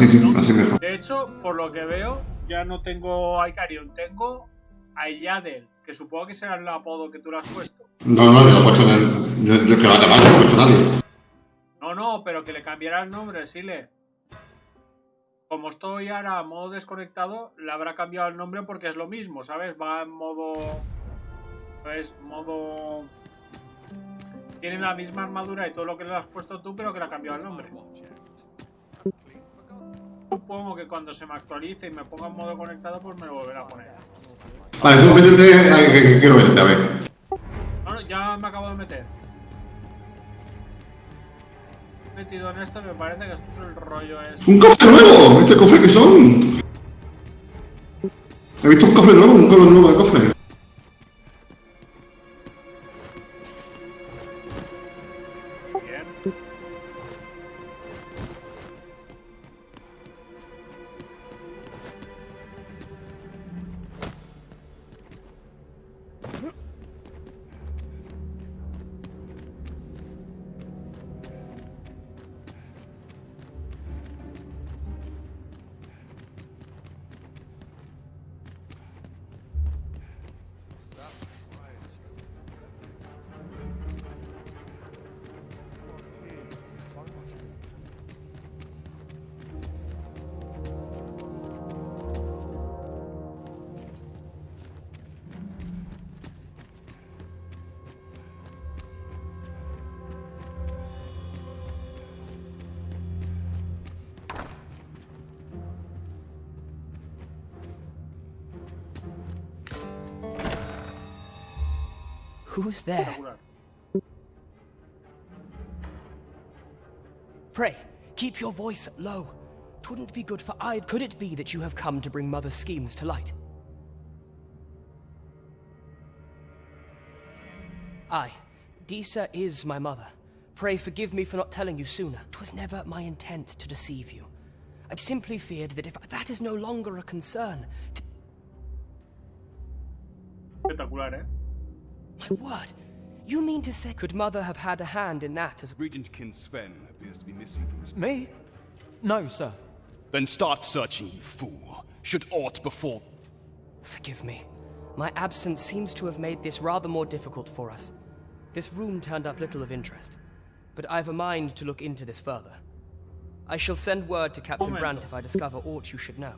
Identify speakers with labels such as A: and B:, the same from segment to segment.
A: sí, sí,
B: ¿no?
A: así mejor.
B: De hecho, por lo que veo, ya no tengo a Icarion, tengo a Yadel, que supongo que será el apodo que tú le has puesto.
A: No, yo lo he puesto en el... Yo es que lo he llamado, no lo he puesto a nadie.
B: No, pero que le cambiara el nombre, Sile. Como estoy ahora a modo desconectado, le habrá cambiado el nombre porque es lo mismo, ¿sabes? Va en modo... ¿Sabes? Modo... Tiene la misma armadura y todo lo que le has puesto tú, pero que le ha cambiado el nombre. Supongo que cuando se me actualice y me ponga en modo conectado, pues me lo volverá a poner.
A: Vale, tú métete, que quiero verte, a ver.
B: No, ya me acabo de meter. Me he metido en esto, me parece que esto es el rollo este.
A: ¡Un cofre nuevo! ¿Este cofre qué son? He visto un cofre nuevo, un color nuevo de cofre.
B: Bien.
C: Who's there? Pray, keep your voice low. 'Twouldn't be good for either. Could it be that you have come to bring Mother's schemes to light? Aye, Disa is my mother. Pray forgive me for not telling you sooner. 'Twas never my intent to deceive you. I'd simply feared that if that is no longer a concern...
B: Espectacular, ¿eh?
C: My word, you mean to say... Could Mother have had a hand in that as...
D: Regentkin Sven appears to be missing from his...
E: Me? No, sir.
D: Then start searching, you fool. Should aught befall...
C: Forgive me. My absence seems to have made this rather more difficult for us. This room turned up little of interest, but I've a mind to look into this further. I shall send word to Captain Brandt if I discover aught you should know.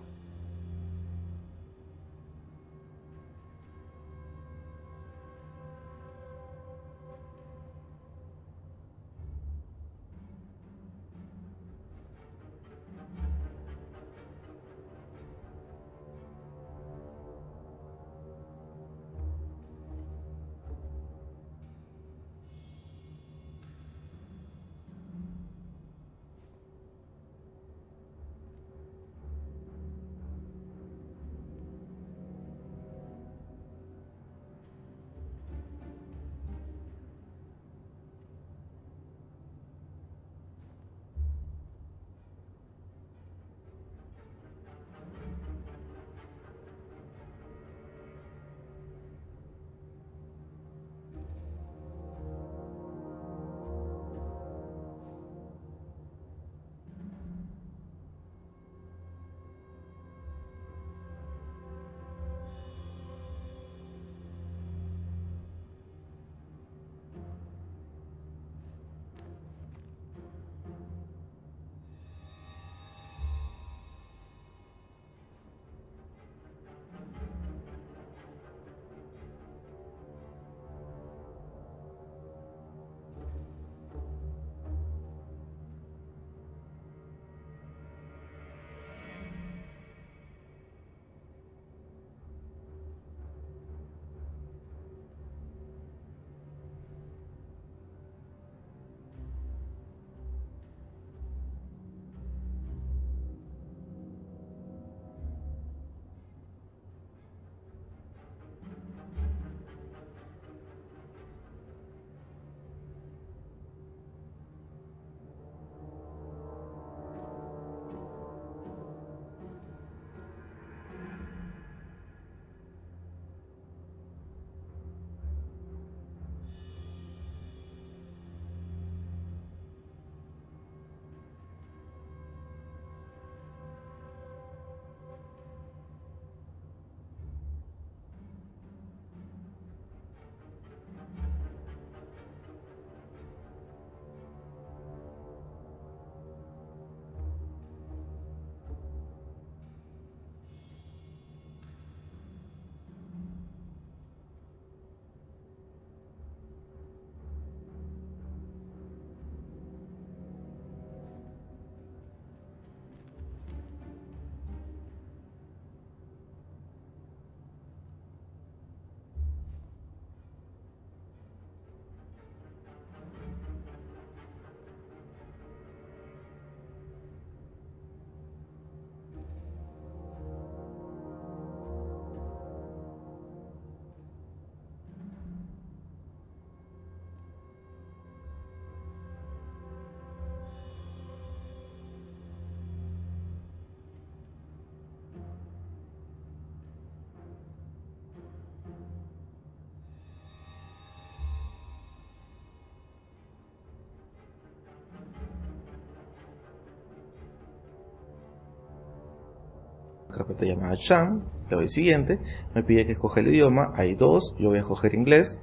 F: Carpeta llamada Sham, le doy siguiente, me pide que escoja el idioma, hay dos, yo voy a escoger inglés,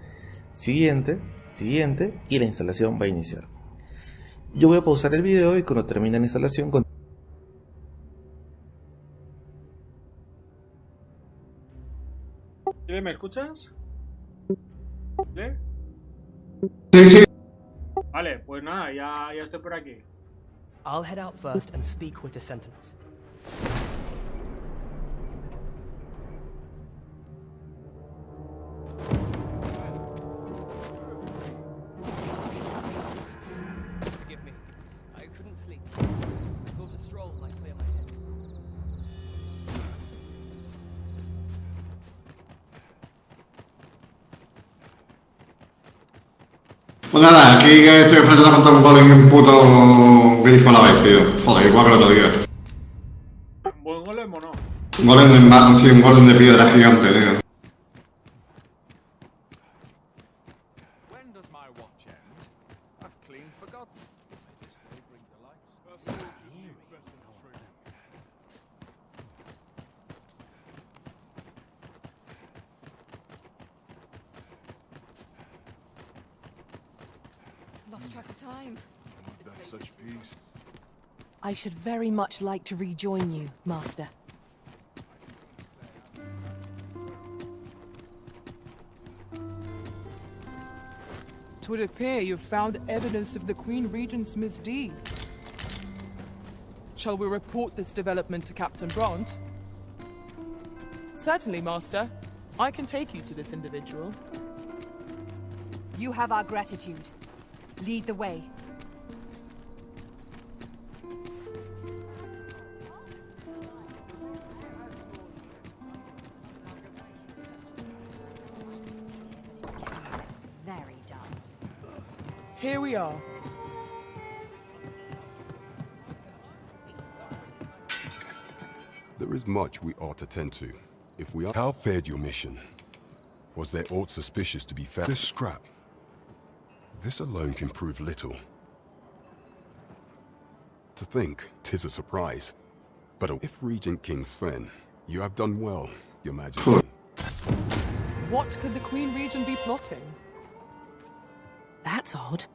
F: siguiente, siguiente, y la instalación va a iniciar. Yo voy a pausar el video y cuando termine la instalación...
B: ¿Me escuchas? ¿Vale?
A: Sí, sí.
B: Vale, pues nada, ya estoy por aquí.
C: I'll head out first and speak with the sentinels. Forgive me. I couldn't sleep. I thought a stroll might clear my head.
A: Pues nada, aquí que estoy enfrentando contra un golem y un puto grifo a la vez, tío. Joder, igual que el otro día.
B: ¿Buen golem o no?
A: Un golem sí, un golem de piedra gigante, tío.
G: When does my watch end? I've clean forgotten.
H: Lost track of time.
D: That's such peace.
H: I should very much like to rejoin you, Master.
I: It would appear you've found evidence of the Queen Regent's misdeeds. Shall we report this development to Captain Bront? Certainly, Master. I can take you to this individual.
H: You have our gratitude. Lead the way. Very done.
I: Here we are.
D: There is much we ought to tend to. If we are... How fared your mission? Was there aught suspicious to be found? This scrap. This alone can prove little. To think, 'tis a surprise. But if Regent King Sven, you have done well, your majesty.
I: What could the Queen Regent be plotting?
H: That's odd.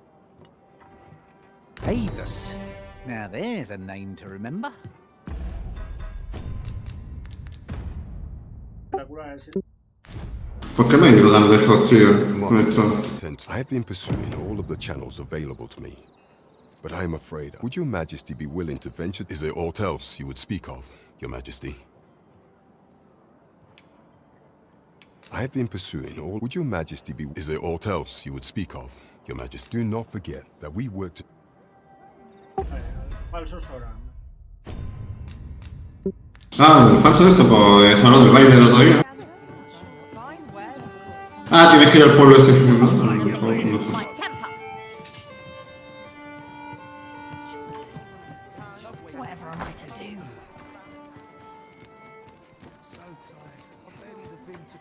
J: Jesus. Now there's a name to remember.
A: ¿Por qué me ayudan de esos, tío? Con esto.
D: I have been pursuing all of the channels available to me. But I am afraid, would your majesty be willing to venture? Is there aught else you would speak of, your majesty? I have been pursuing all... Would your majesty be... Is there aught else you would speak of, your majesty? Do not forget that we worked...
B: Falso Soran.
A: Ah, el falso de eso, pues eso no del baile del otro día. Ah, tienes que ir al pueblo ese, ¿no?
H: Whatever am I to do?
J: So tired. I've barely the vim to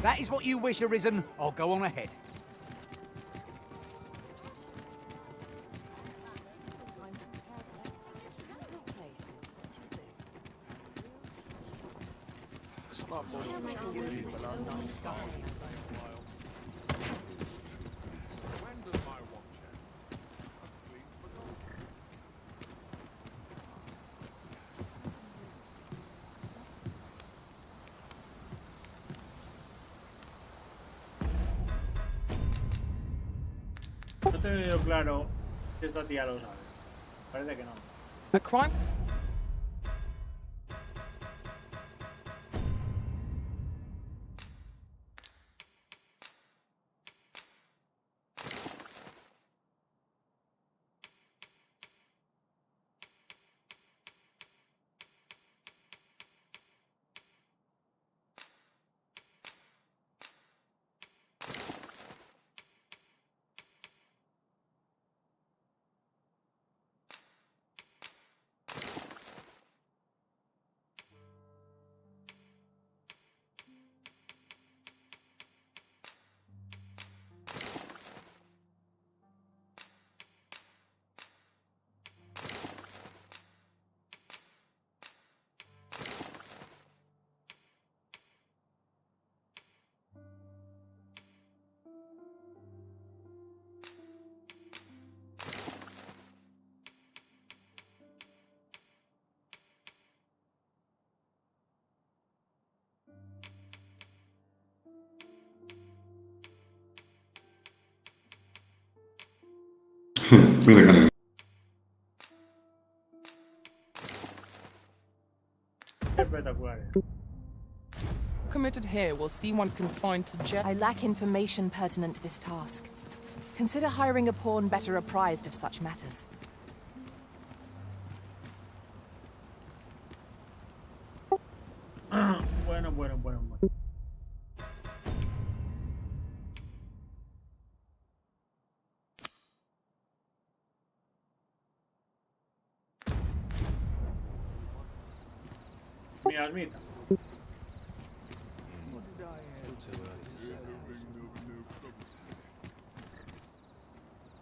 J: That is what you wish, Arisen. I'll go on ahead.
B: No te he tenido claro si esta tía lo sabe. Parece que no.
I: A crime?
A: Mira, cariño.
B: Espectaculares.
I: Committed here will see one confined to jail.
H: I lack information pertinent to this task. Consider hiring a pawn better apprised of such matters.
B: Bueno. Mi almita.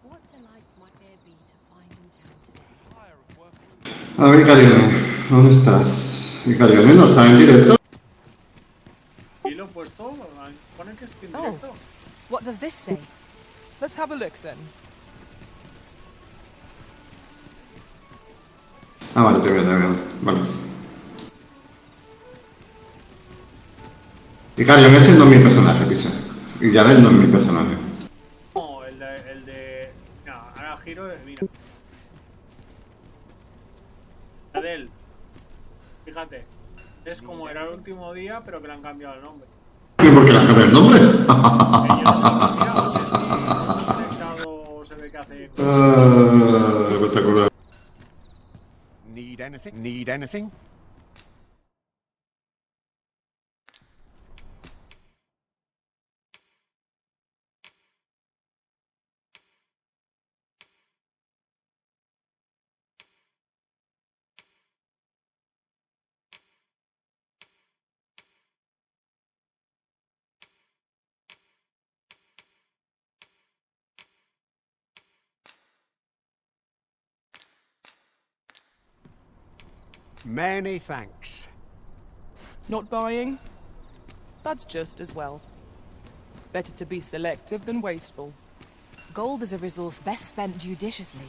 H: What delights might there be to find in town today?
A: A ver, Carione, ¿dónde estás? ¿Y Carione no está en directo?
B: Y lo he puesto, pone que estoy en directo.
H: What does this say?
I: Let's have a look then.
A: Ah, vale, te veo. Vale. Y Carione ese no es mi personaje, pisa. Y Jared no es mi personaje.
B: No, el de... No, ahora giro, mira. La de él. Fíjate. Es como era el último día, pero que le han cambiado el nombre.
A: ¿Y por qué le han cambiado el nombre?
B: Ellos han cambiado, que si está conectado se ve que hace...
A: Espectacular.
J: Need anything? Need anything? Many thanks.
I: Not buying? That's just as well. Better to be selective than wasteful.
H: Gold is a resource best spent judiciously.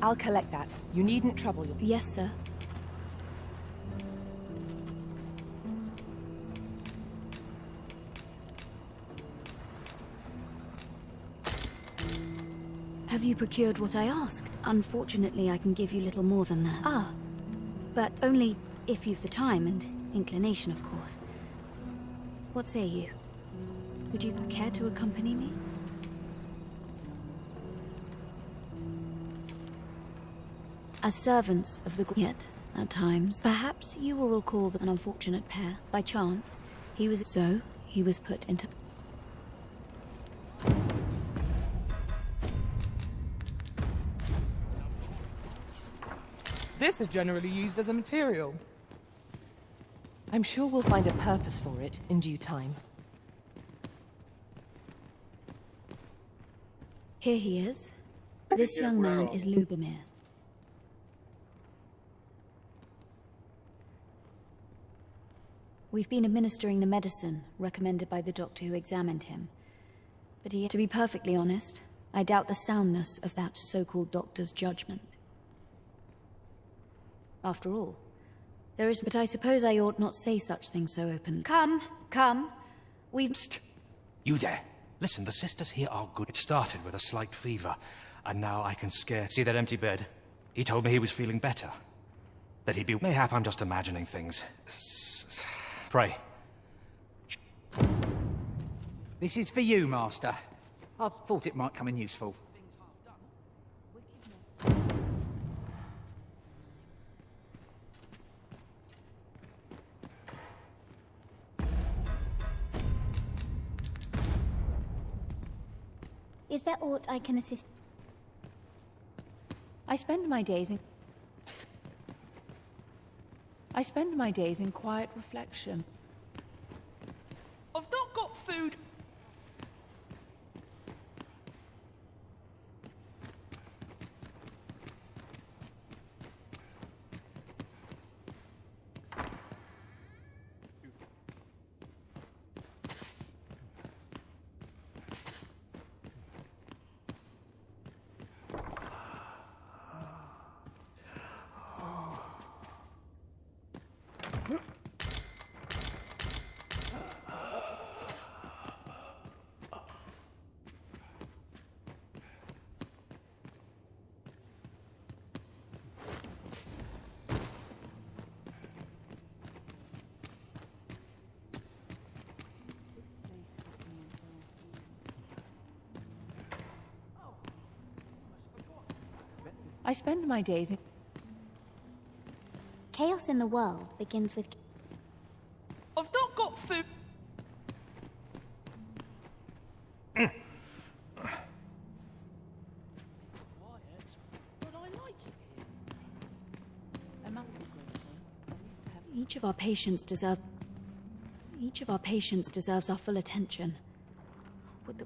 H: I'll collect that. You needn't trouble yourself.
K: Yes, sir. Have you procured what I asked? Unfortunately, I can give you little more than that. Ah, but only if you've the time and inclination, of course. What say you? Would you care to accompany me? As servants of the yet, at times, perhaps you will recall an unfortunate pair. By chance, he was put into...
I: This is generally used as a material.
H: I'm sure we'll find a purpose for it in due time.
K: Here he is. This young man is Lubomir. We've been administering the medicine recommended by the doctor who examined him. But to be perfectly honest, I doubt the soundness of that so-called doctor's judgment. After all, there is... But I suppose I ought not say such things so openly. Come. We've...
L: You there. Listen, the sisters here are good. It started with a slight fever, and now I can scarce... See that empty bed? He told me he was feeling better. That he'd be... Mayhap I'm just imagining things. Pray,
M: This is for you, Master. I thought it might come in useful.
K: Is there aught I can assist?
H: I spend my days in quiet reflection.
I: I've not got food.
H: I spend my days in...
K: Chaos in the world begins with...
I: I've not got food.
H: Each of our patients deserves our full attention. Would the...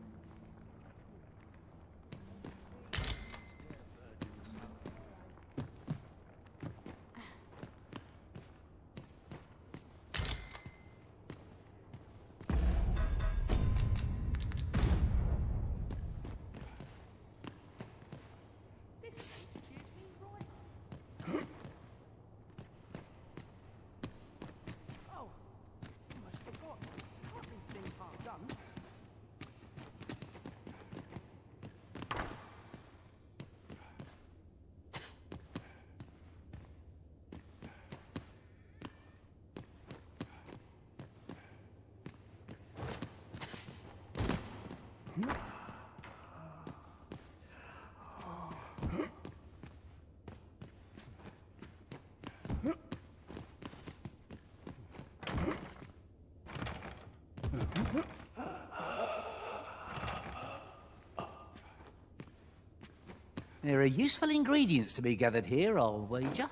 M: There are useful ingredients to be gathered here, I'll wager.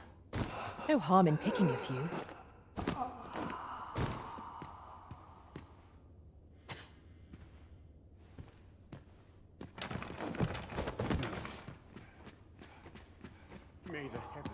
H: No harm in picking a few.
J: May the heaven.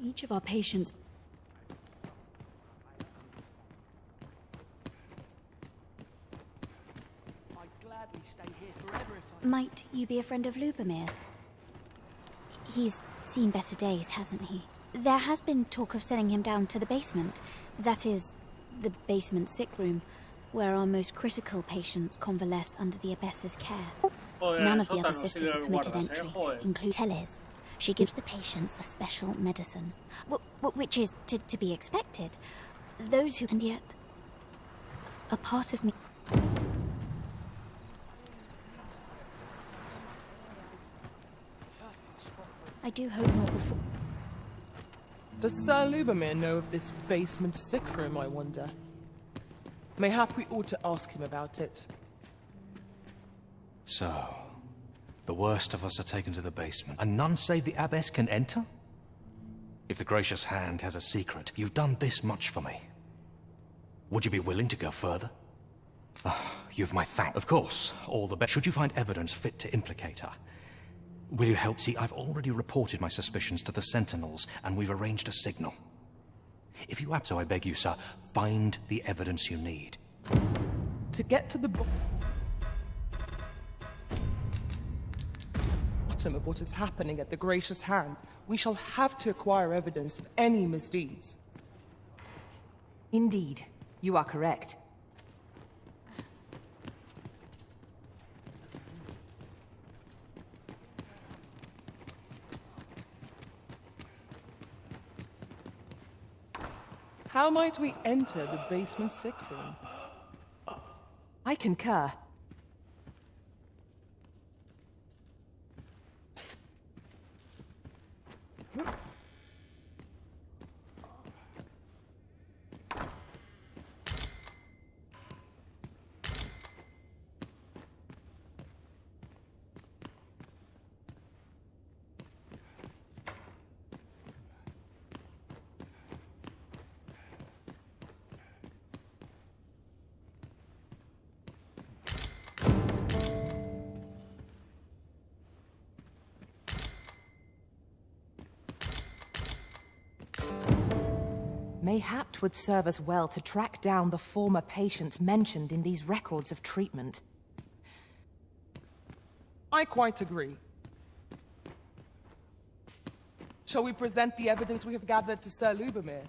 H: Each of our patients...
I: I'd gladly stay here forever if I...
K: Might you be a friend of Lubomir's? He's seen better days, hasn't he? There has been talk of sending him down to the basement. That is, the basement sick room, where our most critical patients convalesce under the abbess's care. None of the other sisters are permitted entry, including Teles. She gives the patients a special medicine, which is to be expected. Those who... And yet, a part of me... I do hope not before...
I: Does Sir Lubomir know of this basement sick room, I wonder? Mayhap we ought to ask him about it.
L: So, the worst of us are taken to the basement, and none save the abbess can enter? If the gracious hand has a secret, you've done this much for me. Would you be willing to go further? You've my thanks. Of course, all the best. Should you find evidence fit to implicate her, will you help? See, I've already reported my suspicions to the Sentinels, and we've arranged a signal. If you add so, I beg you, sir, find the evidence you need.
I: To get to the bottom of what is happening at the Gracious Hand, we shall have to acquire evidence of any misdeeds.
H: Indeed, you are correct.
I: How might we enter the basement sick room?
H: I concur. Mayhap 'twould serve us well to track down the former patients mentioned in these records of treatment.
I: I quite agree. Shall we present the evidence we have gathered to Sir Lubomir?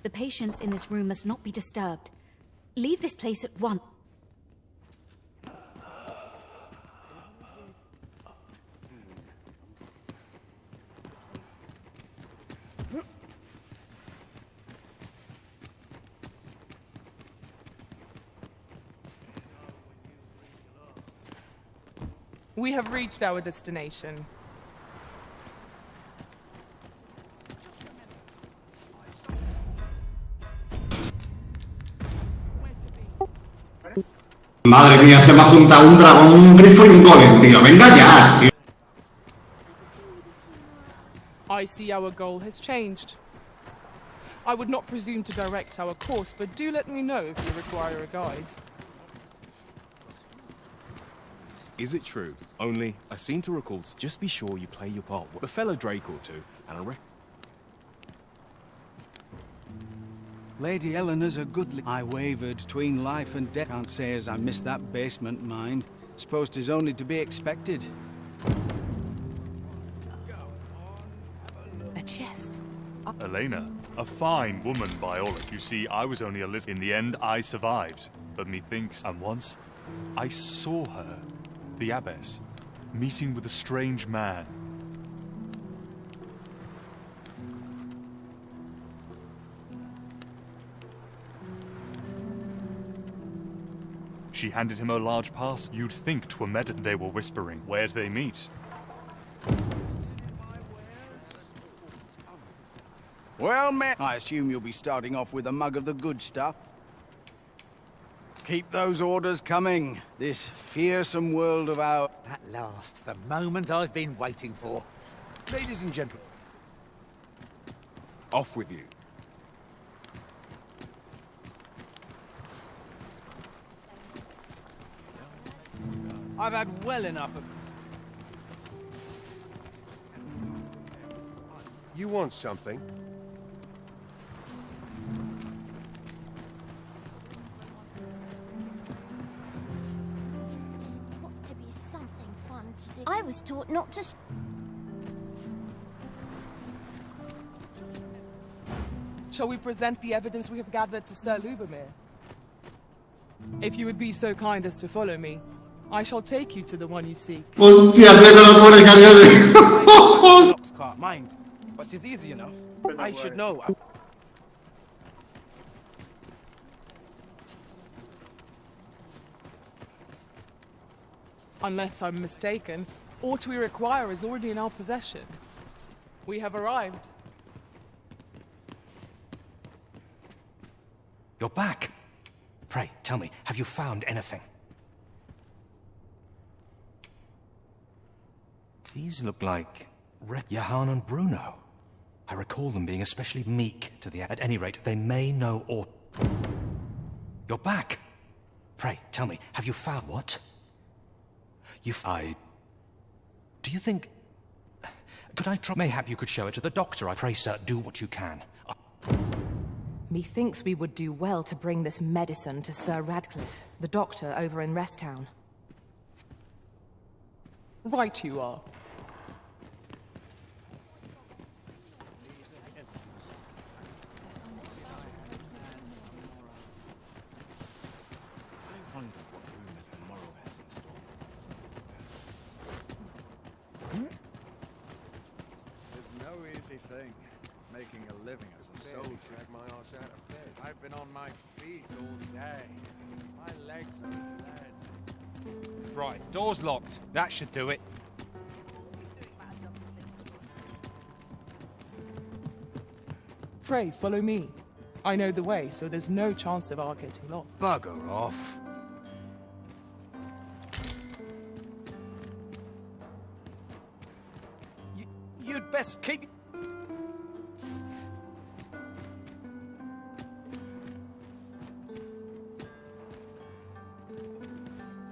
K: The patients in this room must not be disturbed. Leave this place at once.
I: We have reached our destination.
A: Madre mía, se me ha juntado un dragón, un grifo y un golem, tío. Venga ya, tío.
I: I see our goal has changed. I would not presume to direct our course, but do let me know if you require a guide.
N: Is it true? Only, I seem to recall, just be sure you play your part. A fellow Drake or two, and I reckon...
O: Lady Eleanor's a good I wavered between life and death. Can't say as I missed that basement, mind. Suppose 'tis only to be expected.
H: A chest.
P: Elena, a fine woman by all. You see, I was only a little... In the end, I survived. But methinks, and once, I saw her, the abbess, meeting with a strange man. She handed him a large parcel. You'd think 'twere medicine. They were whispering. Where'd they meet?
O: Well met. I assume you'll be starting off with a mug of the good stuff. Keep those orders coming. This fearsome world of ours.
M: At last, the moment I've been waiting for.
N: Ladies and gentlemen, off with you.
O: I've had well enough of...
J: You want something?
Q: There's got to be something fun to do. I was taught not to...
I: Shall we present the evidence we have gathered to Sir Lubomir? If you would be so kind as to follow me, I shall take you to the one you seek.
A: Hostia, tengo los buenos cañones.
E: Can't mind, but it's easy enough. I should know.
I: Unless I'm mistaken, aught we require is already in our possession. We have arrived.
L: You're back. Pray, tell me, have you found anything? These look like Johann and Bruno. I recall them being especially meek to the... At any rate, they may know aught. You're back. Pray, tell me, have you found what? Do you think... Could I try... Mayhap you could show it to the doctor. I pray, sir, do what you can.
H: Methinks we would do well to bring this medicine to Sir Radcliffe, the doctor over in Rest Town.
I: Right you are.
N: I wonder what rumors tomorrow has in store.
J: There's no easy thing, making a living as a soldier.
G: Drag my ass out of bed. I've been on my feet all day. My legs are as lead.
L: Right, door's locked. That should do it.
I: Pray, follow me. I know the way, so there's no chance of our getting lost.
E: Bugger off.
L: You'd best keep...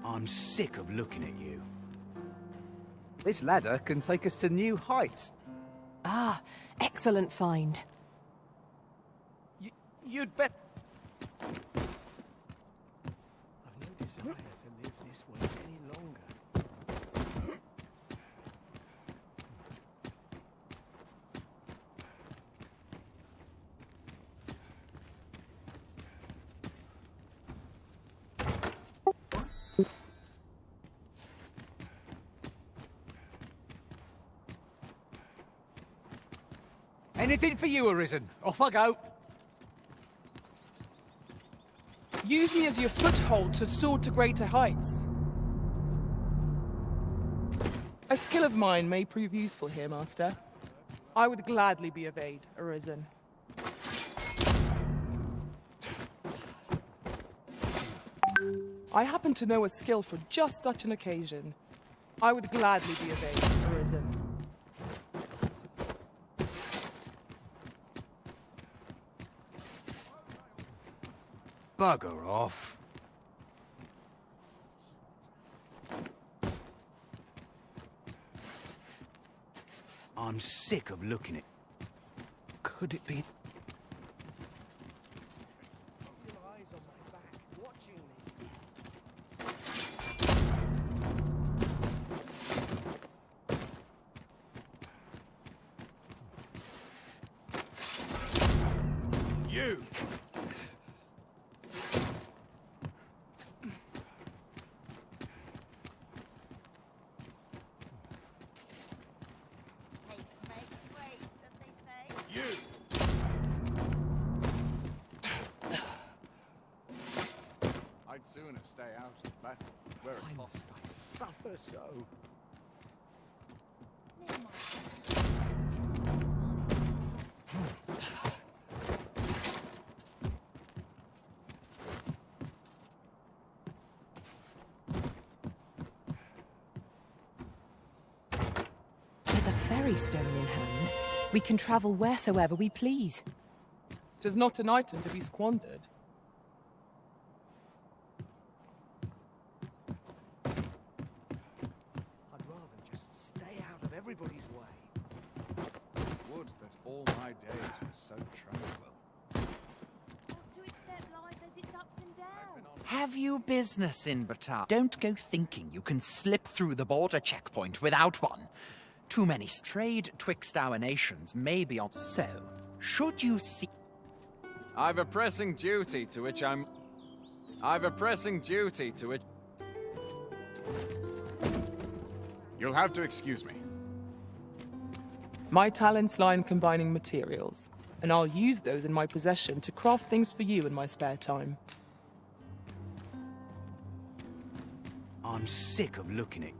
E: I'm sick of looking at you.
M: This ladder can take us to new heights.
H: Ah, excellent find.
L: You'd bet...
J: I've no desire to live this way any longer.
M: Anything for you, Arisen. Off I go.
I: Use me as your foothold to soar to greater heights. A skill of mine may prove useful here, Master. I would gladly be of aid, Arisen. I happen to know a skill for just such an occasion. I would gladly be of aid, Arisen.
E: Bugger off. I'm sick of looking at... Could it be...
J: Your eyes on my back, watching me.
N: You!
J: I'd sooner stay out of battle. Where it must I suffer so?
H: With a ferry stone in hand, we can travel wheresoever we please.
I: 'Tis not an item to be squandered.
J: I'd rather just stay out of everybody's way. Would that all my days were so tranquil.
Q: To accept life as its ups and downs.
R: Have you business in Batar? Don't go thinking you can slip through the border checkpoint without one. Too many trade twixt our nations may be on. So, should you see...
J: I've a pressing duty to which I'm... I've a pressing duty to which... You'll have to excuse me.
I: My talents lie in combining materials, and I'll use those in my possession to craft things for you in my spare time.
E: I'm sick of looking at...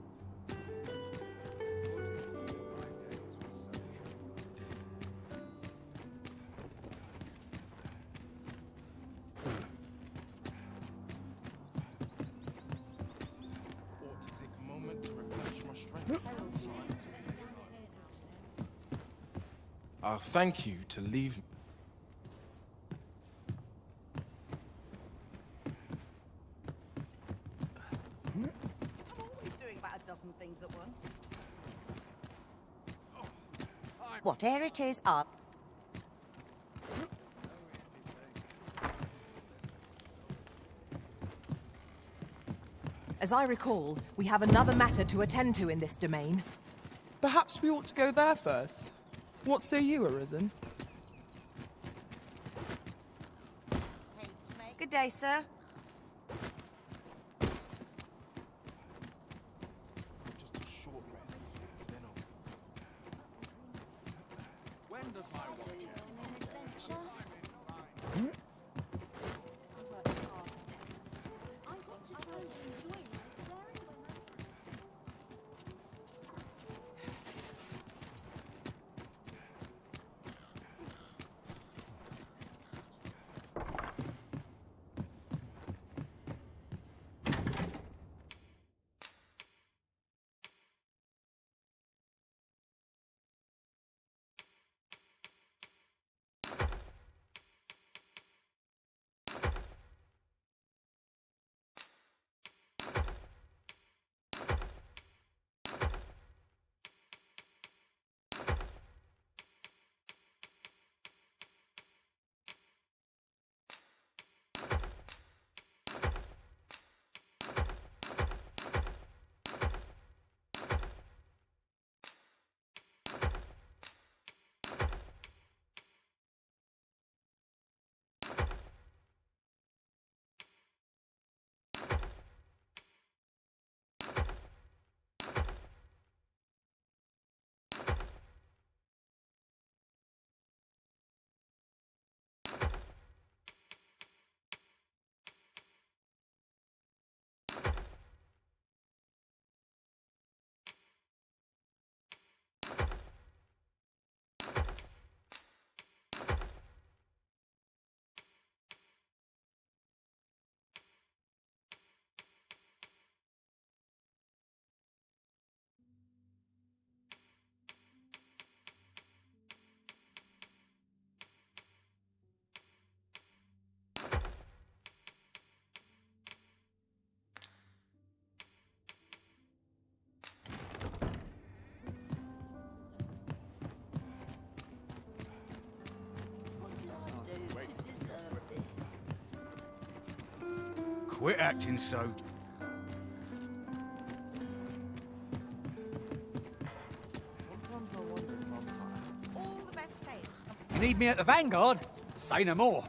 N: I'll thank you to leave.
S: I'm always doing about a dozen things at once.
T: Whatever it is, up.
H: As I recall, we have another matter to attend to in this domain.
I: Perhaps we ought to go there first. What say you, Arisen?
T: Good day, sir.
J: Just a short rest, then on. When does my watch end?
E: Quit acting so...
J: Sometimes I wonder if I'm high.
T: All the best tales.
E: You need me at the Vanguard? Say no more.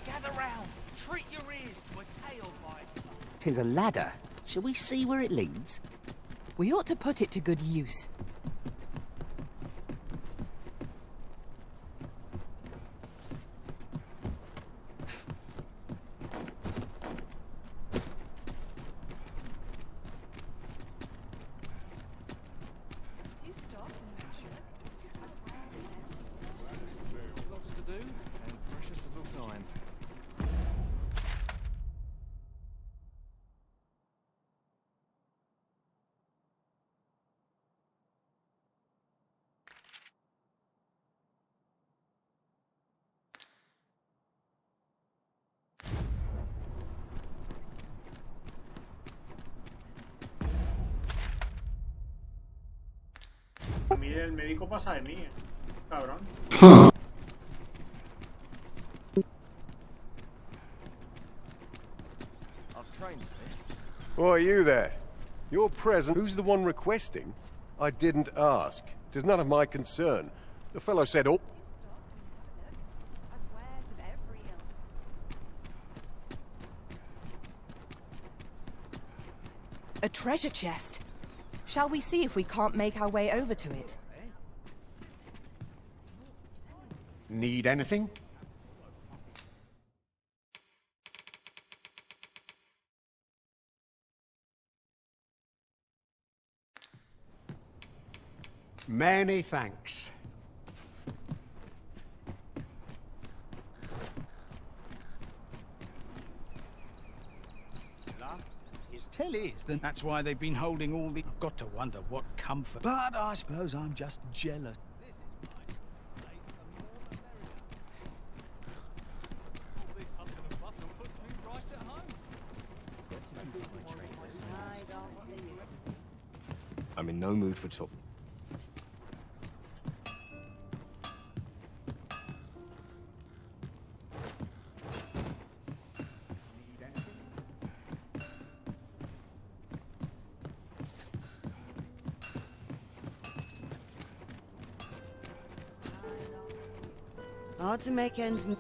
M: Gather round. Treat your ears to a tale by... 'Tis a ladder. Shall we see where it leads?
H: We ought to put it to good use.
N: Lots to do, and precious little time.
B: A mí el médico pasa de mí, cabrón.
J: I've trained for this.
U: Why, you there? You're present. Who's the one requesting? I didn't ask. 'Tis none of my concern. The fellow said, "Oh."
H: A treasure chest. Shall we see if we can't make our way over to it?
E: Need anything? Many thanks.
O: Tell is that that's why they've been holding all the... I've got to wonder what comfort... But I suppose I'm just jealous.
J: All this hustle and bustle puts me right at
N: I'm in no mood for talk.
T: Hard to make ends meet.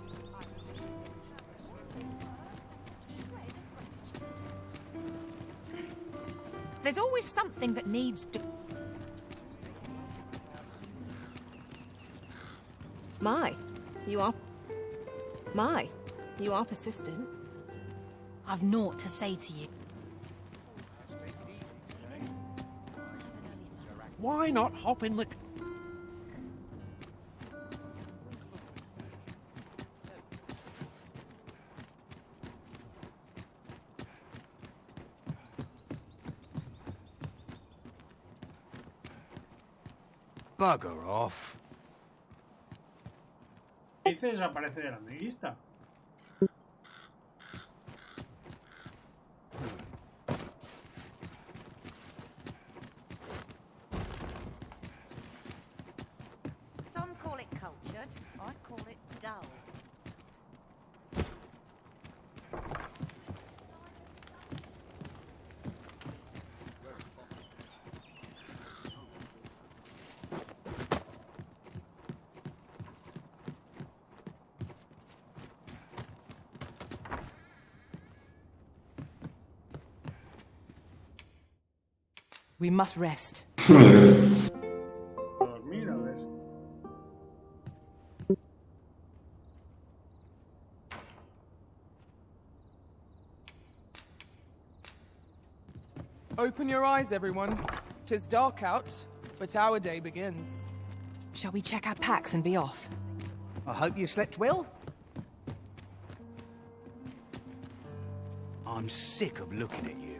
R: There's always something that needs to...
H: You are persistent.
Q: I've naught to say to you.
E: Why not hop in the...
O: Bugger off.
B: Y se desaparece de la lista.
T: Some call it cultured, I call it dull.
H: We must rest.
B: Dormir, a ver.
I: Open your eyes, everyone. 'Tis dark out, but our day begins.
H: Shall we check our packs and be off?
M: I hope you slept well.
E: I'm sick of looking at you.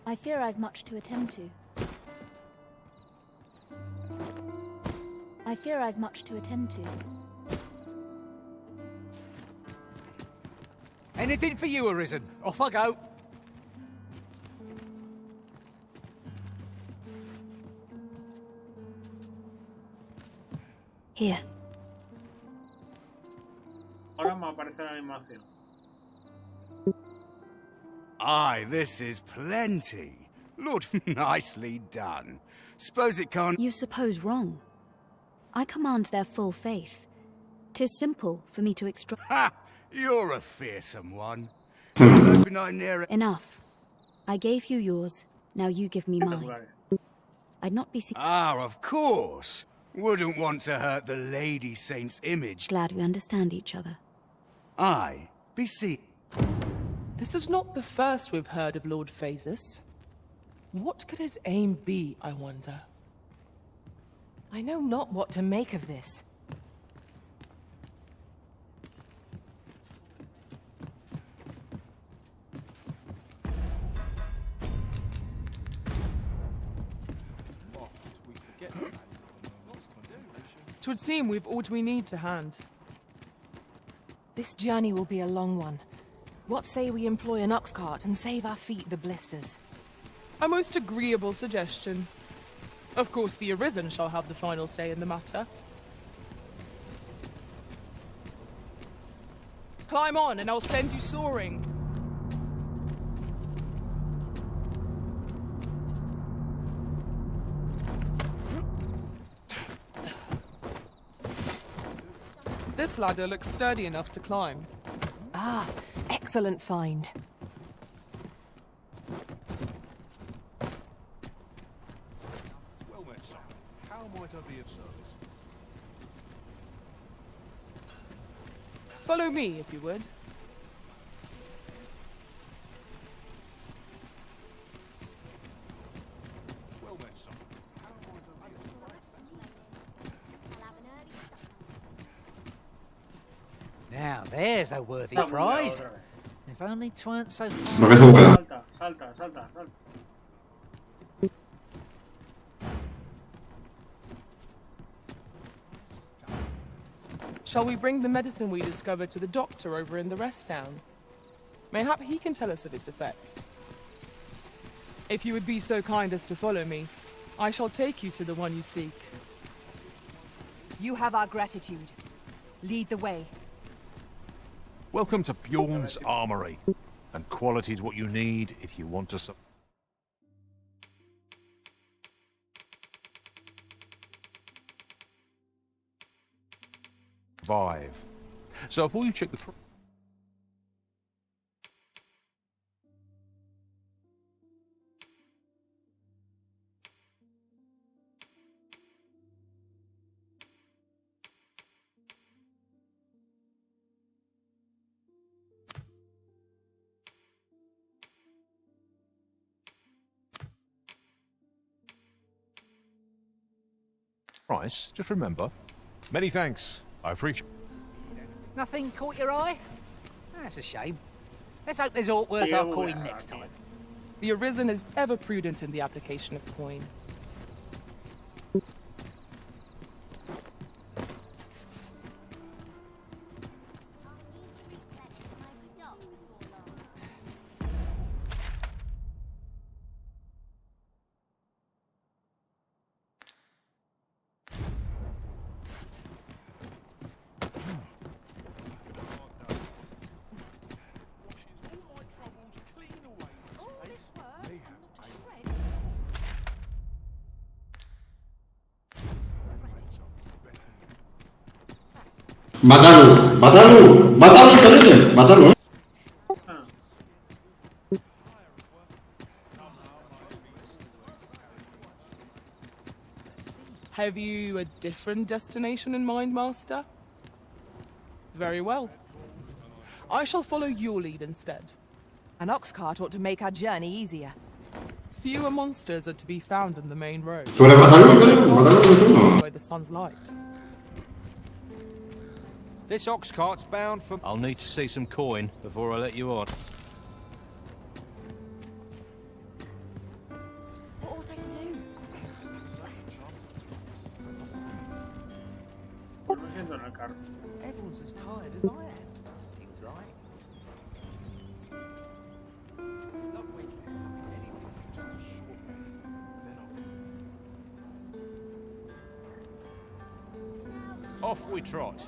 K: I fear I've much to attend to. I fear I've much to attend to.
E: Anything for you, Arisen. Off I go.
K: Here.
B: Ahora me aparece la animación.
O: Aye, this is plenty. Lord, nicely done. Suppose it can't...
K: You suppose wrong. I command their full faith. 'Tis simple for me to extract...
O: Ha! You're a fearsome one. I was hoping I ne'er...
K: Enough. I gave you yours, now you give me mine. I'd not be...
O: Ah, of course. Wouldn't want to hurt the Lady Saint's image.
K: Glad we understand each other.
O: Aye, be see...
I: This is not the first we've heard of Lord Phasis. What could his aim be, I wonder?
H: I know not what to make of this.
I: Twould seem we've all we need to hand.
H: This journey will be a long one. What say we employ an ox cart and save our feet the blisters?
I: A most agreeable suggestion. Of course, the Arisen shall have the final say in the matter. Climb on, and I'll send you soaring. This ladder looks sturdy enough to climb.
H: Ah, excellent find.
G: Well met, sir. How might I be of service?
I: Follow me, if you would.
G: Well met, sir. How might I be of
M: Now, there's a worthy
B: Está muy
M: prize.
B: bien,
M: If only 'tweren't so
A: Me
M: far.
A: parece bugueado.
B: Salta, salta, salta, salta.
I: Shall we bring the medicine we discovered to the doctor over in the rest town? Mayhap he can tell us of its effects. If you would be so kind as to follow me, I shall take you to the one you seek.
H: You have our gratitude. Lead the way.
F: Welcome to Bjorn's Armory. And quality's what you need if you want to survive. So before you check the... price, just remember. Many thanks. I appreciate...
M: Nothing caught your eye? That's a shame. Let's hope there's aught worth our coin next time.
I: The Arisen is ever prudent in the application of coin.
A: ¡Matadlo! ¡Matadlo! ¡Matadlo, caliente! ¡Matadlo, eh!
I: Have you a different destination in mind, Master? Very well. I shall follow your lead instead.
H: An ox cart ought to make our journey easier.
I: Fewer monsters are to be found in the main road.
A: ¿Tú eres matadlo?
I: By the sun's light.
L: This ox cart's bound for... I'll need to see some coin before I let you on.
Q: What ought I to do?
E: Everyone's as tired as I am. Seems right.
F: Off we trot.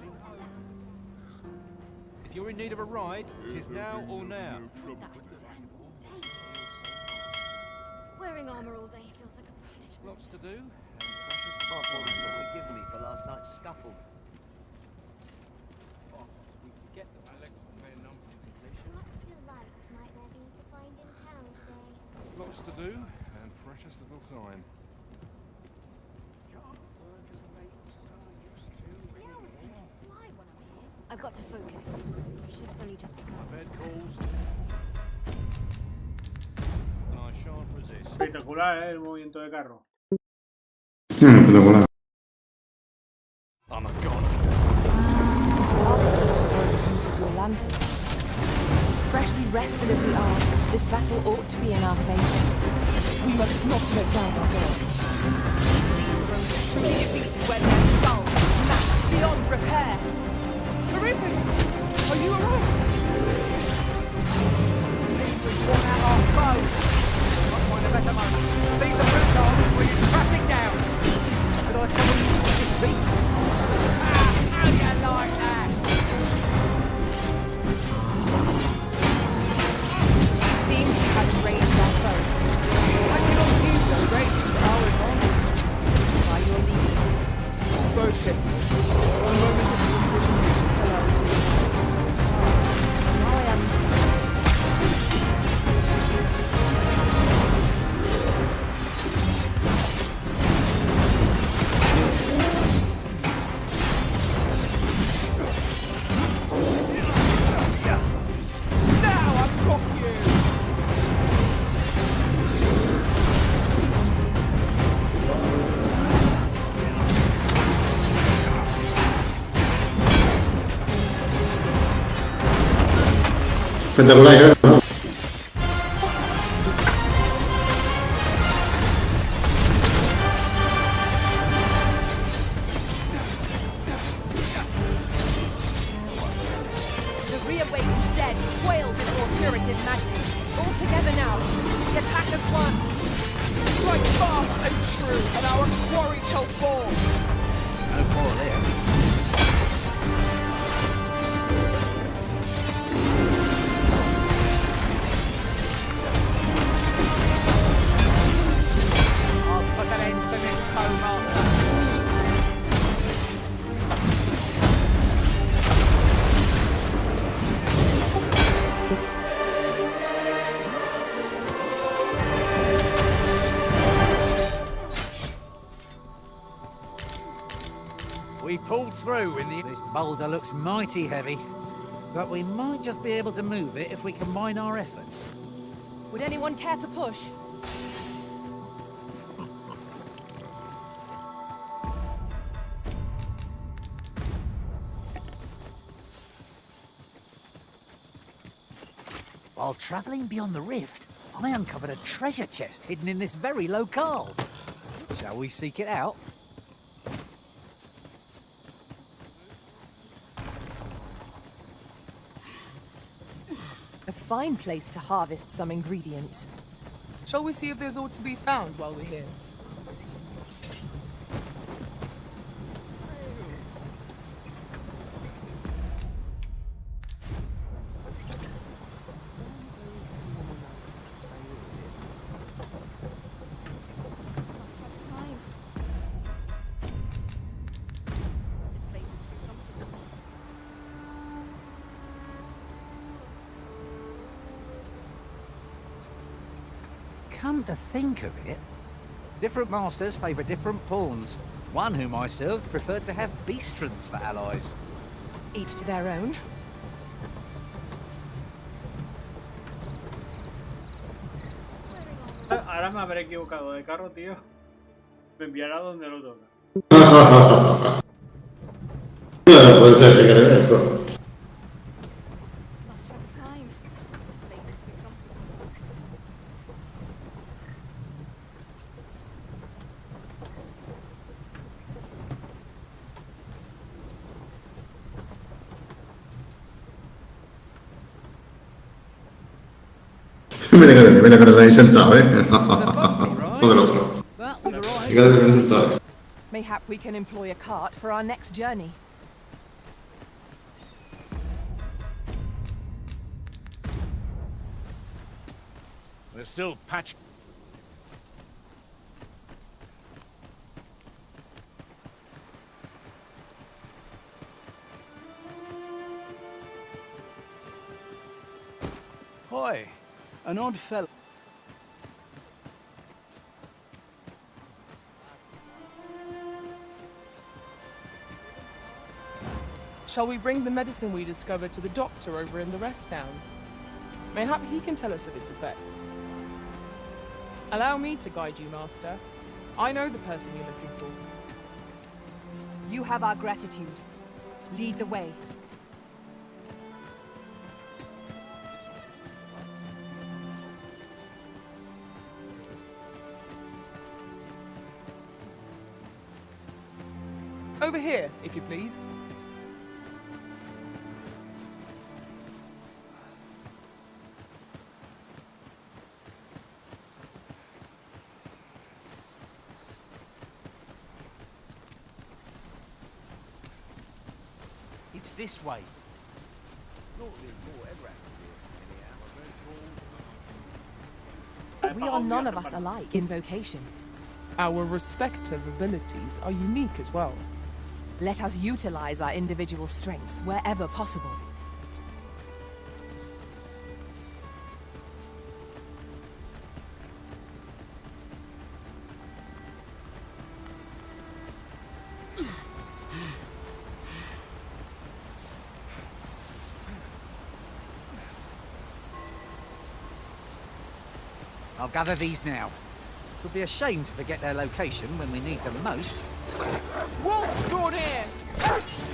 F: If you're in need of a ride, 'tis now or now.
Q: Wearing armor all day feels like a punishment.
F: Lots to do.
M: Forgive me for last night's scuffle.
F: Lots to do, and precious little time.
Q: I've got to focus. My shift's only just begun.
F: My bed calls. And I shan't resist.
B: Espectacular, el movimiento de carro.
A: Espectacular.
F: I'm a goner.
H: Freshly rested as we are, this battle ought to be in our favour. We must not let down our guard.
Q: These leads are only
H: Truly defeated when their skulls smashed beyond repair.
I: Arisen! Are you alright?
M: Seems we've worn out our foes. Might find a better moment. Seize the boots on and bring it crashing down. Could I trouble you with this beat? How do you like that?
H: Seems we have enraged our foe.
I: I cannot use the race to our advantage.
H: By your lead.
I: Focus. A moment of decision will spell out.
H: Now I understand.
I: Now I've got you!
A: Espectacular, ¿eh?
H: The reawakened dead wail before purity. with madness. All together now. The attack has won.
I: Strike fast and true, and our quarry shall fall.
R: No quarrel here.
M: I'll put an end to this co-master.
R: We pulled through in the... This boulder looks mighty heavy, but we might just be able to move it if we combine our efforts.
H: Would anyone care to push?
R: While travelling beyond the rift, I uncovered a treasure chest hidden in this very locale. Shall we seek it out?
H: A fine place to harvest some ingredients.
I: Shall we see if there's aught to be found while we're here?
Q: Lost track of time. This place is too comfortable.
R: Come to think of it, different masters favour different pawns. One whom I served preferred to have beastrons for allies.
H: Each to their own.
B: Ahora me habré equivocado de carro, tío. Me enviará donde lo toca.
A: Puede ser, ¿qué crees esto?
Q: Lost track of time. This place is too comfortable.
A: Mira que lo tenéis sentado, Todo el otro. Mira que lo tenéis sentado.
H: Mayhap we can employ a cart for our next journey.
F: We're still patch...
O: Hoy, an odd fellow.
I: Shall we bring the medicine we discovered to the doctor over in the rest town? Mayhap he can tell us of its effects. Allow me to guide you, Master. I know the person you're looking for.
H: You have our gratitude. Lead the way.
I: Over here, if you please.
R: It's this way.
H: We are none of us alike in vocation.
I: Our respective abilities are unique as well.
H: Let us utilize our individual strengths wherever possible.
R: I'll gather these now. It would be a shame to forget their location when we need them most.
I: Wolf's drawn in!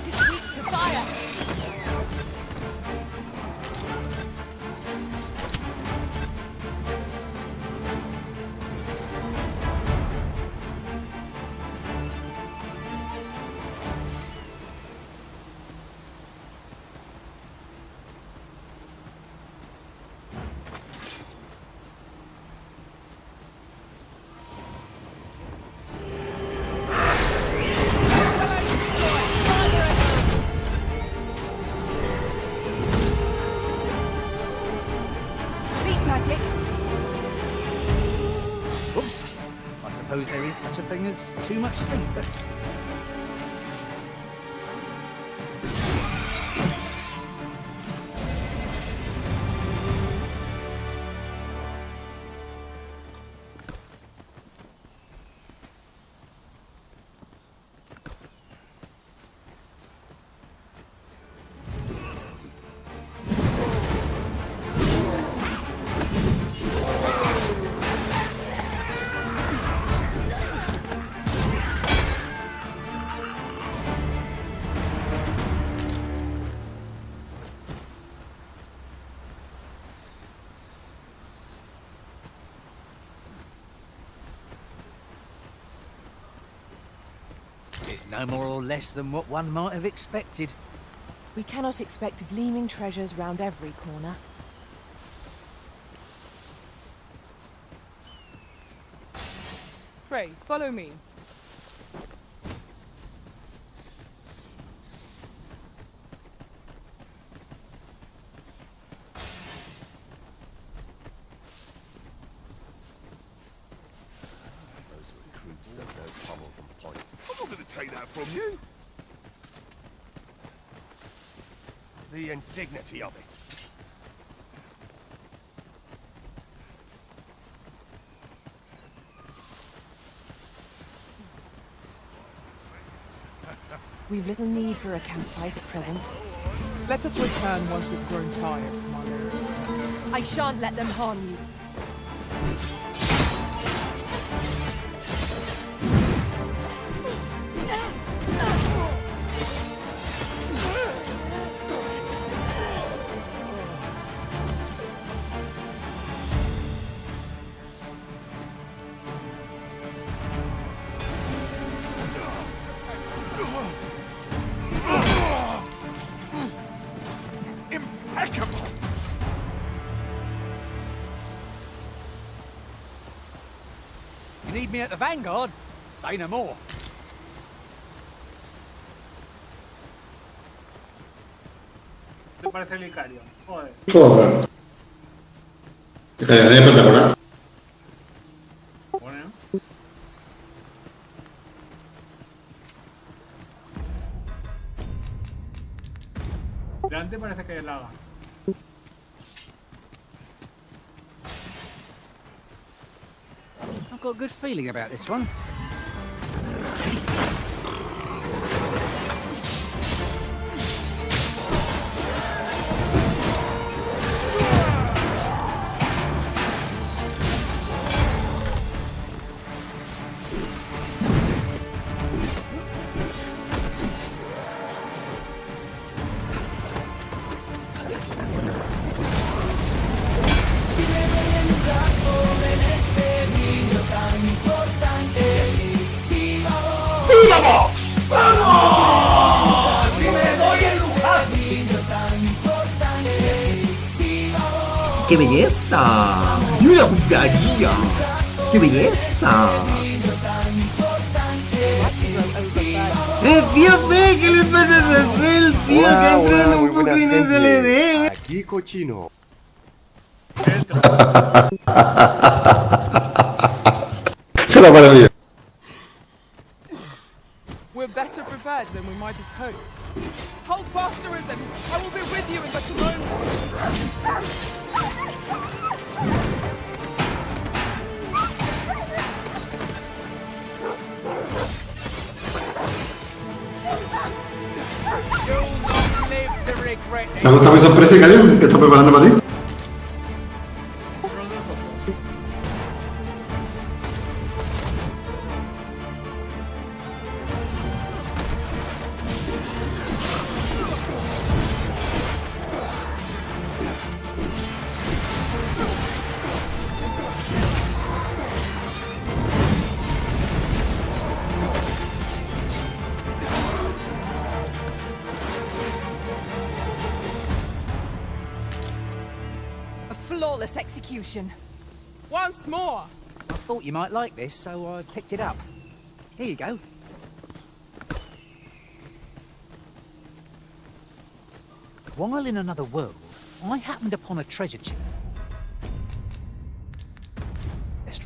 H: Tis weak to fire! magic.
E: Oops. I suppose there is such a thing as too much sleep, but... It's no more or less than what one might have expected.
H: We cannot expect gleaming treasures round every corner.
I: Pray, follow me.
U: Those recruits don't know pommel from point.
N: I'm not going to take that from you.
U: The indignity of it.
H: We've little need for a campsite at present.
I: Let us return once we've grown tired from our lair.
H: I shan't let them harm you.
N: Impeccable!
E: You need me at the Vanguard? Say no more.
B: ¿Qué te parece el Icario? Joder.
A: Joder. Quedaría espectacular.
B: Bueno. Delante parece que laga.
E: I've got a good feeling about this one.
M: ¡Vamos! ¡Vamos! ¡Si me doy el lugar!
C: ¡Qué belleza! ¡Y una jugaría! ¡Qué belleza! Tío, ve, ¿qué le pasa a Rachel, tío? Que ha entrado un poco y no sale de él.
U: Aquí cochino.
A: ¿Qué te ha parecido?
I: We're better prepared than we might have hoped. Hold fast, Arisen! I will be with you in but a moment!
A: ¿Te ha gustado mi sorpresa, Icario? ¿Qué estás preparando para ti?
H: A flawless execution.
I: Once more!
E: I thought you might like this, so I picked it up. Here you go. While in another world, I happened upon a treasure chest.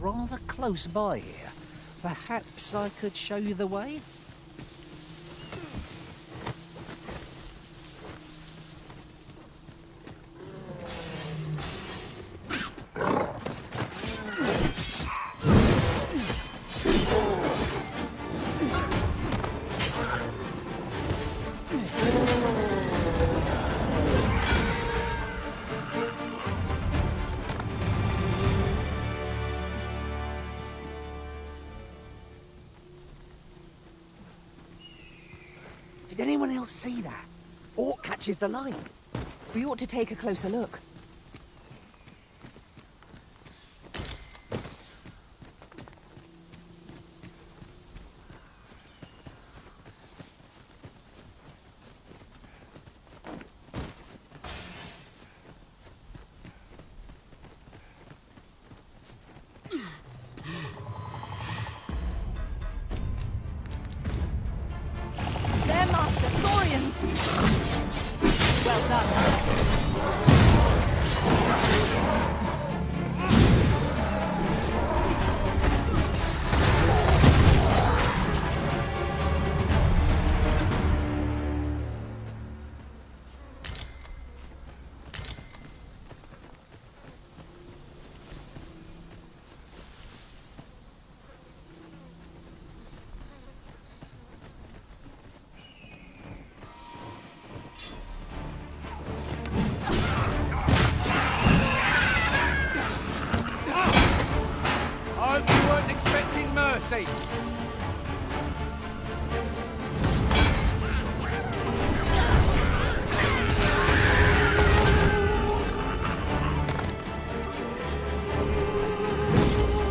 R: rather close by here. Perhaps I could show you the way?
M: Did anyone else see that? Orc catches the light.
H: We ought to take a closer look. There, Master! Saurians! Well done.
M: I hope you weren't expecting mercy.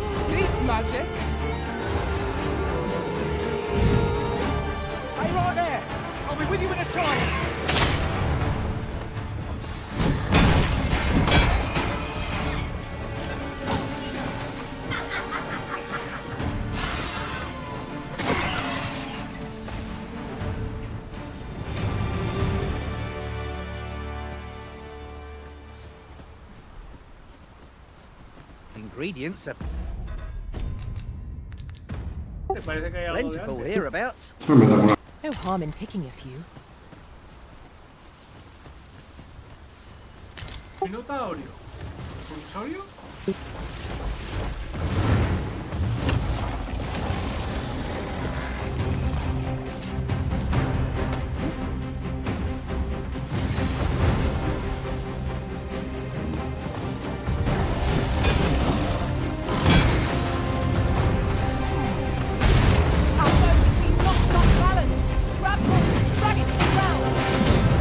I: Sleep magic?
M: Stay right there. I'll be with you in a trice.
R: Ingredients are
B: Se parece que hay algo de
R: plentiful
B: antes.
R: hereabouts.
H: No harm in picking a few.
B: Minotauro. ¿Pulsorio?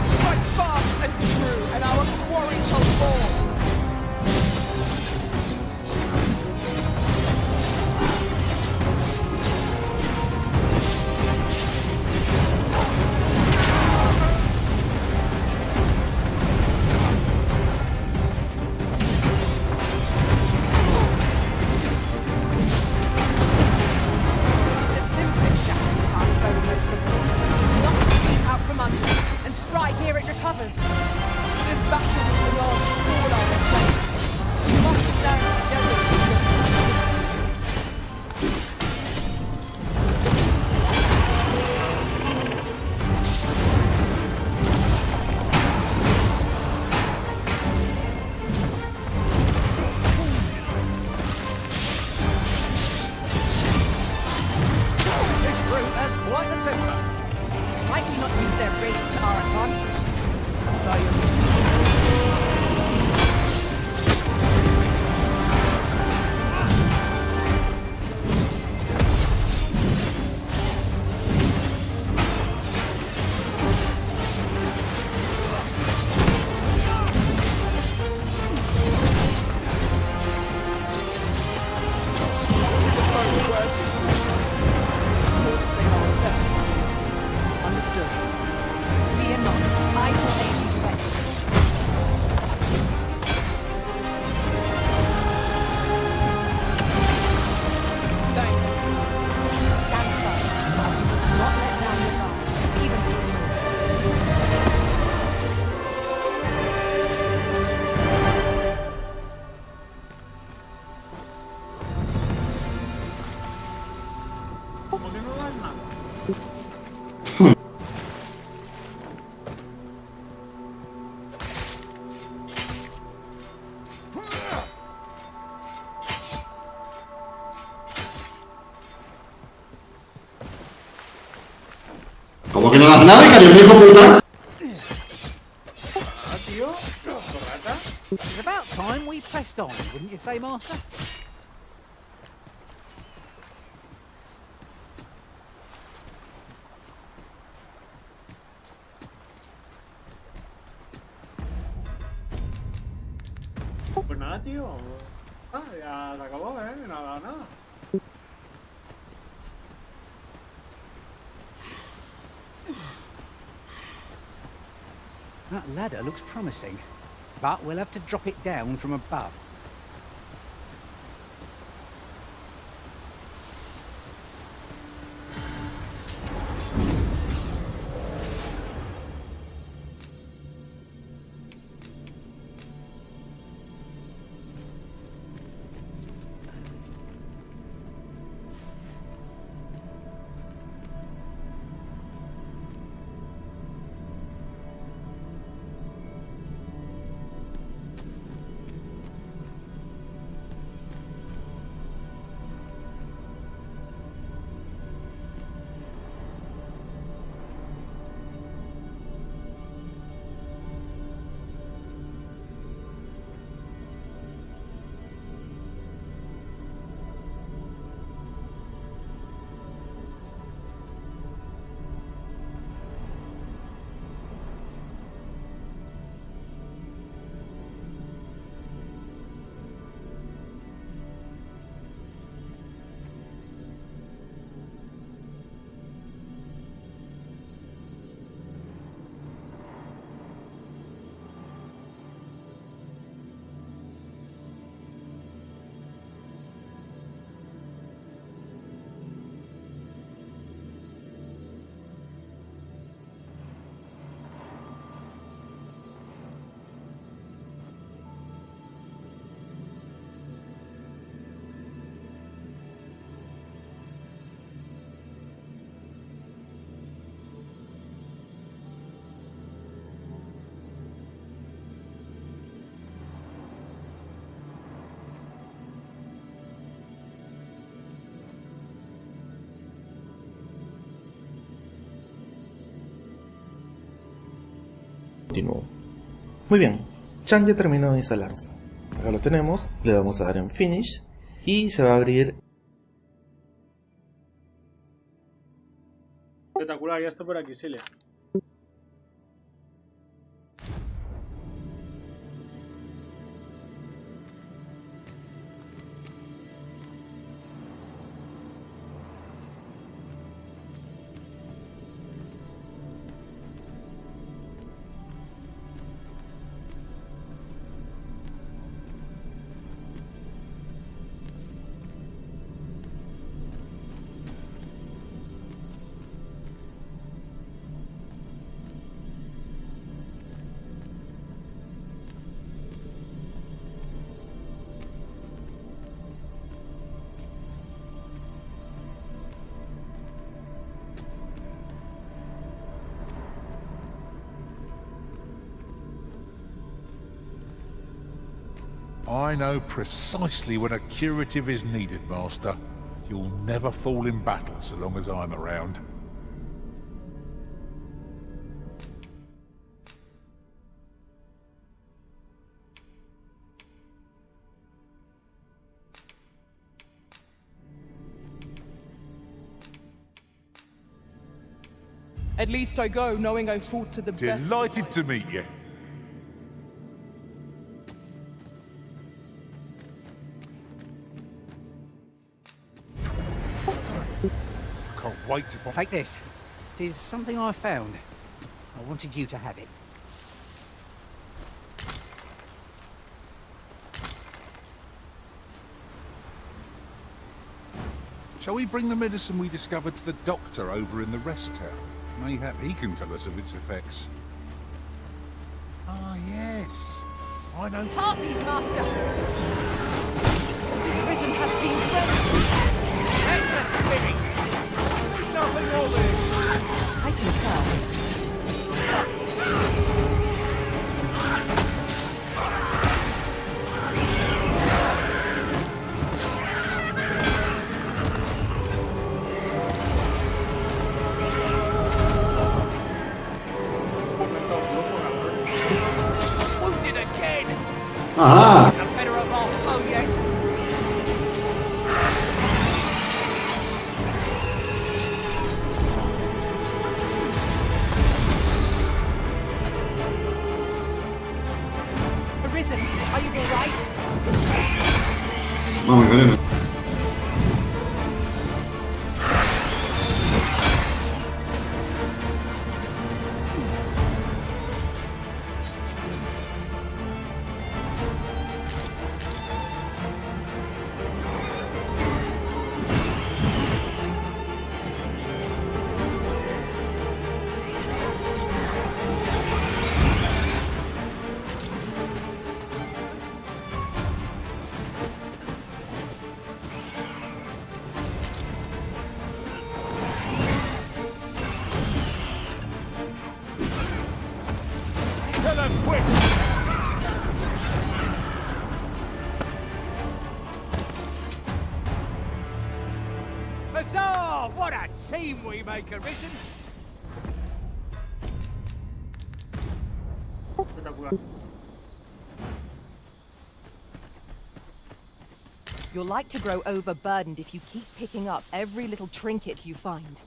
I: Strike fast and true, and our quarry shall fall.
A: ¿por qué no das nada, cariño, hijo puta?
B: Ah, tío. Rata.
M: It's about time we pressed on, wouldn't you say, Master?
B: Pues nada, tío. Ah, ya se acabó, nada.
M: That ladder looks promising, but we'll have to drop it down from above.
D: Continúo. Muy bien, Chan ya terminó de instalarse. Acá lo tenemos, le vamos a dar en Finish y se va a abrir.
B: Espectacular, ya está por aquí, Sile.
F: I know precisely when a curative is needed, Master. You'll never fall in battle so long as I'm around.
I: At least I go knowing I fought to the best.
F: Delighted to meet you. Can't wait to
M: Take this. It is something I found. I wanted you to have it.
F: Shall we bring the medicine we discovered to the doctor over in the rest town? Mayhap he can tell us of its effects. Ah, yes. I know.
H: Harpies, Master! The prison has been cleansed!
M: That's the spirit! Nothing more than... I concur.
A: Vamos, Garena.
F: Kill him quick!
M: Huzzah! What a team we make, Arisen!
H: You're like to grow overburdened if you keep picking up every little trinket you find.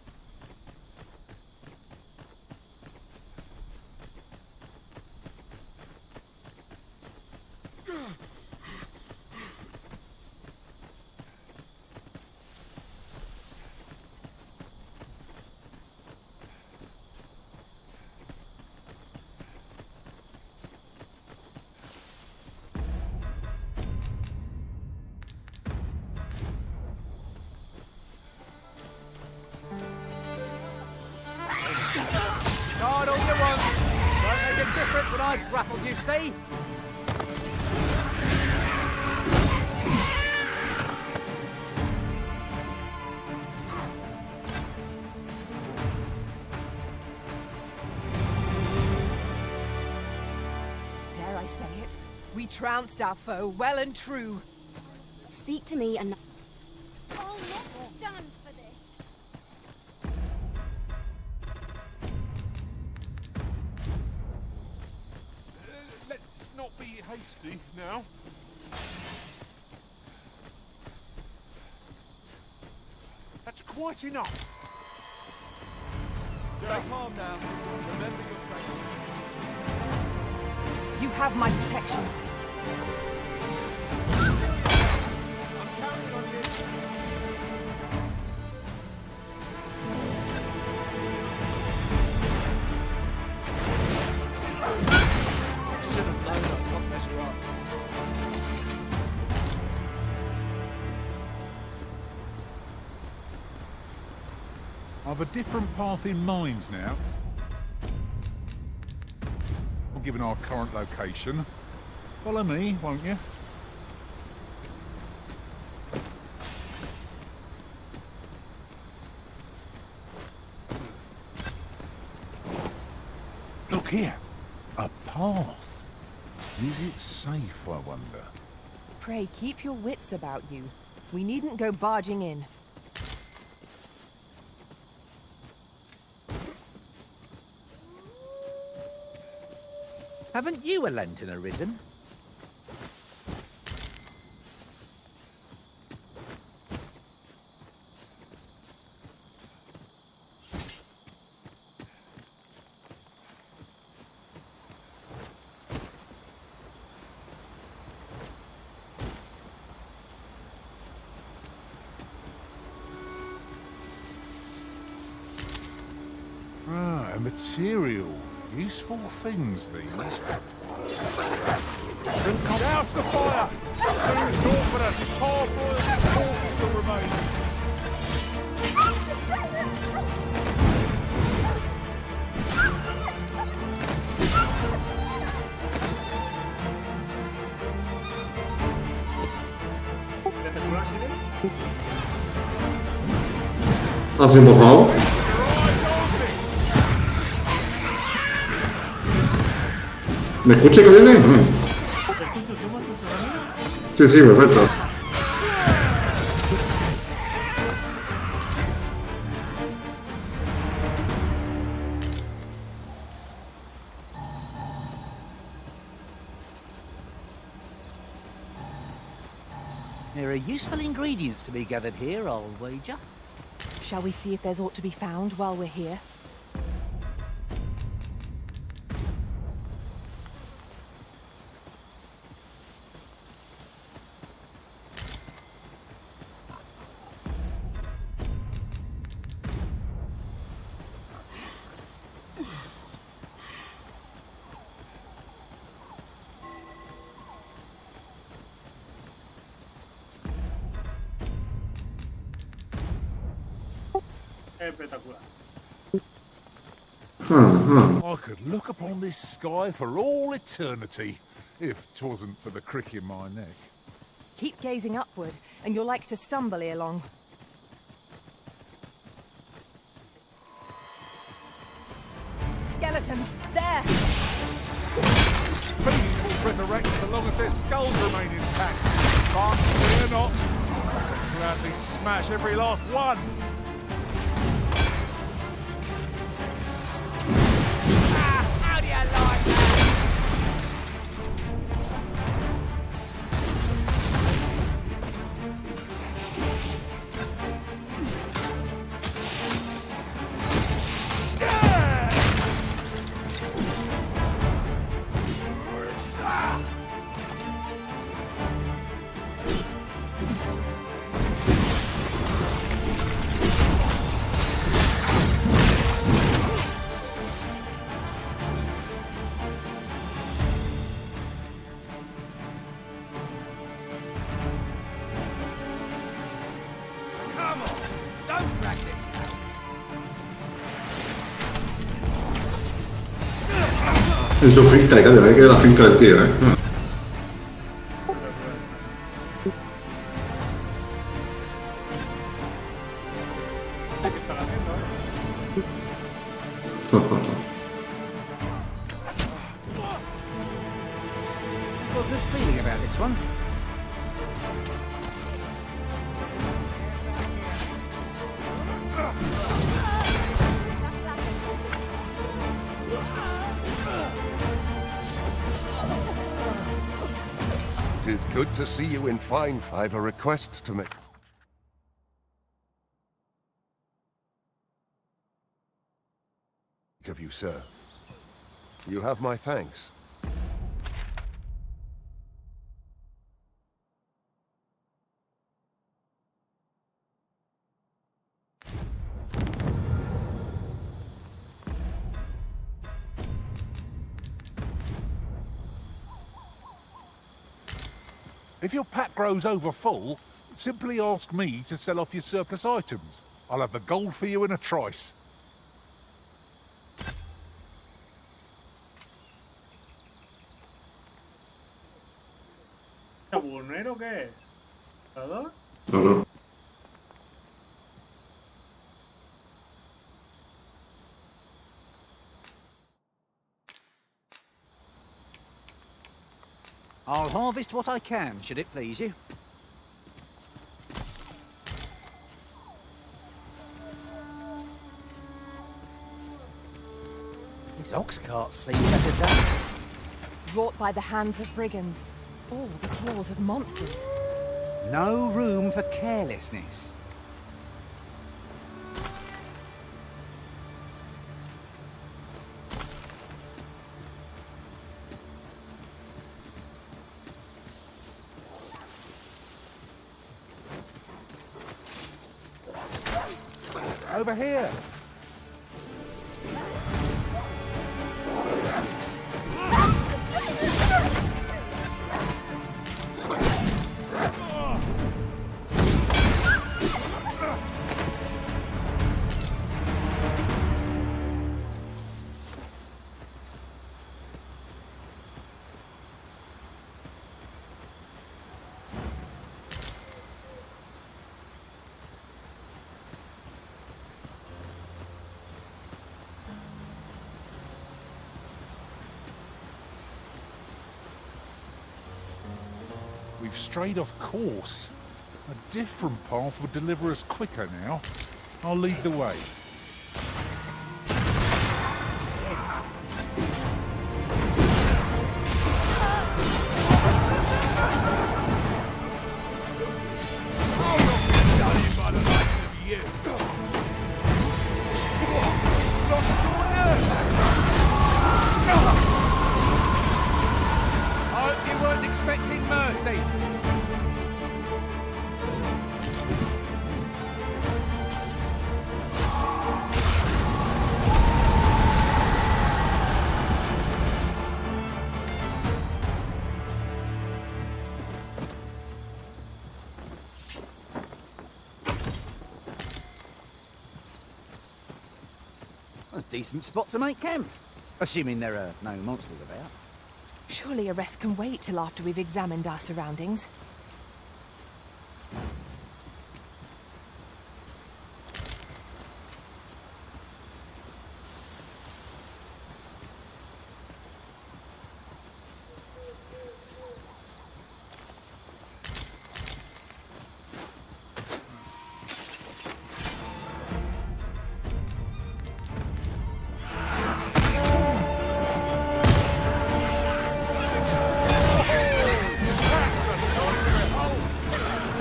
M: Guard all you want. Won't make a difference when I've grappled you, see?
H: Dare I say it? We trounced our foe well and true.
K: Speak to me and... I'll not stand for this.
F: Let's not be hasty now. That's quite enough.
M: Stay calm now. Remember your training.
H: You have my protection.
M: I'm counting on you.
J: Should have known I'd not mess her up.
F: I've a different path in mind now. Given our current location. Follow me, won't you? Look here. A path. Is it safe, I wonder?
H: Pray, keep your wits about you. We needn't go barging in.
R: Haven't you a lantern arisen?
F: Ah, a material. Useful things, these.
M: Douse the fire! Soon confident, hard-boiled corpse will remain.
A: Así, por favor. ¿Me escucha que viene? Sí, sí, perfecto.
R: There are useful ingredients to be gathered here, I'll wager.
H: Shall we see if there's aught to be found while we're here?
B: Espectacular.
F: I could look upon this sky for all eternity, if 'twasn't for the crick in my neck.
H: Keep gazing upward, and you're like to stumble ere long. Skeletons! There!
F: Fiends will resurrect so long as their skulls remain intact. But fear not. I'll gladly smash every last one.
M: How do you like that? Come on, don't drag this out.
A: En su finca le cambio, que es la finca del tío,
B: ¿Qué están haciendo?
R: Got a good feeling about this one.
U: Tis good to see you in fine. I've a request to make. Of you, sir. You have my thanks.
F: If your pack grows over full, simply ask me to sell off your surplus items. I'll have the gold for you in a trice.
B: ¿Taburnero qué es? ¿Todo?
A: No.
R: I'll harvest what I can, should it please you. These ox carts see better days.
H: Wrought by the hands of brigands, or the claws of monsters.
R: No room for carelessness.
F: Over here. We've strayed off course. A different path would deliver us quicker now. I'll lead the way.
P: decent spot to make camp. Assuming there are no monsters about.
H: Surely a rest can wait till after we've examined our surroundings.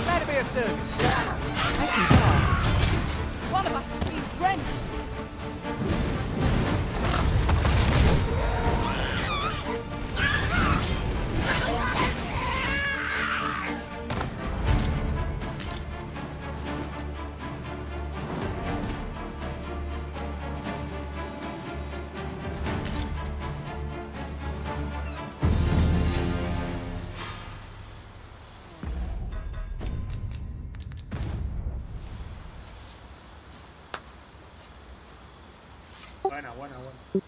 M: That'd be a service.
H: One of us has been drenched.
B: Buena, buena, buena.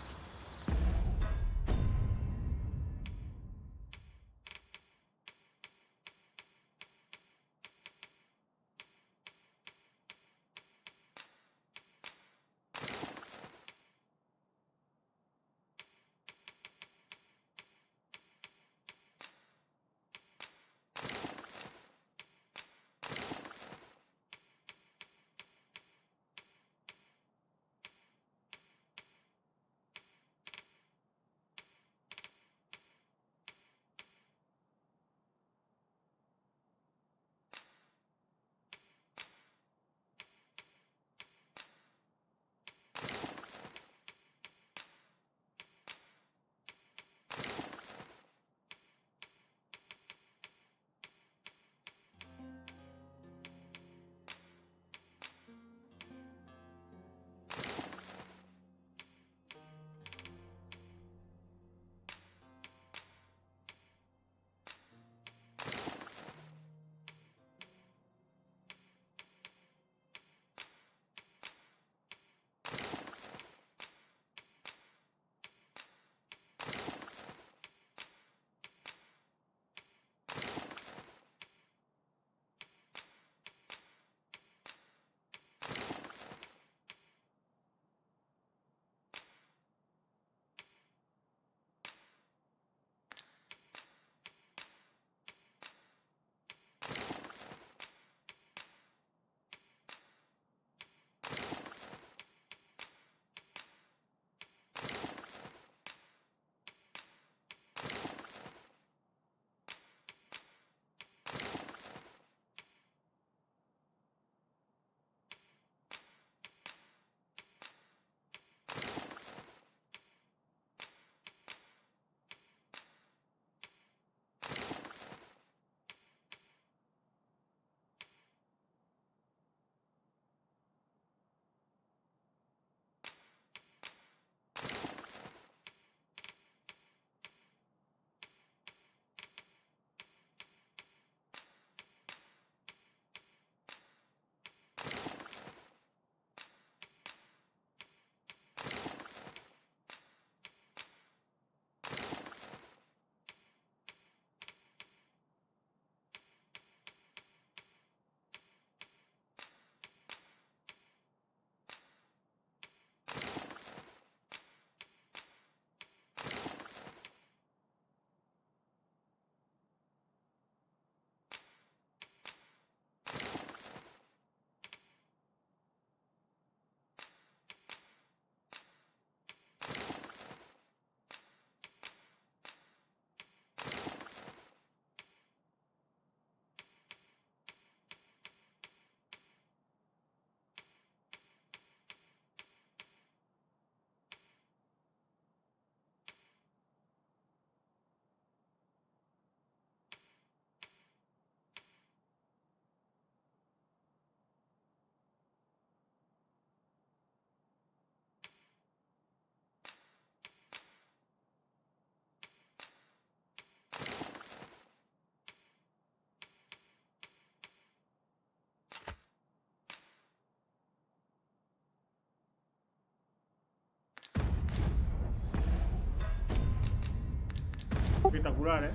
B: Espectacular, ¿eh?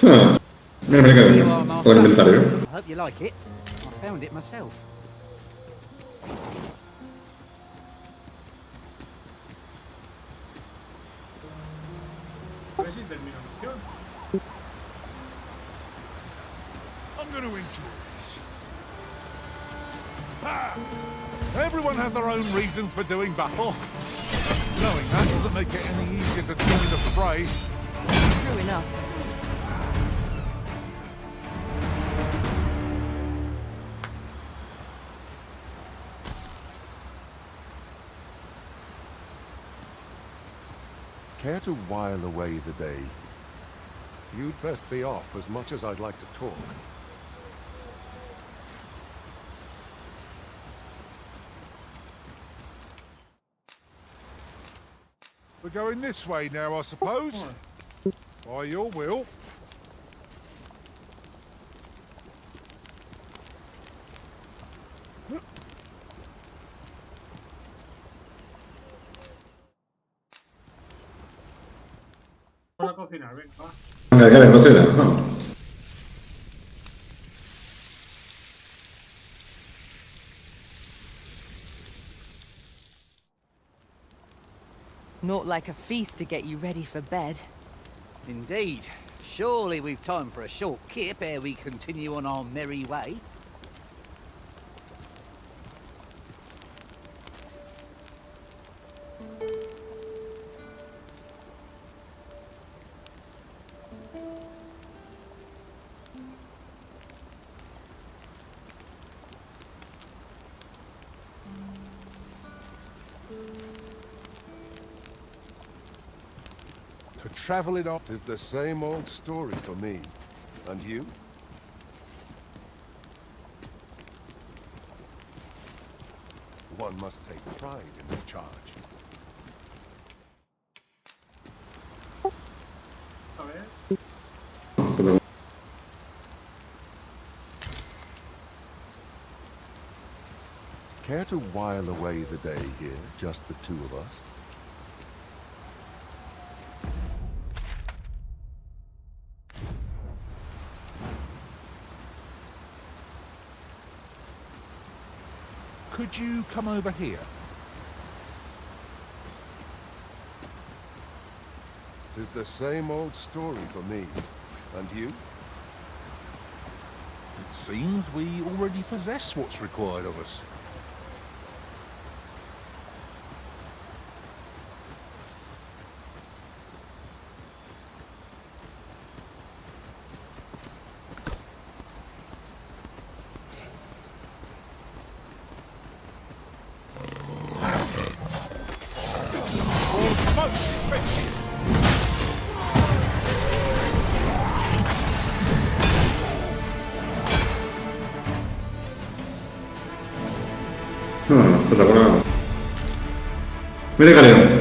A: Mira, mira que
P: Here
A: bien.
P: you are,
A: Todo el
P: Master.
A: inventario.
P: I hope you like it. I found it myself.
B: A ver si termino la misión.
F: I'm going to enjoy this. Ha! Everyone has their own reasons for doing battle. Knowing that doesn't make it any easier to join the fray.
H: True enough.
U: Care to while away the day? You'd best be off as much as I'd like to talk.
F: We're going this way now, I suppose. By your will.
B: Vamos a cocinar, venga, va.
A: Venga, que le cocina. No.
H: Not like a feast to get you ready for bed.
P: Indeed. Surely we've time for a short kip ere we continue on our merry way.
F: To travel it up.
U: Tis the same old story for me. And you? One must take pride in their charge.
B: A ver.
U: Care to while away the day here, just the two of us?
F: Could you come over here?
U: Tis the same old story for me. And you?
F: It seems we already possess what's required of us.
A: Espectacular. Mira que leo.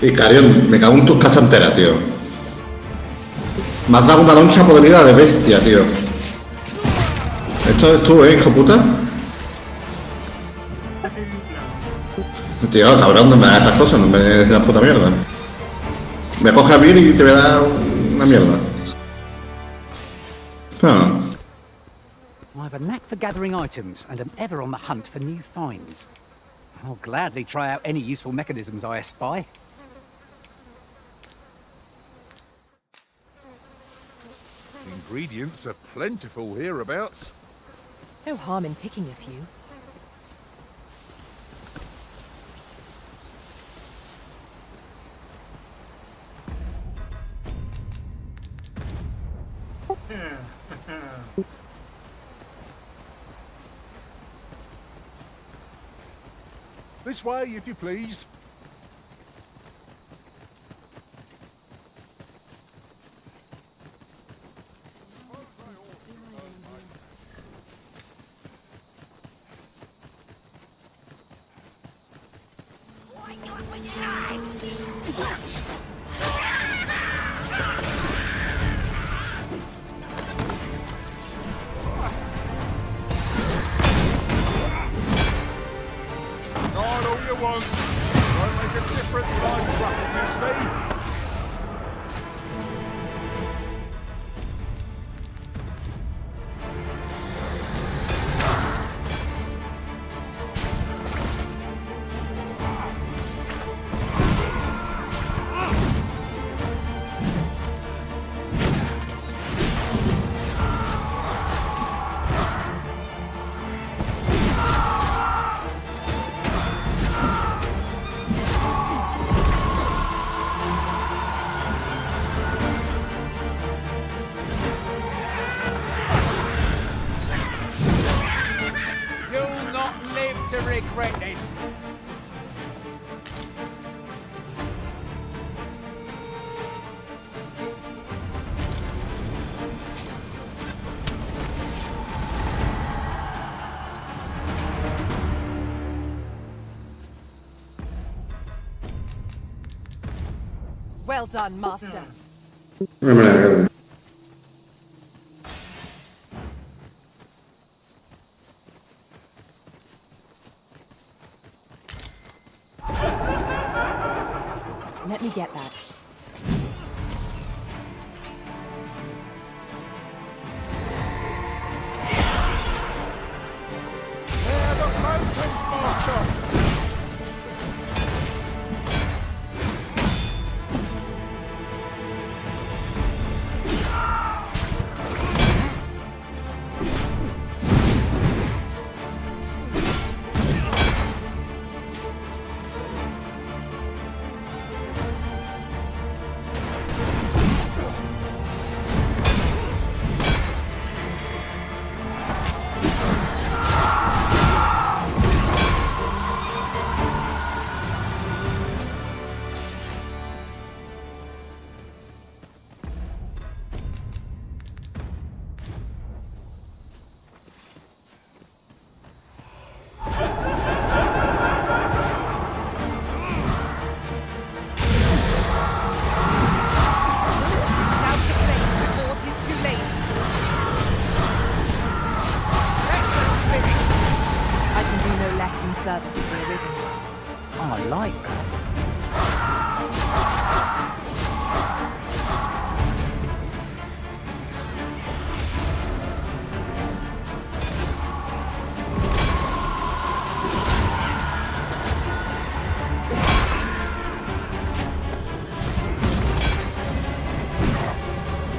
A: Y Carión, me cago en tus castanteras, tío. Me has dado una loncha podrida de bestia, tío. Esto es tú, hijo puta. Tío, cabrón, no me hagas estas cosas, no me des la puta mierda. Me coge a Mir y te voy a dar una mierda.
P: I have a knack for gathering items and am ever on the hunt for new finds. I'll gladly try out any useful mechanisms I espy.
F: Ingredients are plentiful hereabouts.
H: No harm in picking a few.
F: This way, if you please.
M: regret this.
H: Well done, Master. Let me get that.
M: Where the mountains, Master?
H: Service to the Arisen.
P: I like that.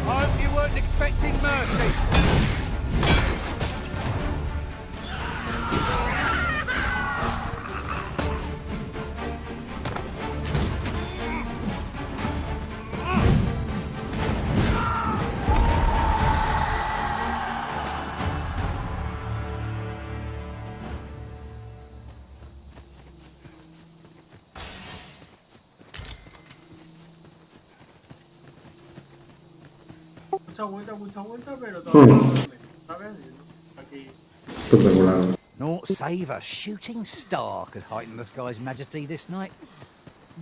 M: Hope you weren't expecting mercy.
B: Mucha vuelta, pero todavía no duerme, ¿sabes? Aquí.
A: Espectacular.
P: Naught save a shooting star could heighten the sky's majesty this night.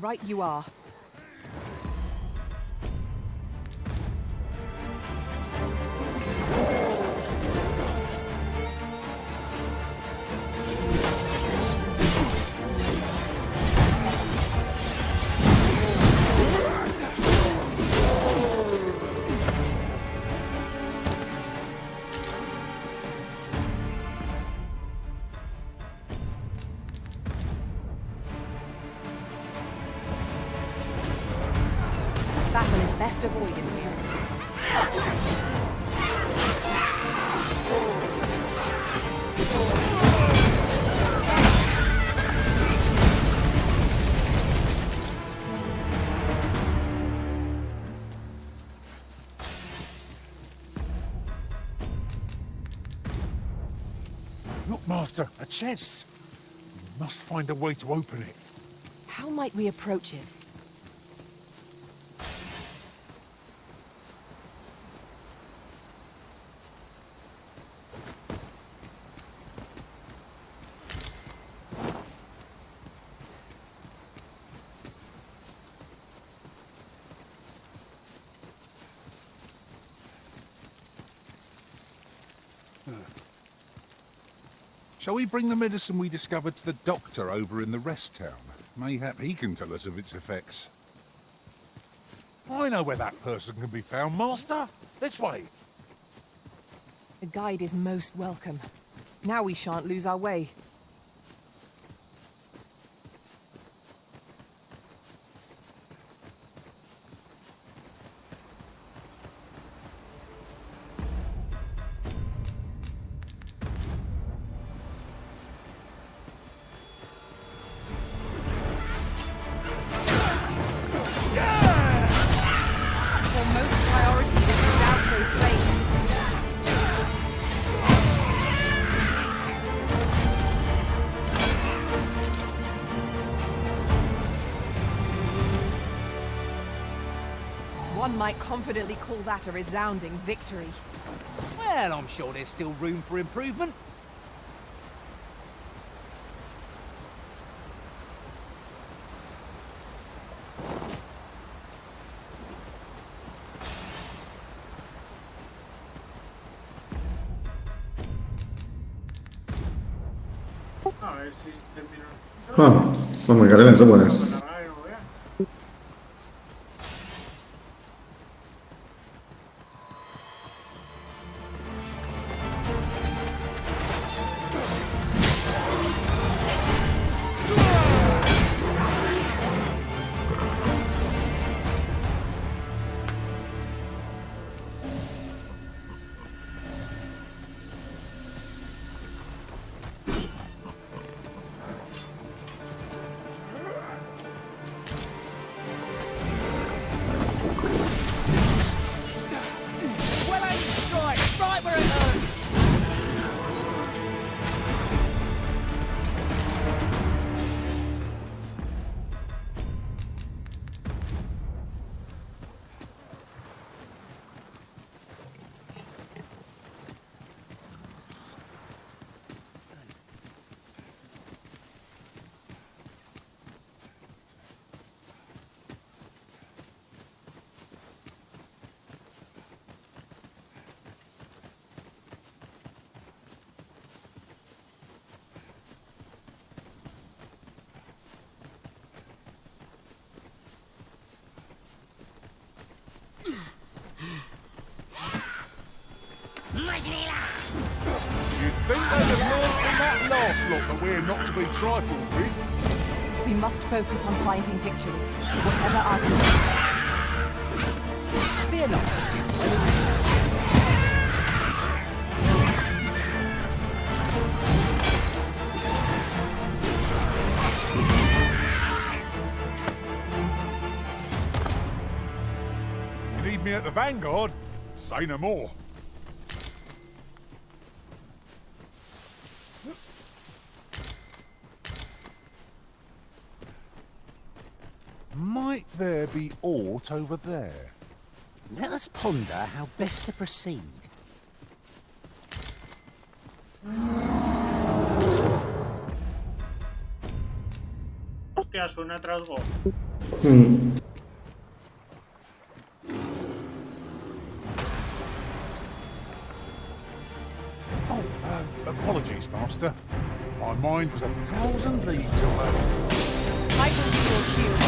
H: Right you are. Battle is best avoided here.
F: Look, Master, a chest. We must find a way to open it.
H: How might we approach it?
F: Shall we bring the medicine we discovered to the doctor over in the rest town? Mayhap he can tell us of its effects. I know where that person can be found, Master. This way.
H: The guide is most welcome. Now we shan't lose our way. One might confidently call that a resounding victory.
P: Well, I'm sure there's still room for improvement.
B: A ver si termino.
A: Pues me cargan, tú puedes.
F: You'd think they'd have learned from that last lot that we're not to be trifled with.
H: We must focus on finding victory, whatever our decision. Fear not.
F: You need me at the Vanguard? Say no more. Might there be aught over there?
P: Let us ponder how best to proceed.
B: Hostia, suena trasgo.
F: Apologies, Master. My mind was 1,000 leagues away.
H: I will be your shield.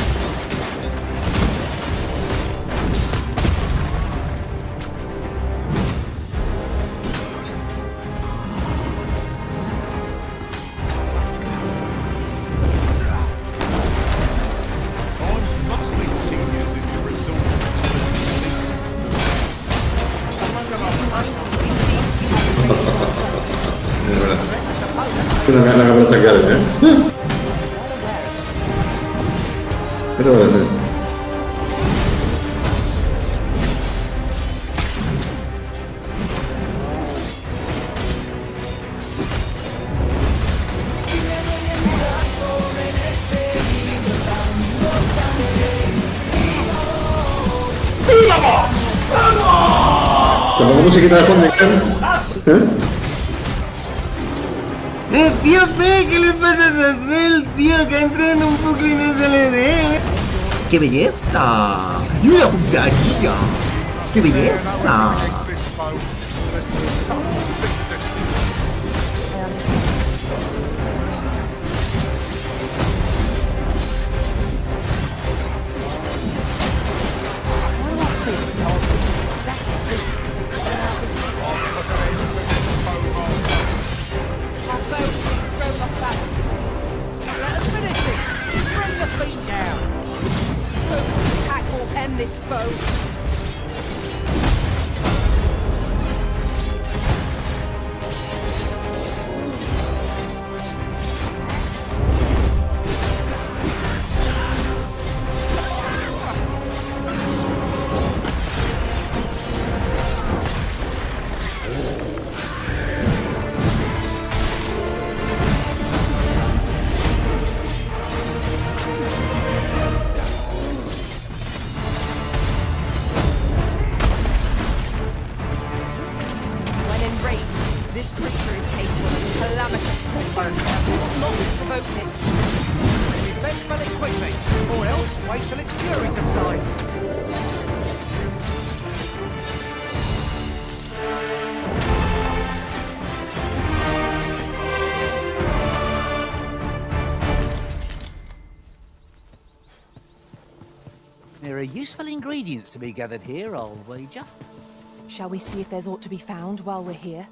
F: Times must be tedious if you resort to beasts to
A: Es verdad. Pero me da la cabeza que ¿eh? Pero ¿te pongo musiquita de fondo?
C: Tío P, ¿qué le pasa a Roswell? Tío, que entra en un bucle y no sale de él. ¡Qué belleza! ¡Y una jugaría! ¡Qué belleza!
H: End this foe.
P: useful ingredients to be gathered here, I'll wager.
H: Shall we see if there's aught to be found while we're here?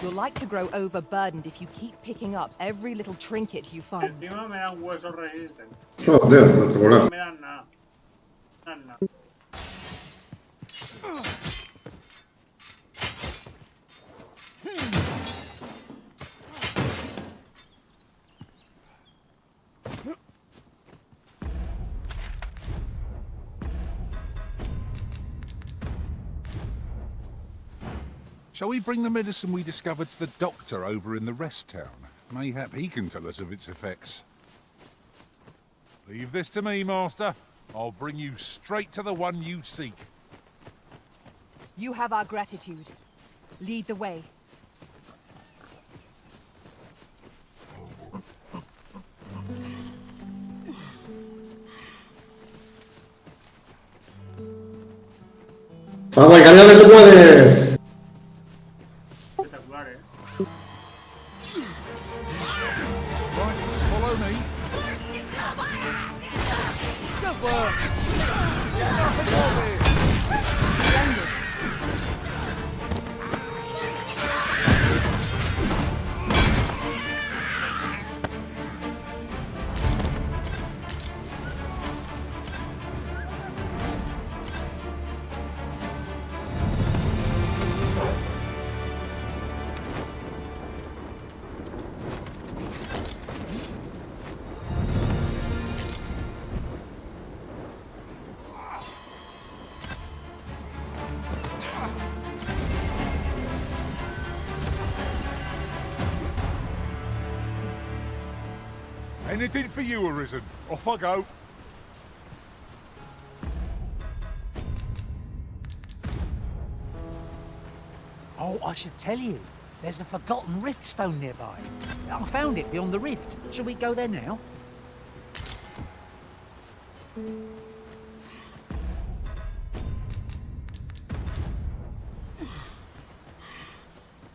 H: You'll like to grow overburdened if you keep picking up every little trinket you find.
B: Encima me dan huesos resistentes.
A: Joder, espectacular.
B: No me dan nada. No me dan nada.
F: Shall we bring the medicine we discovered to the doctor over in the rest town? Mayhap he can tell us of its effects. Leave this to me, Master. I'll bring you straight to the one you seek.
H: You have our gratitude. Lead the way.
A: Vamos, Icarión, que tú puedes.
B: Espectacular,
F: Right, just follow me.
I: Good work.
F: Anything for you, Arisen. Off I go.
P: Oh, I should tell you. There's a forgotten rift stone nearby. I found it beyond the rift. Shall we go there now?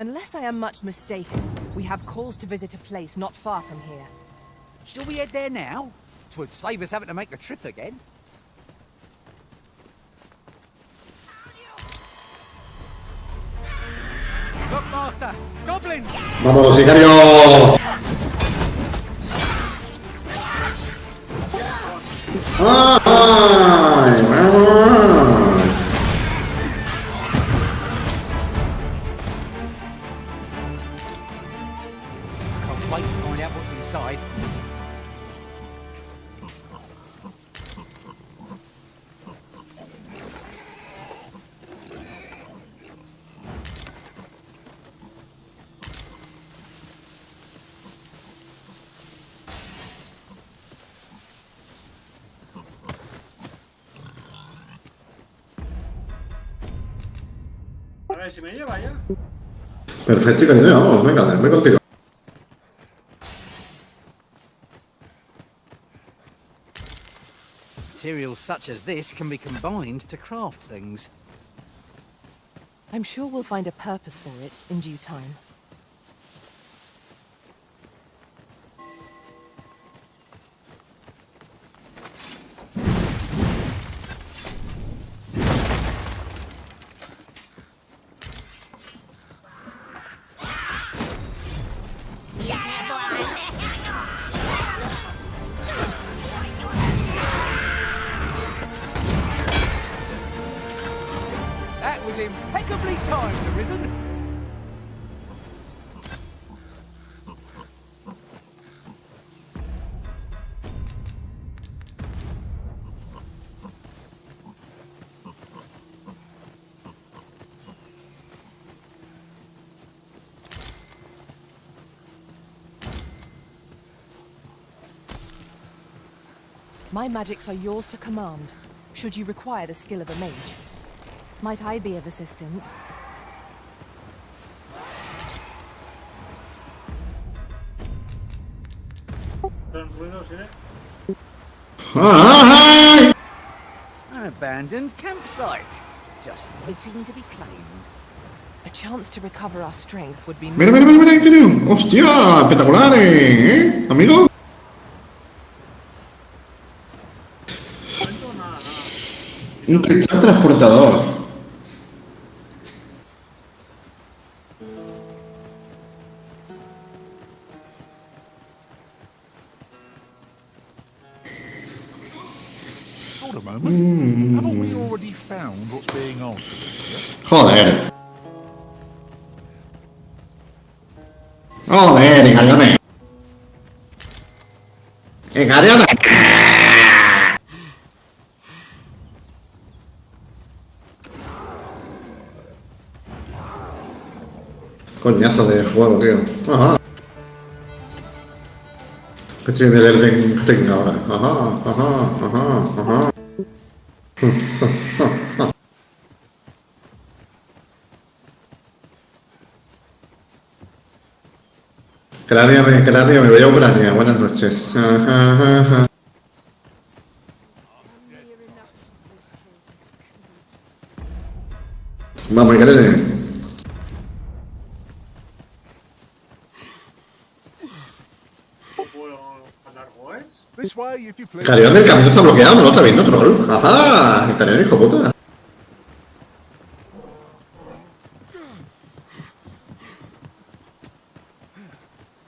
H: Unless I am much mistaken, we have cause to visit a place not far from here.
P: Shall we head there now? 'Twould save us having to make the trip again.
I: Look, Master! Goblins!
A: Vamos, Sicario. ¡Ay! ¡Vamos!
P: Can't wait to find out what's inside.
B: A ver si me lleva ya.
A: Perfecto, Icarión, vamos, venga, voy contigo.
P: Materials such as this can be combined to craft things.
H: I'm sure we'll find a purpose for it in due time.
I: That was impeccably timed, Arisen.
H: My magics are yours to command, should you require the skill of a mage. Might I be of assistance?
B: Son ruidos, ¿eh?
P: An abandoned campsite. Just waiting to be claimed.
H: A chance to recover our strength would be...
A: Mira, mira, mira, mira, Icarión. ¡Hostia! ¡Espectacular, amigo!
B: momento nada.
A: Un cristal transportador.
F: Hold a moment. Haven't we already found what's being asked of us here?
A: Joder. Joder, engáñame. Engáñame. Coñazo de juego, tío. Ajá. ¿Qué tiene el ring ahora? Ajá. Cráneo, me voy a Ucrania. Buenas noches. Ajá. Vamos, Cráneo. Carión, el camino está bloqueado, no lo está viendo, troll. Ajá, el Carión, hijo puta.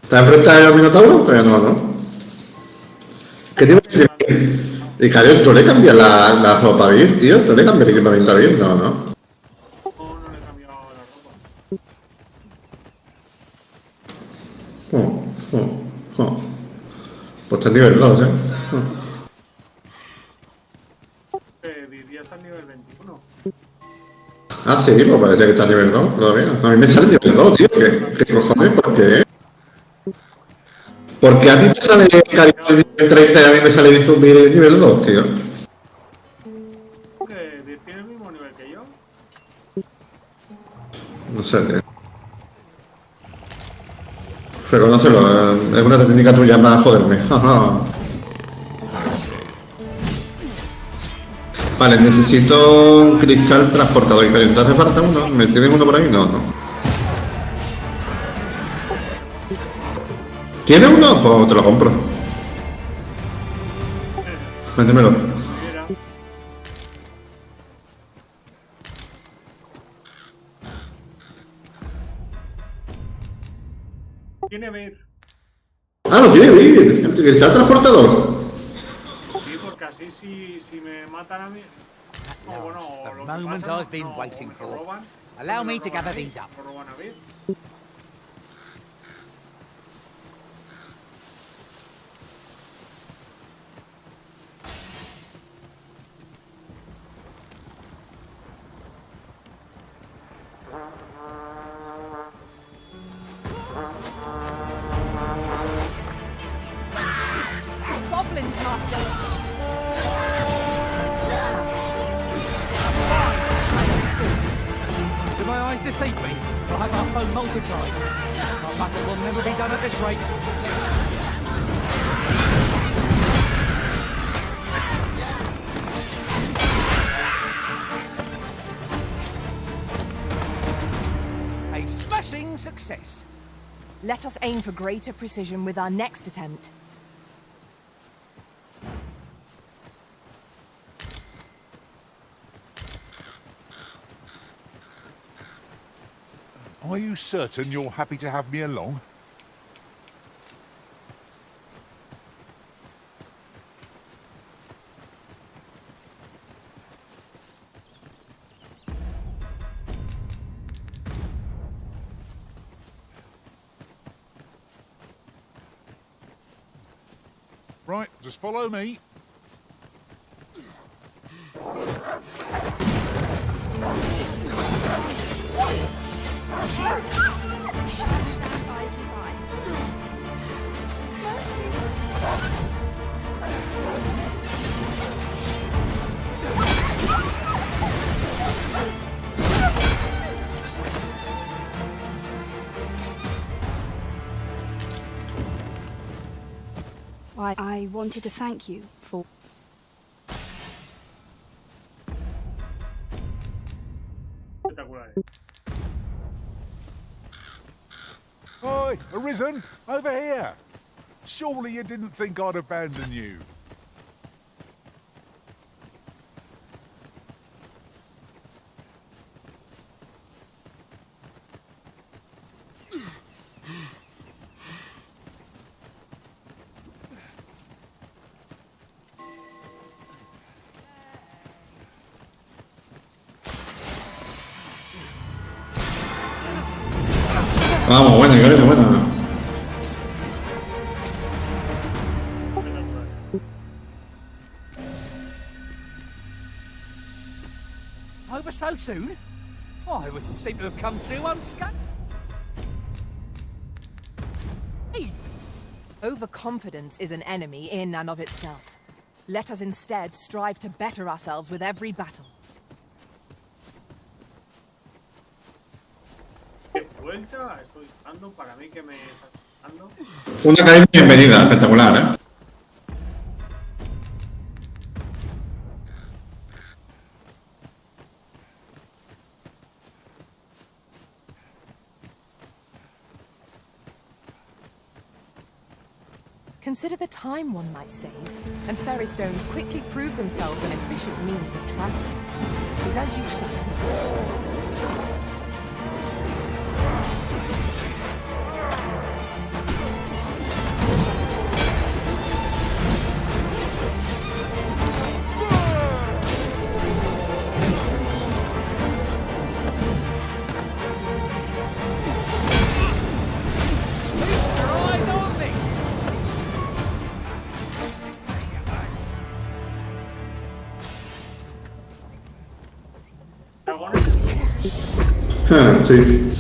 A: ¿Estás enfrentado al Minotauro? Todavía no. ¿Qué tipo de... Y Carión, ¿tú le cambias la ropa a Vir, tío? ¿Tú le cambias el equipamiento a Vir? No. Pues está en nivel 2,
B: Vivía hasta el nivel 21.
A: Ah, sí, pues parece que está a nivel 2 todavía. A mí me sale nivel 2, tío. ¿Qué cojones? ¿Por qué? ¿Por qué a ti te sale Carión nivel 30 y a mí me sale nivel 2, tío?
B: Que tiene el mismo nivel que yo.
A: No sé, tío. Reconócelo, es una técnica tuya para joderme. Vale, necesito un cristal transportador. ¿Y te hace falta uno? ¿Me tienes uno por ahí? No. ¿Tienes uno? Pues te lo compro. Véndemelo.
B: Tiene Vir.
A: Ah, lo tiene Vir. El cristal transportador.
B: Sí, porque así si me matan a mí... No, bueno,
P: The
B: lo que
P: moment
B: pasa,
P: I've been
B: no,
P: waiting
B: me
P: for.
B: roban,
P: Allow
B: me
P: me to
B: roban
P: gather
B: a mí,
P: these up.
B: me roban a Vir.
H: Goblins, Master!
P: Do my eyes deceive me? Or has our foe multiplied? Our battle will never be done at this rate. A smashing success.
H: Let us aim for greater precision with our next attempt.
F: Are you certain you're happy to have me along? Right, just follow me.
K: I wanted to thank you for...
B: Espectacular.
F: Oi, Arisen, over here. Surely you didn't think I'd abandon you.
A: Vamos, buena, que viene buena.
P: Over so soon? I would seem to have come through unscathed.
H: Overconfidence is an enemy in and of itself. Let us instead strive to better ourselves with every battle.
B: ¿Qué vuelta? Estoy dando para mí que me está dando.
A: Una caída bienvenida, espectacular, ¿eh?
H: Consider the time one might save, and ferry stones quickly prove themselves an efficient means of travel.
P: Is as you say.
A: Sí.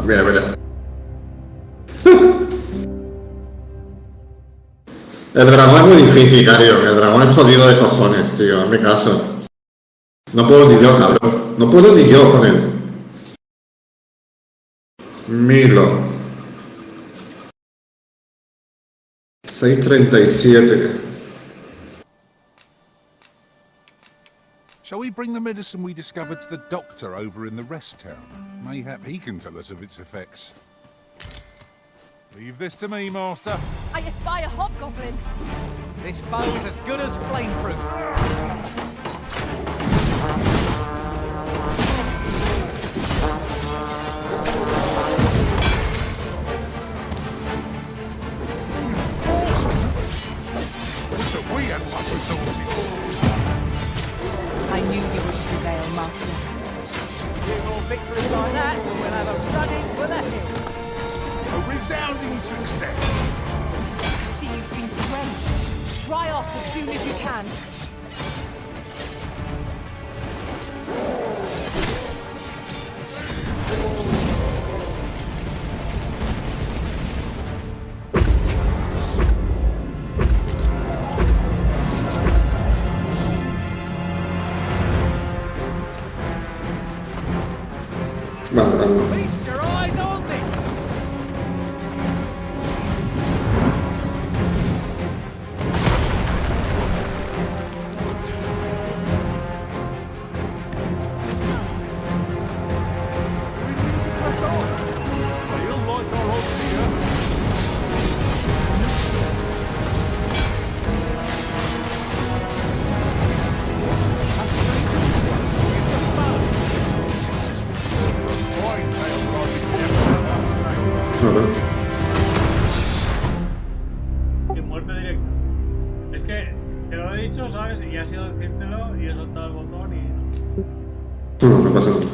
A: Mira, mira. El dragón es muy difícil, Cario. El dragón es jodido de cojones, tío. En mi caso. No puedo ni yo, cabrón. No puedo ni yo con él. Milo. 6:37.
F: Shall we bring the medicine we discovered to the doctor over in the rest town? Mayhap he can tell us of its effects. Leave this to me, Master.
H: I espy a hobgoblin.
P: This bow is as good as flameproof.
F: We had such resources.
H: I knew you would prevail, Master.
P: With more victories like that, we'll have a running for the hills.
F: A resounding success.
H: I see you've been drenched. Dry off as soon as you can.
P: Feast your eyes on this!
B: muerte directa. Es que te lo he dicho, ¿sabes? Y ha sido decírtelo y he soltado el botón y no.
A: No pasa nada.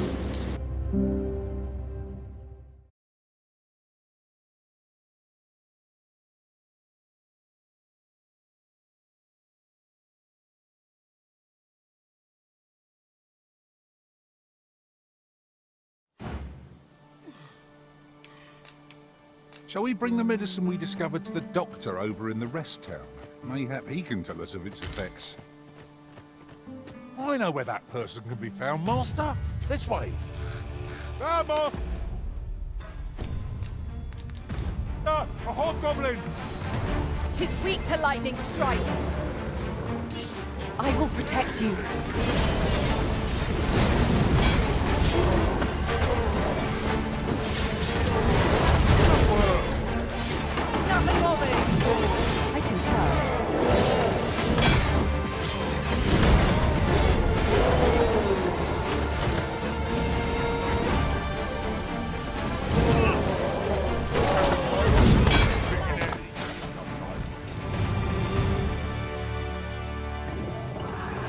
F: Shall we bring the medicine we discovered to the doctor over in the rest town? Mayhap he can tell us of its effects. I know where that person can be found, Master. This way. Ah, Master! Ah, a hobgoblin!
H: 'Tis weak to lightning strike. I will protect you.
M: Nothing of it!
H: I can help.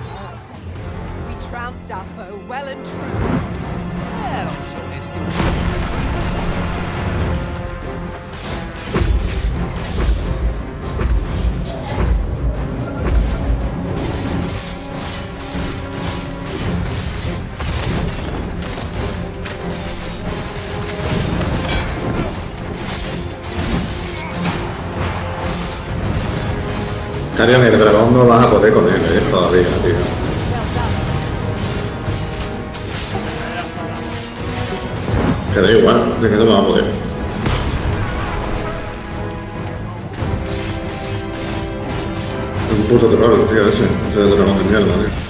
H: Dare I say it? We trounced our foe well and true.
P: Well, I'm sure there's still...
A: Carión, el dragón no vas a poder con él, todavía, tío. Que da igual, de que no vas a poder. Es un puto troll, tío, ese dragón de mierda, tío.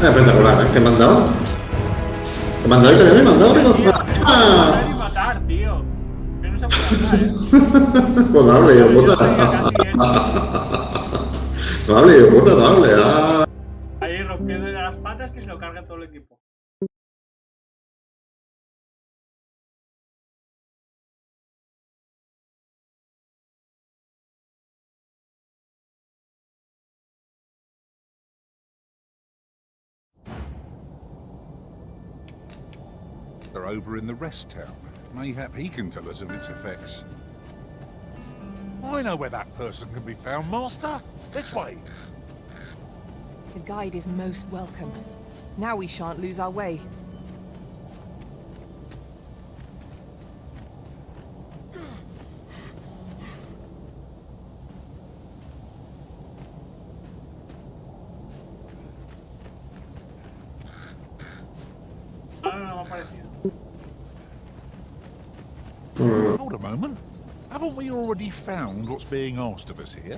A: Espectacular, ¿eh? ¿Qué me han dado? ¿Qué me han dado? ¿Qué me han dado? ¡Ah!
B: Y matar, tío. Que no se puede matar, ¿eh?
A: Pues no hable, yo puta. No hable, yo puta, no hable. Ah.
B: Ahí rompiendo las patas que se lo carga todo el equipo.
F: They're over in the rest town. Mayhap he can tell us of its effects. I know where that person can be found, Master. This way.
H: The guide is most welcome. Now we shan't lose our way.
F: Hold a moment. Haven't we already found what's being asked of us here?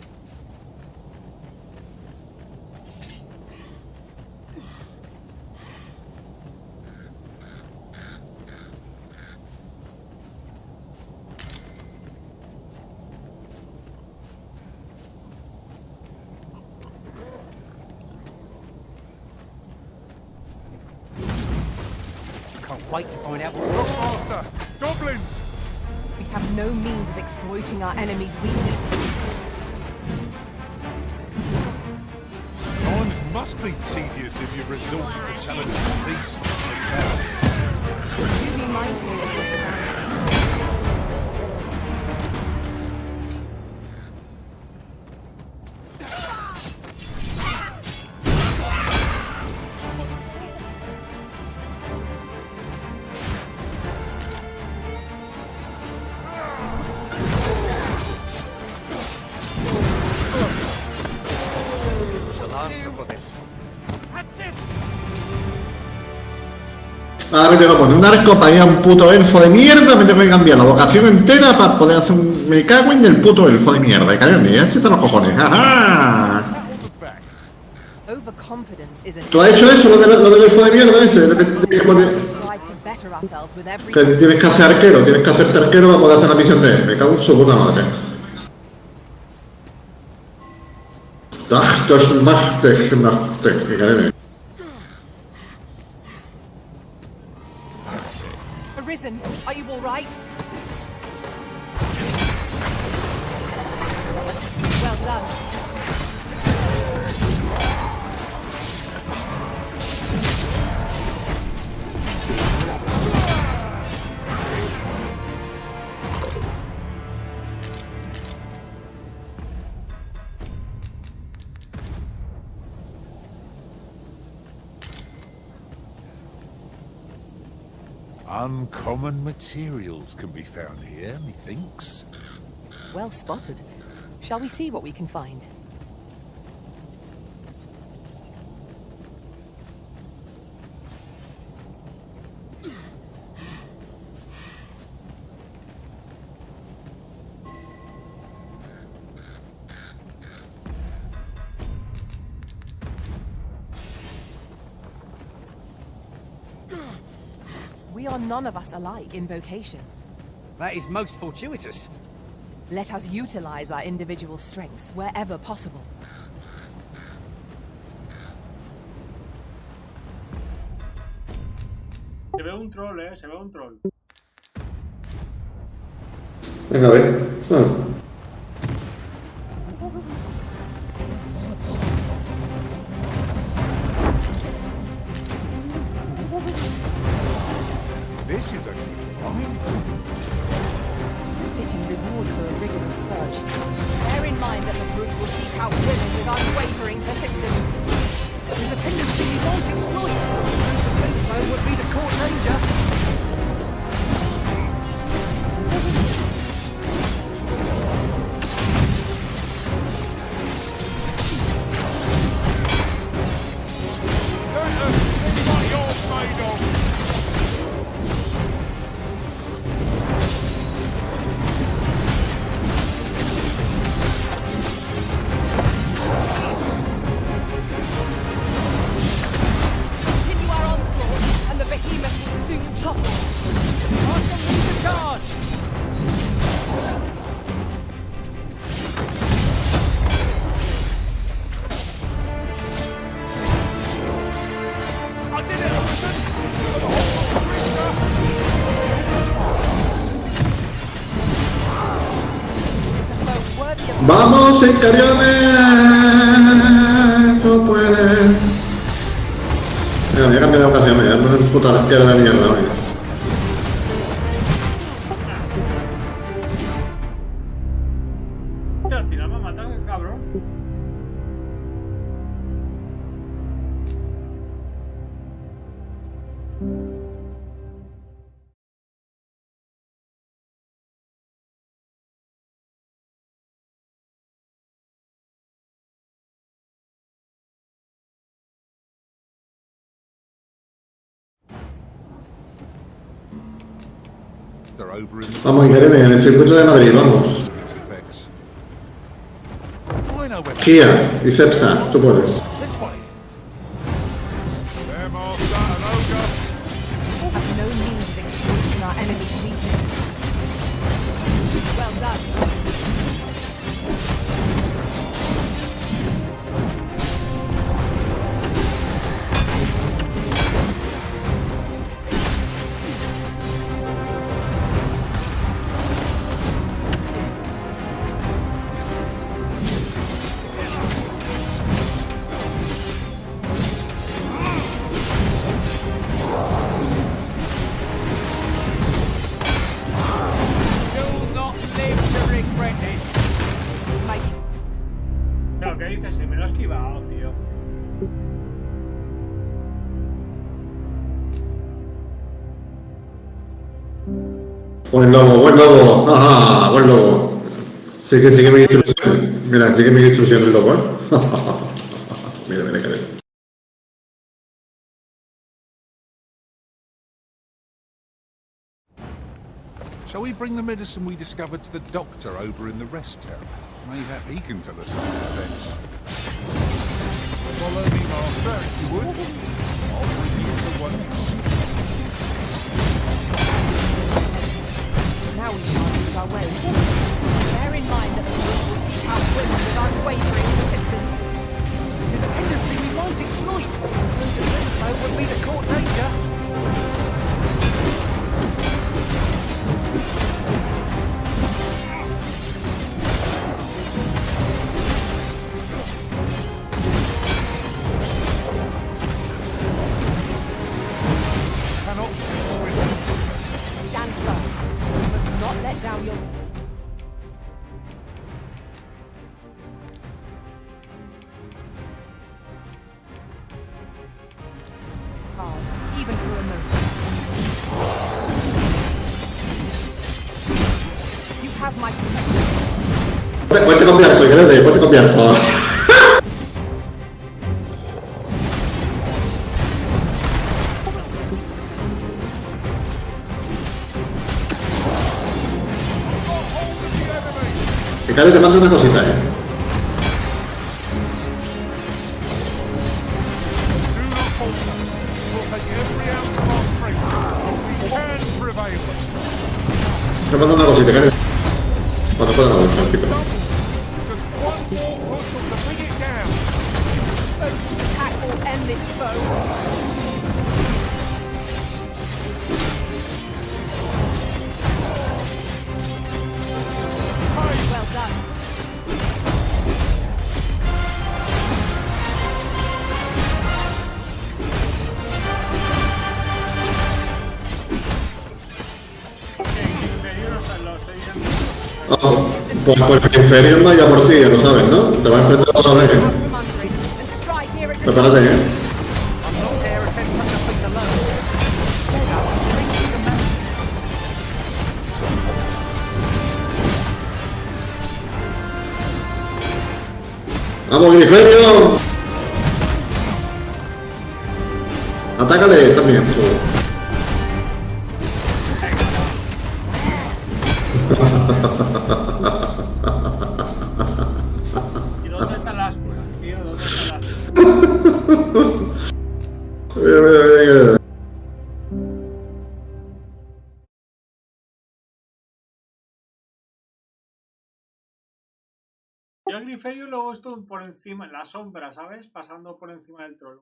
P: Can't wait to find out what...
F: Master! Goblins!
H: We have no means of exploiting our enemy's weakness.
F: Times must be tedious if you've resorted to challenging beasts and cowards.
H: Do be mindful of your surroundings.
A: Ahora me tengo que poner un arco para ir a un puto elfo de mierda. Me tengo que cambiar la vocación entera para poder hacer un. Me cago en el puto elfo de mierda. Y cabrón, ya se te los cojones. ¡Ajá!
H: Overconfidence is an
A: ¿Tú has hecho eso, lo del elfo de mierda ese? Que tienes que hacer arquero, tienes que hacerte arquero para poder hacer la misión de él. Me cago en su puta madre.
H: Arisen, are you all right? Well done.
F: Uncommon materials can be found here, methinks.
H: Well spotted. Shall we see what we can find? We are none of us alike in vocation.
P: That is most fortuitous.
H: Let us utilize our individual strengths wherever possible.
B: Se ve un troll, se ve un troll.
A: Venga, a ver.
F: This is a good find.
H: Fitting reward for a rigorous search. Bear in mind that the brute will seek out women with unwavering persistence.
P: There's a tendency he won't exploit. The defense zone would be the core danger.
A: ¡Vamos, Encariones! ¡No puedes! Venga, voy a cambiar de ocasión, me voy a poner un puta arquero de mierda, venga.
B: Al final me ha matado el cabrón.
A: Vamos, Irene, en el circuito de Madrid, vamos. Kia y Cepsa, tú puedes.
H: Have no means of exploiting our enemy's weakness. Well done.
B: Claro, ¿qué dices? Si me lo he esquivado, tío.
A: Buen lobo. Ajá, buen lobo. Sigue mi instrucción. Mira, sigue mi instrucción el lobo, Mira, que
F: Shall we bring the medicine we discovered to the doctor over in the rest town? Mayhap he can tell us of its effects. Follow me, Master, if you would. I'll bring you to one.
H: Now we can't lose our way. Bear in mind that the Lord will seek out women with unwavering persistence.
P: There's a tendency we won't exploit. And to do so would be to court danger.
H: Stand firm. You must not let down your... guard, even for a moment. You have my protection.
A: Puedes copiar, puedes copiar todo. Ricardo, te mando una cosita, Te mando una cosita, Ricardo. Cuando pueda, no, tranquilo.
H: Attack will end this foe. Well done.
A: Oh, pues el inferior vaya por ti, ya lo sabes, ¿no? Te va a enfrentar otra vez, Prepárate, ¡Vamos, Griferio! Atácale también,
B: ¿Y dónde están las curas, tío? ¿Dónde están las curas? Yo a Griferio luego estuve por encima, en la sombra, ¿sabes? Pasando por encima del troll.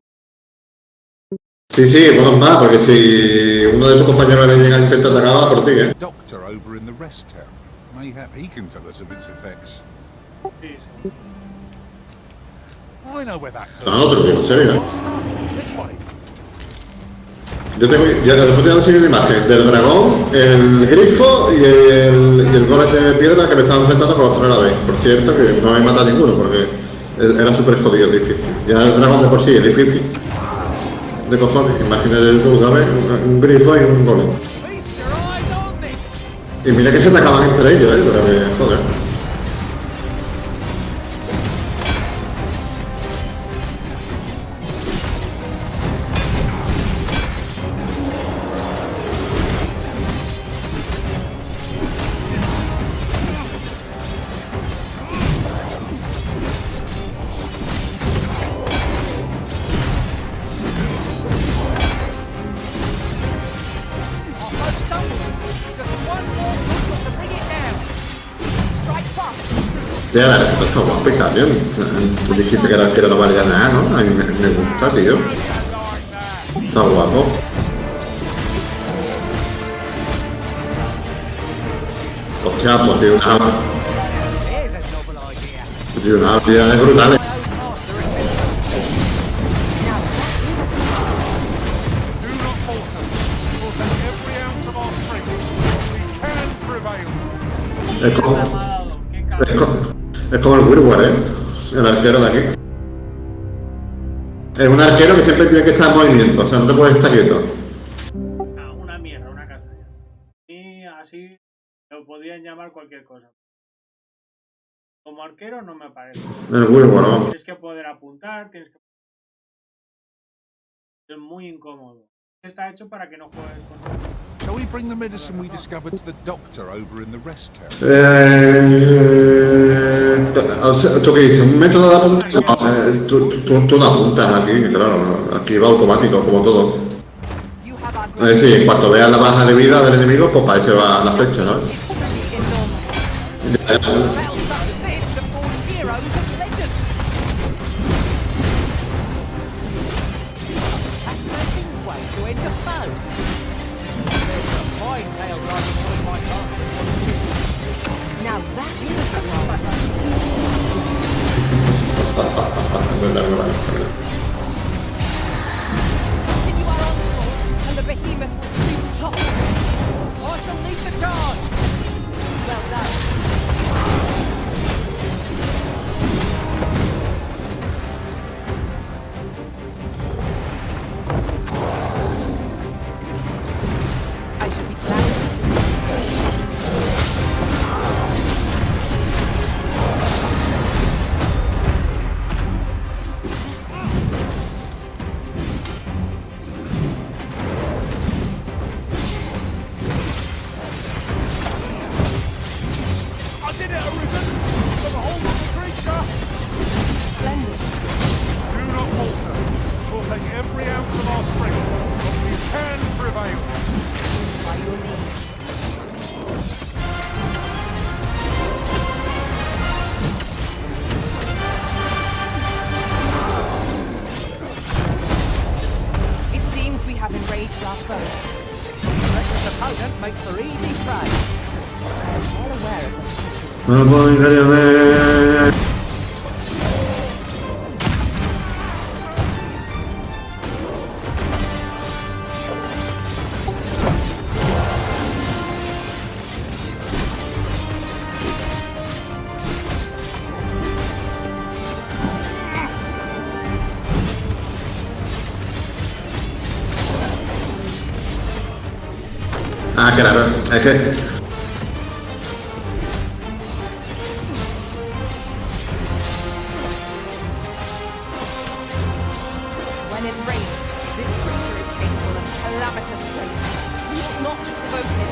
A: Sí, bueno, más, porque si uno de tus compañeros le llega a intentar atacar, va por ti,
F: Doctor over in the rest town. Mayhap he can tell us of its effects.
B: Sí.
F: I know where that
A: No, otro tío, en serio.
F: This way.
A: Yo tengo, ya después te voy a enseñar una imagen del dragón, el grifo y el golem de piedra que me estaba enfrentando con los tres a la vez. Por cierto, que no me mata ninguno porque era súper jodido, difícil. Ya el dragón de por sí es difícil. De cojones, imagínate tú, ¿sabes? Un grifo y un golem. Y mira que se atacaban entre ellos, pero que, joder. Sí, ahora esto está guapo y también. Tú dijiste que era no valía nada, ¿no? A mí me gusta, tío. Está guapo. Hostia, pues tiene una habilidad brutal. Es como el Wirwar, el arquero de aquí. Es un arquero que siempre tiene que estar en movimiento, o sea, no te puedes estar quieto.
B: Una mierda, una castaña. Y así lo podrían llamar cualquier cosa. Como arquero no me parece.
A: El Wirwar, ¿no?
B: Tienes que poder apuntar, tienes que... Es muy incómodo. Está hecho para que no juegues con...
F: Shall we bring the medicine we discovered to the doctor over in the rest town?
A: O sea, ¿tú qué dices? ¿Un método de apuntar? No, tú no apuntas aquí, claro, aquí va automático, como todo. Es decir, en cuanto veas la baja de vida del enemigo, pues para ese va la flecha, ¿no?
H: Now that is a surprise. Continue our onslaught, and the behemoth will soon topple. I shall lead the charge. Well done. I should be glad to
F: I did it, Arisen! From a hold of the creature!
H: Splendid.
F: Do not falter. We'll take every ounce of our strength, but we can prevail.
H: By your leave. It seems we have enraged our foe.
P: Reckless opponent makes for easy prey.
H: I am well aware of the particulars.
A: Vamos, Ingeniame. Ah, claro, es que...
H: When enraged, this creature is capable of calamitous strength. We ought not to provoke it.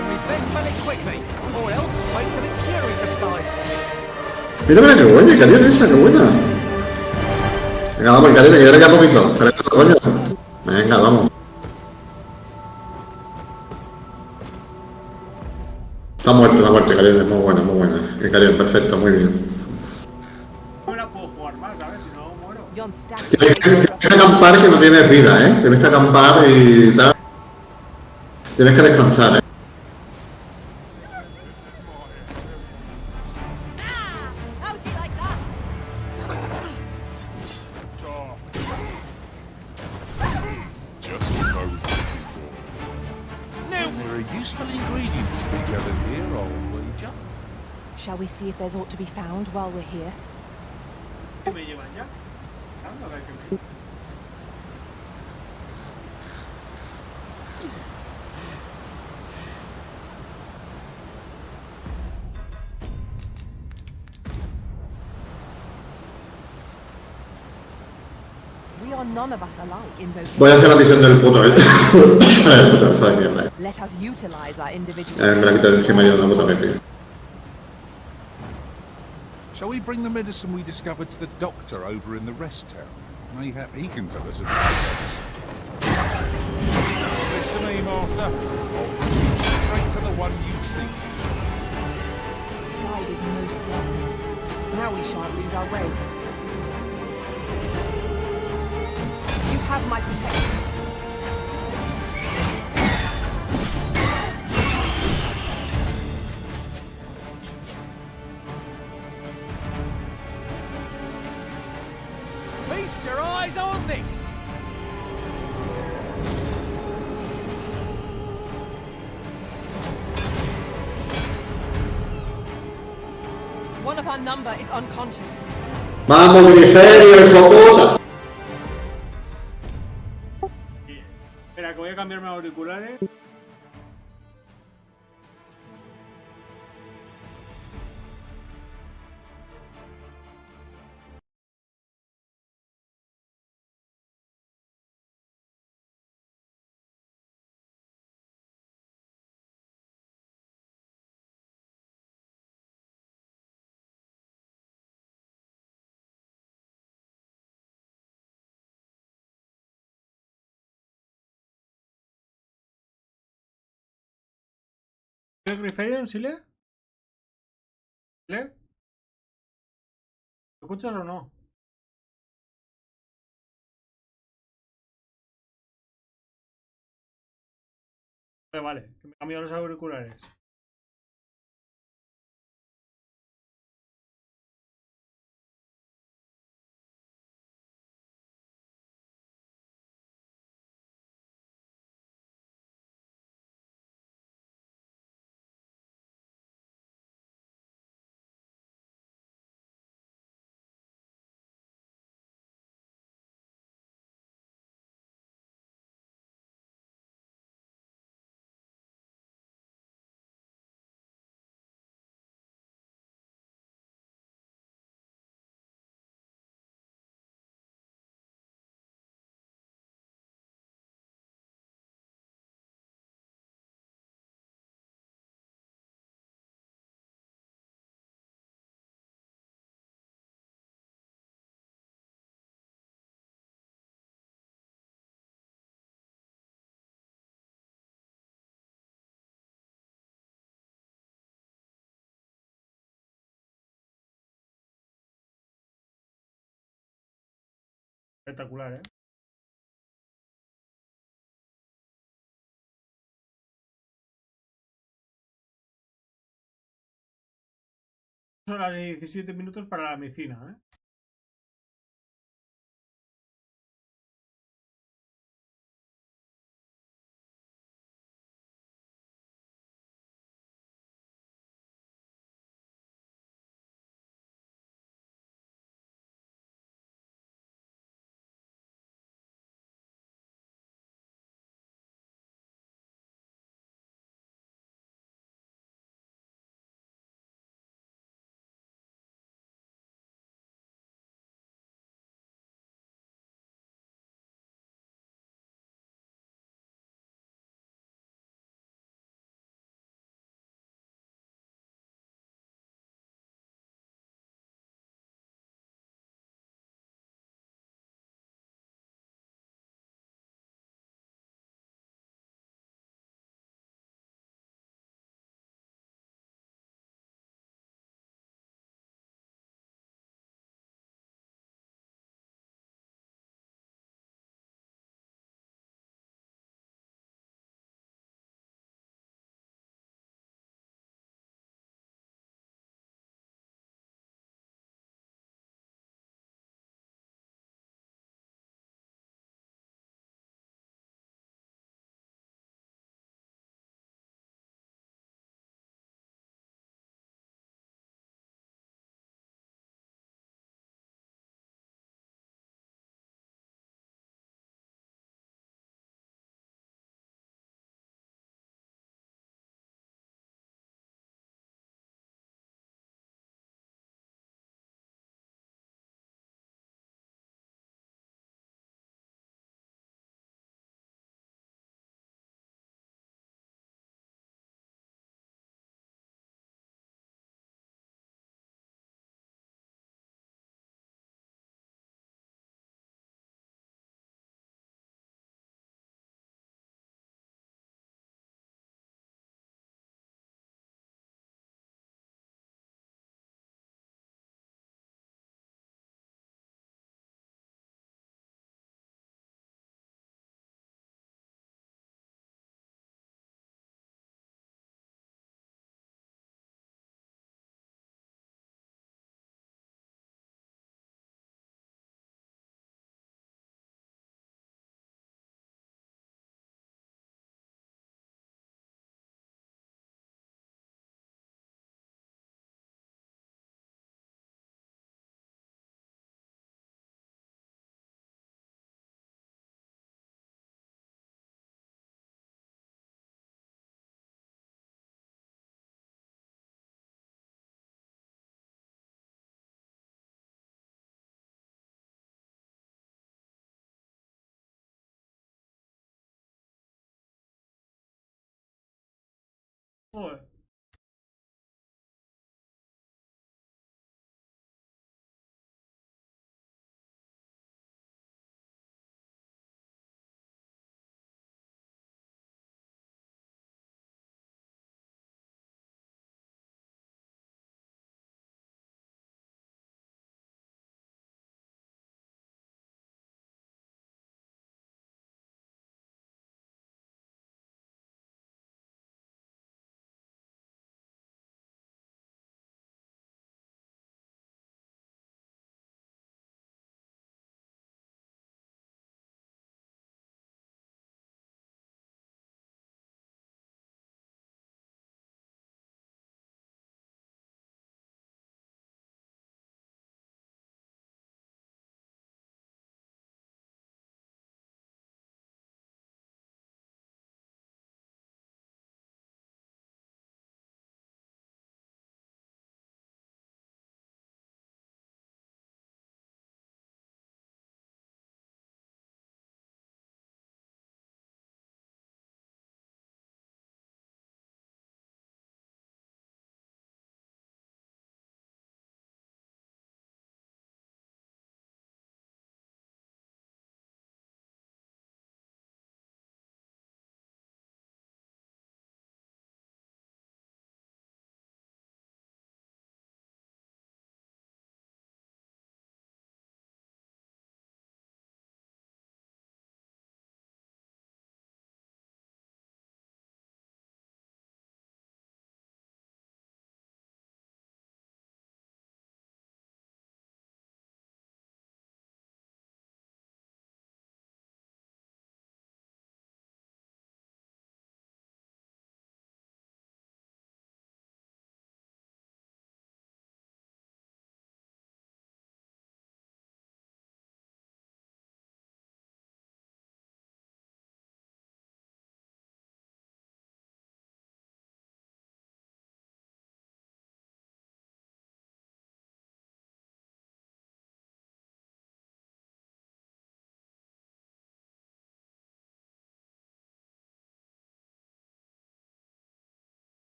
P: And we best spell it quickly, or else wait till its fury subsides.
A: Mira, mira, qué buena, Carión esa, qué buena. Venga, vamos, Carión, que ya le queda poquito. Coño. Venga, vamos. Está muerto, Carión, es muy buena. Carión, perfecto, muy bien.
B: No me la puedo jugar más, ¿sabes? Si no muero.
H: Yon stats
A: Tienes que acampar que no tienes vida, ¿eh? Tienes que acampar y tal. Tienes que descansar, ¿eh?
Q: How do you like that?
F: Just what I was looking for. Now, there are useful ingredients to be gathered here, old wager.
H: Shall we see if there's aught to be found while we're here?
B: ¿Qué me llevan ya? Anda, a ver qué me...
H: We are none of us alike in both.
A: Voy a hacer la misión del puto, ¿eh? Puta alfa de mierda.
H: Let us utilize our individual.
A: Me la quito de encima yo una puta vez.
F: Shall we bring the medicine we discovered to the doctor over in the rest town? Mayhap he can tell us of its effects. This to me, Master. I'll bring you straight to the one you seek.
H: Guide is most welcome. Now we shan't lose our way. You have my protection.
P: Feast your eyes on this!
H: One of our number is unconscious.
A: Vamos, Griferio, hijo puta.
B: Espera, que voy a cambiarme auriculares. ¿El Griferion, Sile? ¿Sile? ¿Lo escuchas o no? Vale, que me cambio los auriculares. Espectacular, ¿eh? Son las 17 minutos para la medicina, ¿eh? Joder.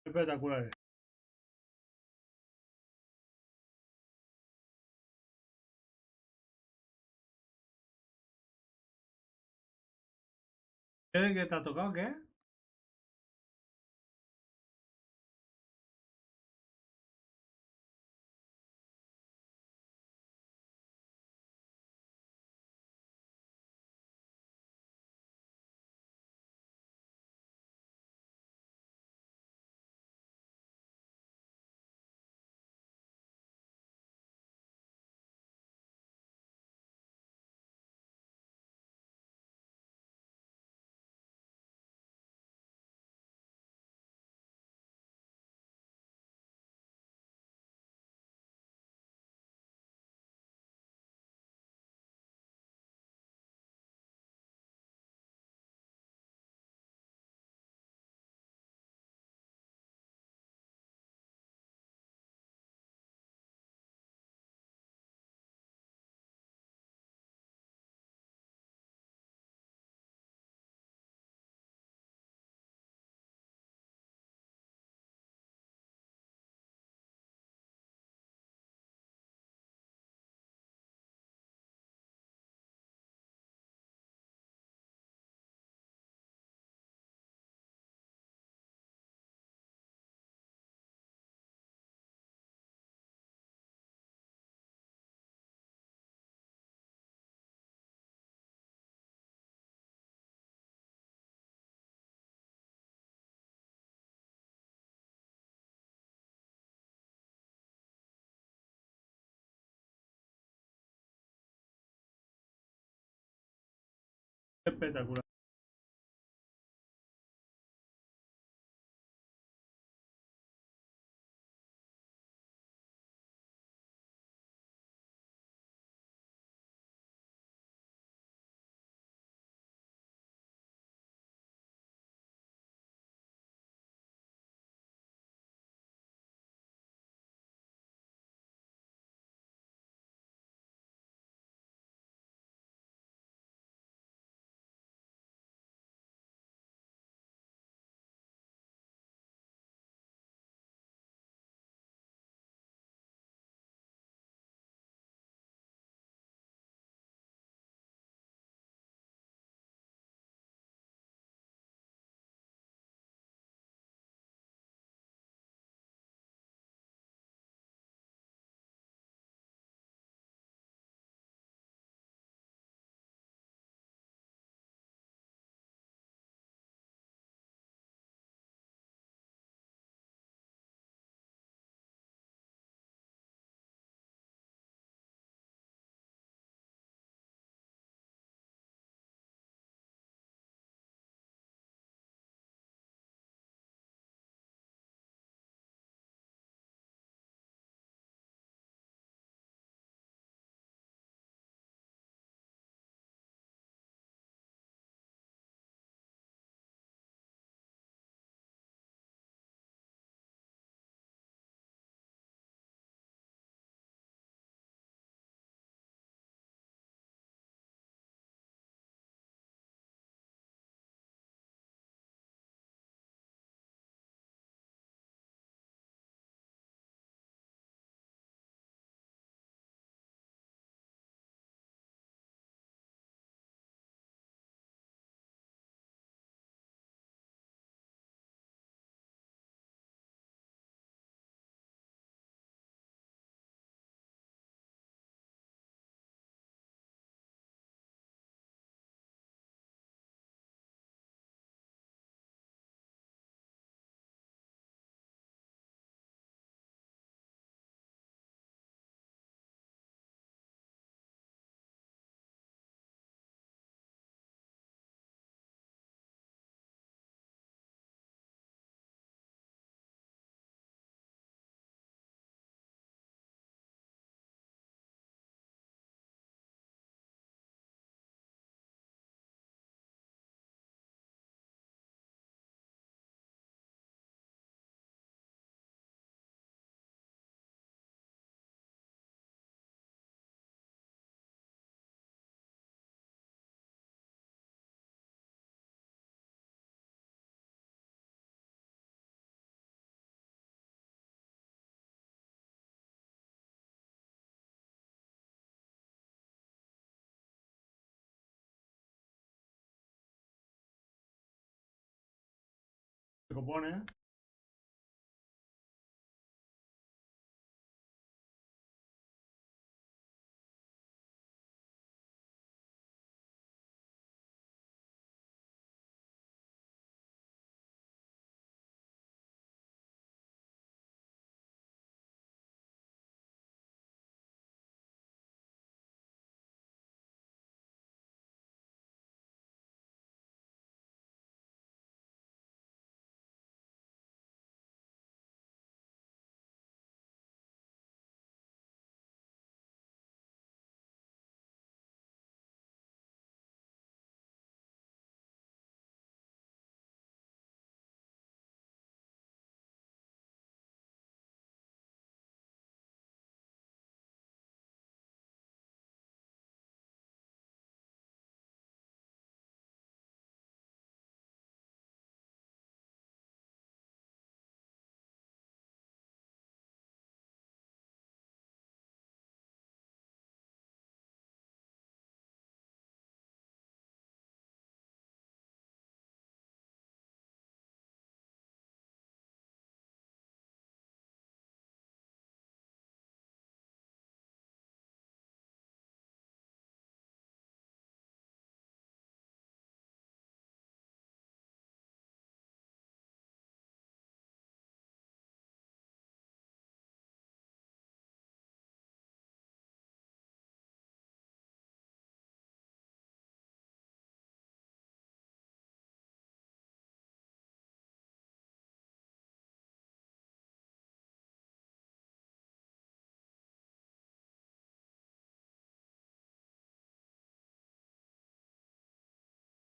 B: Espectaculares. ¿Qué te ha tocado? ¿Qué? Espectacular. público pone.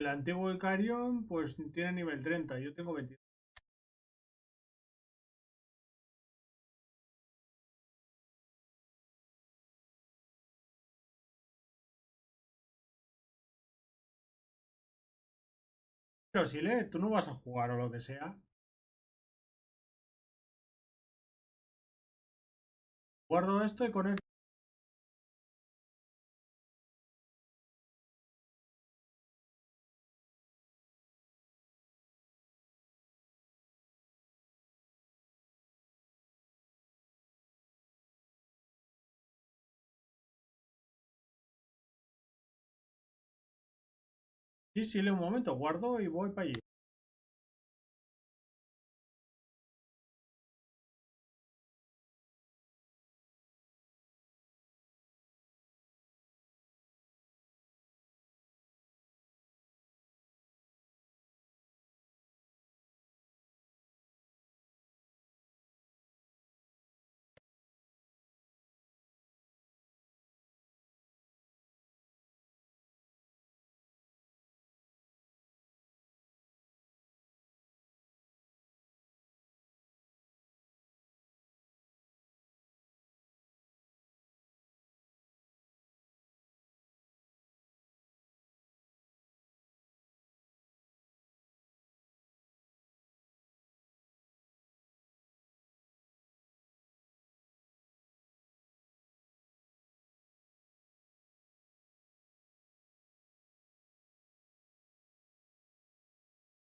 B: El antiguo Icarion pues tiene nivel 30, yo tengo 20. Pero si tú no vas a jugar o lo que sea. Guardo esto y conecto. Sí, un momento, guardo y voy para allí.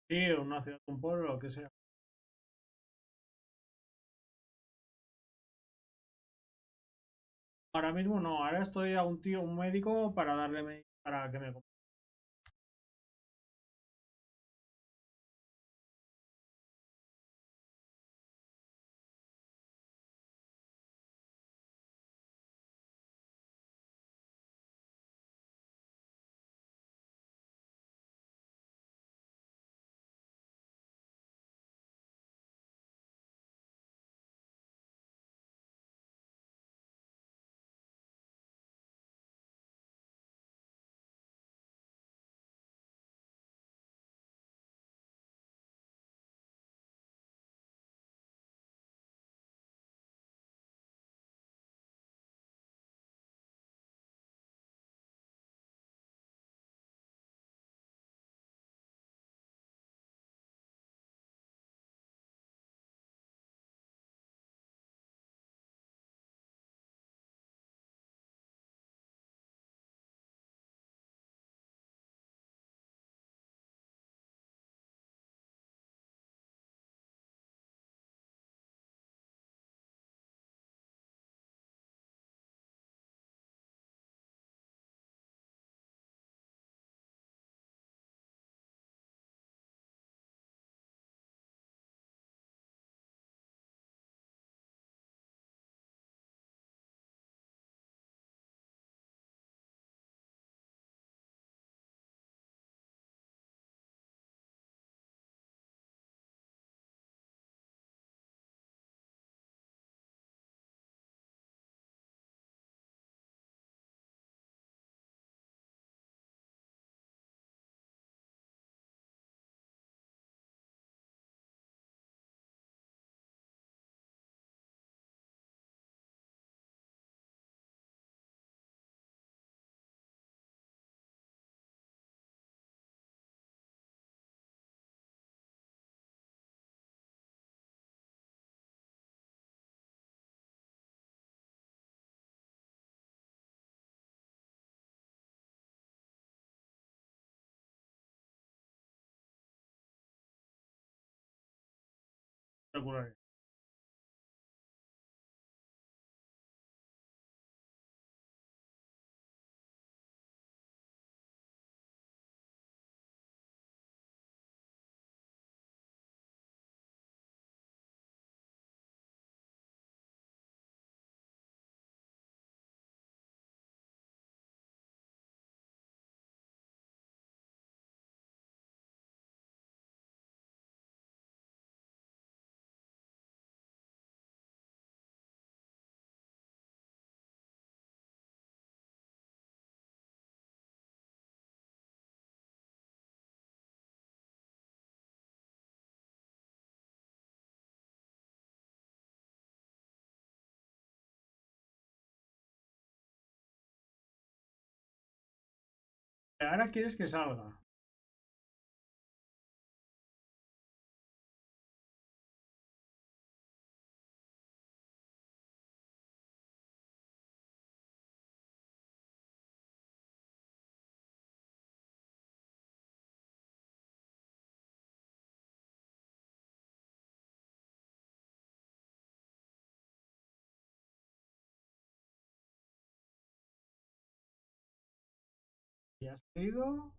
B: Sí, una ciudad, un pueblo, lo que sea. Ahora mismo no, ahora estoy a un tío, un médico para darle para que me Seguro. Ahora quieres que salga. ¿Ya has ido?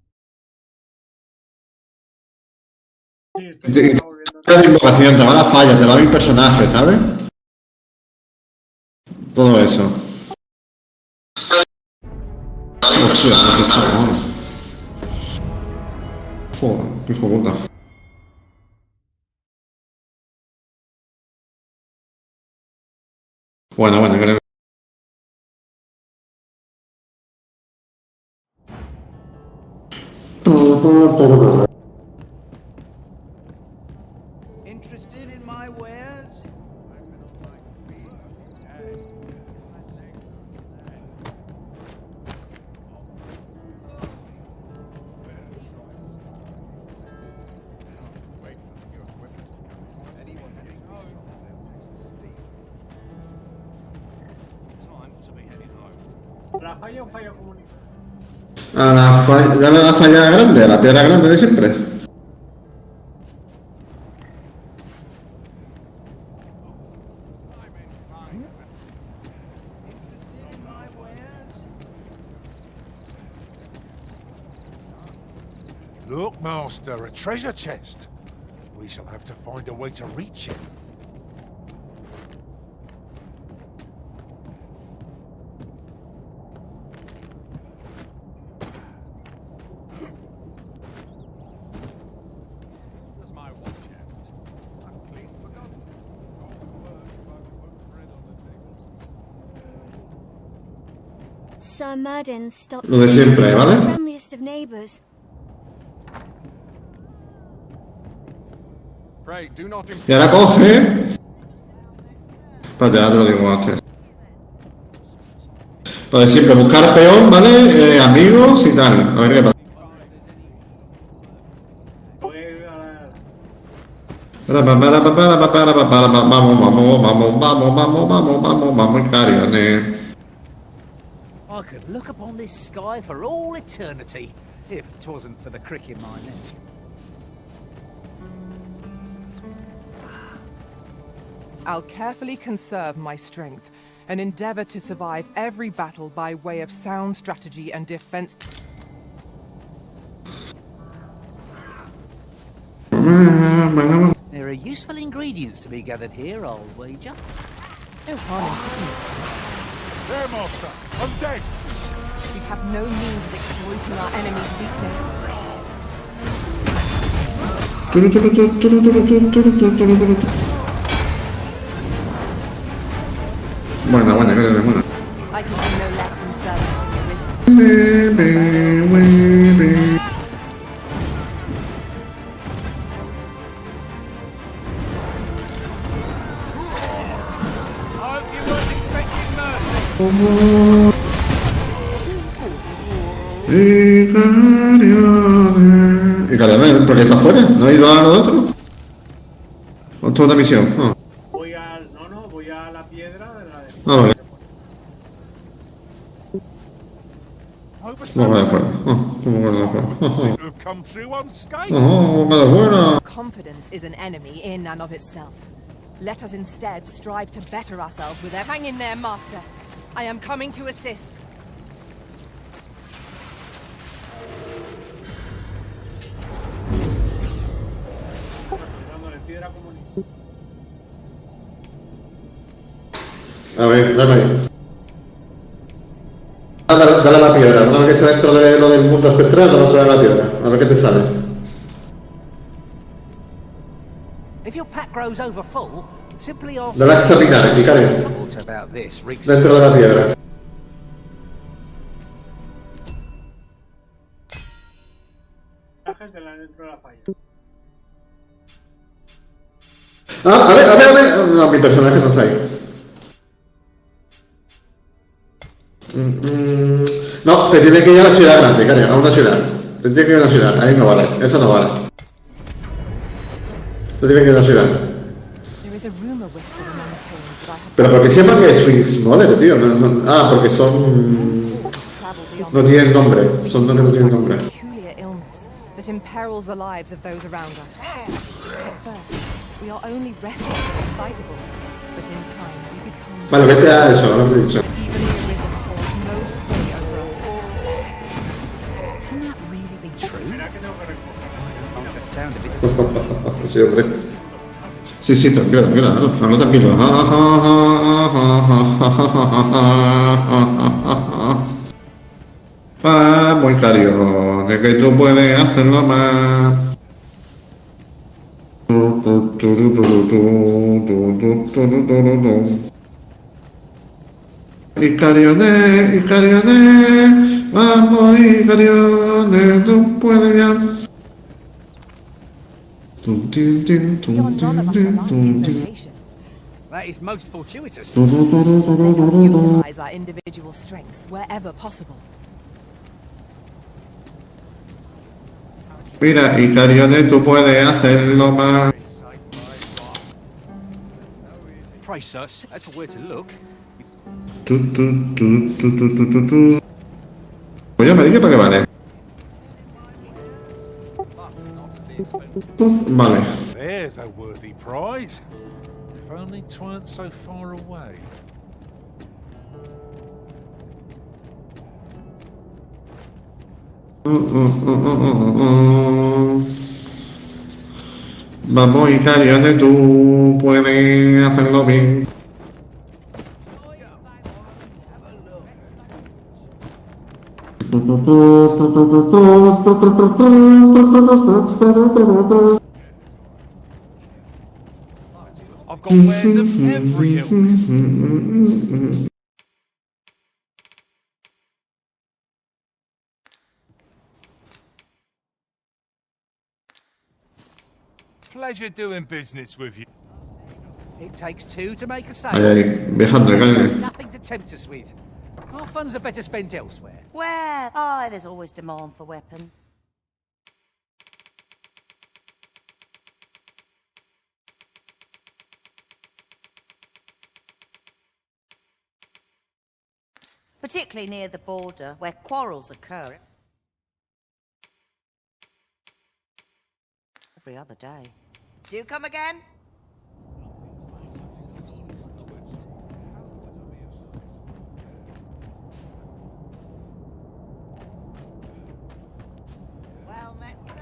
B: Sí, estoy ya volviendo.
A: La invocación, te va la falla, te va mi personaje, ¿sabes? Todo eso. Hostia, qué cabrón. Joder, qué hijo de puta. Bueno, creo.
O: Interested in my wares?
B: ¿La falla o falla comunitaria?
A: A la falla, dale a la falla grande, a la piedra grande de siempre.
F: Look, Master, a treasure chest. We shall have to find a way to reach it.
K: Sir Murden stopped.
A: Lo de siempre, ¿vale?
K: Friendliest of neighbors.
J: Pray, do not
A: Y ahora coge. Espérate, ya te lo digo antes. Lo de siempre, buscar peón, ¿vale? Amigos y tal. A ver qué pasa. Vamos, Carione.
P: I could look upon this sky for all eternity, if 'twasn't for the crick in my neck.
I: I'll carefully conserve my strength and endeavor to survive every battle by way of sound strategy and defense.
P: There are useful ingredients to be gathered here, I'll wager.
I: No harm in cooking.
F: There, Master! I'm dead!
I: We have no means of exploiting our enemy's weakness.
A: Buena.
I: I can do no less in service to your wisdom.
A: Y Carione, ¿por qué está fuera? ¿No ha ido a lo otro? ¿O otra misión? Ah.
B: Voy a la piedra de la de...
A: Vale.
F: Seem
I: Confidence is an enemy in and of itself.
H: Let us instead strive to better ourselves with every... Hang in there, Master. I am coming to assist.
A: A ver, dale ahí. Dale a la piedra, una vez que esté dentro de lo del mundo espectral, dale otra vez a la piedra, a ver qué te sale.
P: If your pack grows over full, simply ask...
A: Dale a examinar, Icario.
P: about this, Rick's...
A: Dentro de la piedra.
B: Dentro de la falla.
A: Ah, a ver. No, mi personaje no está ahí. No, te tiene que ir a la ciudad grande, Icario, a una ciudad. Te tiene que ir a una ciudad, ahí no vale, eso no vale. Te tiene que ir a una ciudad. Pero porque se llaman Sphinx Model, tío. Porque son... No tienen nombre. Son nombres que no tienen nombre.
H: That imperils the lives of those around us. At first, we are only restless and excitable, but in time we become...
A: Vale, vete a eso, no te he dicho.
H: Even the arisen holds no sway over us.
P: Can that really be true? The sound of it.
A: Sí, hombre. Sí, tranquilo, hablo tranquilo. Muy claro, de que tú puedes hacerlo más. Icariones, vamos Icariones, tú puedes ya.
P: That is most fortuitous.
H: Let us utilize our individual strengths wherever possible.
A: Mira, Icariones, tú puedes hacerlo más.
P: Pray, sir, that's for where to look.
A: Oye, amarillo, ¿para qué vale? Vale.
F: There's a worthy prize. If only 'tweren't so far away.
A: Vamos, Icariones, tú puedes hacerlo bien.
F: I've got wares of every ilk. Pleasure doing business with you.
P: It takes two to make a sale.
A: Viajando, Icariones.
P: Nothing to tempt us with. Our funds are better spent elsewhere.
T: Where? Oh, there's always demand for weapon. Particularly near the border, where quarrels occur. Every other day. Do you come again? Well met, sir.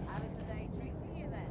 T: How is the day treating you then?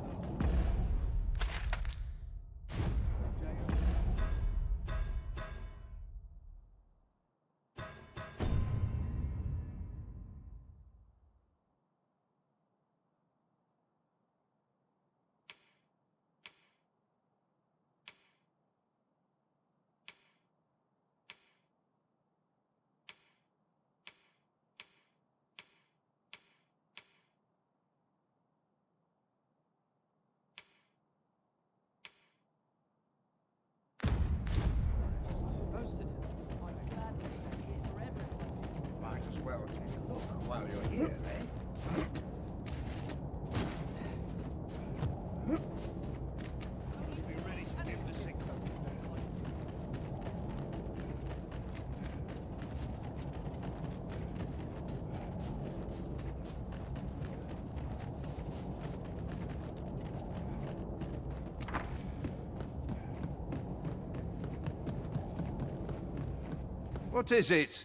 S: What is it?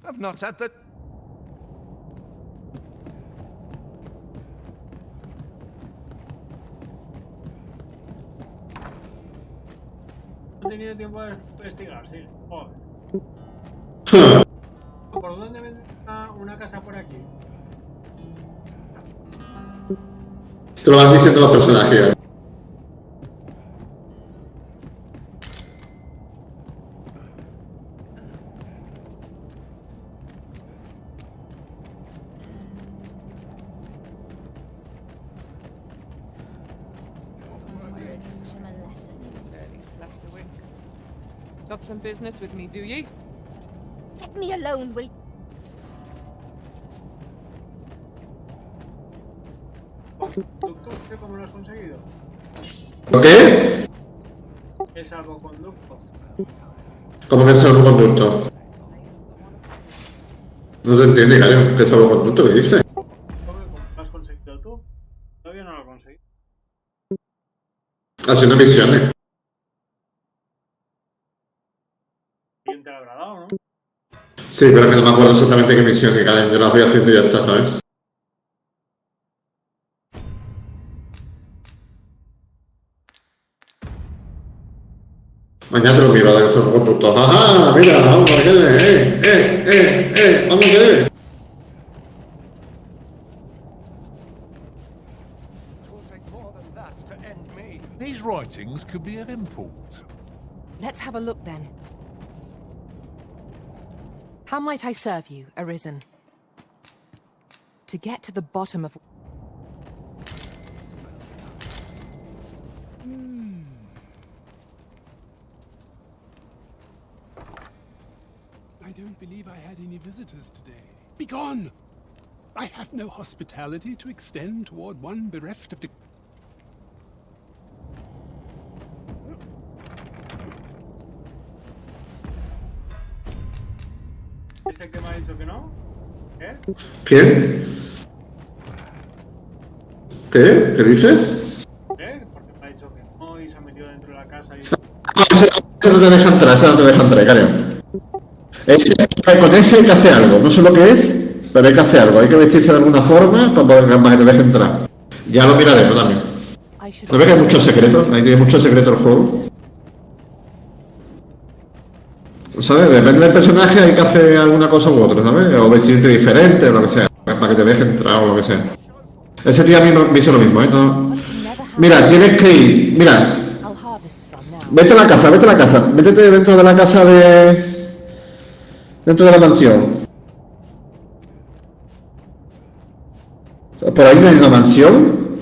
S: I've not had the...
B: No he tenido tiempo de investigar, sí. Joder. ¿Por dónde vende una casa por aquí?
A: Te lo van diciendo los personajes.
I: Got some business with me, do ye?
T: Let me alone, will
B: ¿Cómo lo has conseguido?
A: ¿Lo qué?
B: ¿Qué salvoconducto?
A: ¿Cómo que es salvoconducto? No te entiende, cariño. ¿Qué salvoconducto? ¿Qué dices?
B: ¿Cómo lo has conseguido tú? Todavía no lo he conseguido.
A: Haciendo misiones.
B: ¿Quién te lo habrá dado, no?
A: Sí, pero es que no me acuerdo exactamente qué misiones, Karen. Yo las voy haciendo y ya está, ¿sabes? Mañana te lo miro, de esos conductos. ¡Ajá! Mira, vamos, ¿qué vamos, ¿qué
F: These writings could be of import.
H: Let's have a look then. How might I serve you, Arisen? To get to the bottom of...
V: I don't believe I had any visitors today. Begone! I have no hospitality to extend toward one bereft of...
B: ¿Ese que me ha dicho que no? ¿Qué?
A: ¿Quién? ¿Qué? ¿Qué dices?
B: ¿Qué? Porque me ha dicho que no y se ha metido dentro de la casa y...
A: Ese no te deja entrar, ese no te deja entrar, Karen. Con ese hay que hacer algo, no sé lo que es, pero hay que hacer algo, hay que vestirse de alguna forma para que te deje entrar. Ya lo miraremos también. ¿No ves que hay muchos secretos? Ahí tiene muchos secretos el juego. ¿Sabes? Depende del personaje, hay que hacer alguna cosa u otra, ¿sabes? O vestirte diferente o lo que sea, para que te deje entrar o lo que sea. Ese tío a mí me hizo lo mismo, ¿eh? No. Mira, tienes que ir, mira. Vete a la casa, métete dentro de la casa dentro de la mansión. ¿Por ahí no hay una mansión?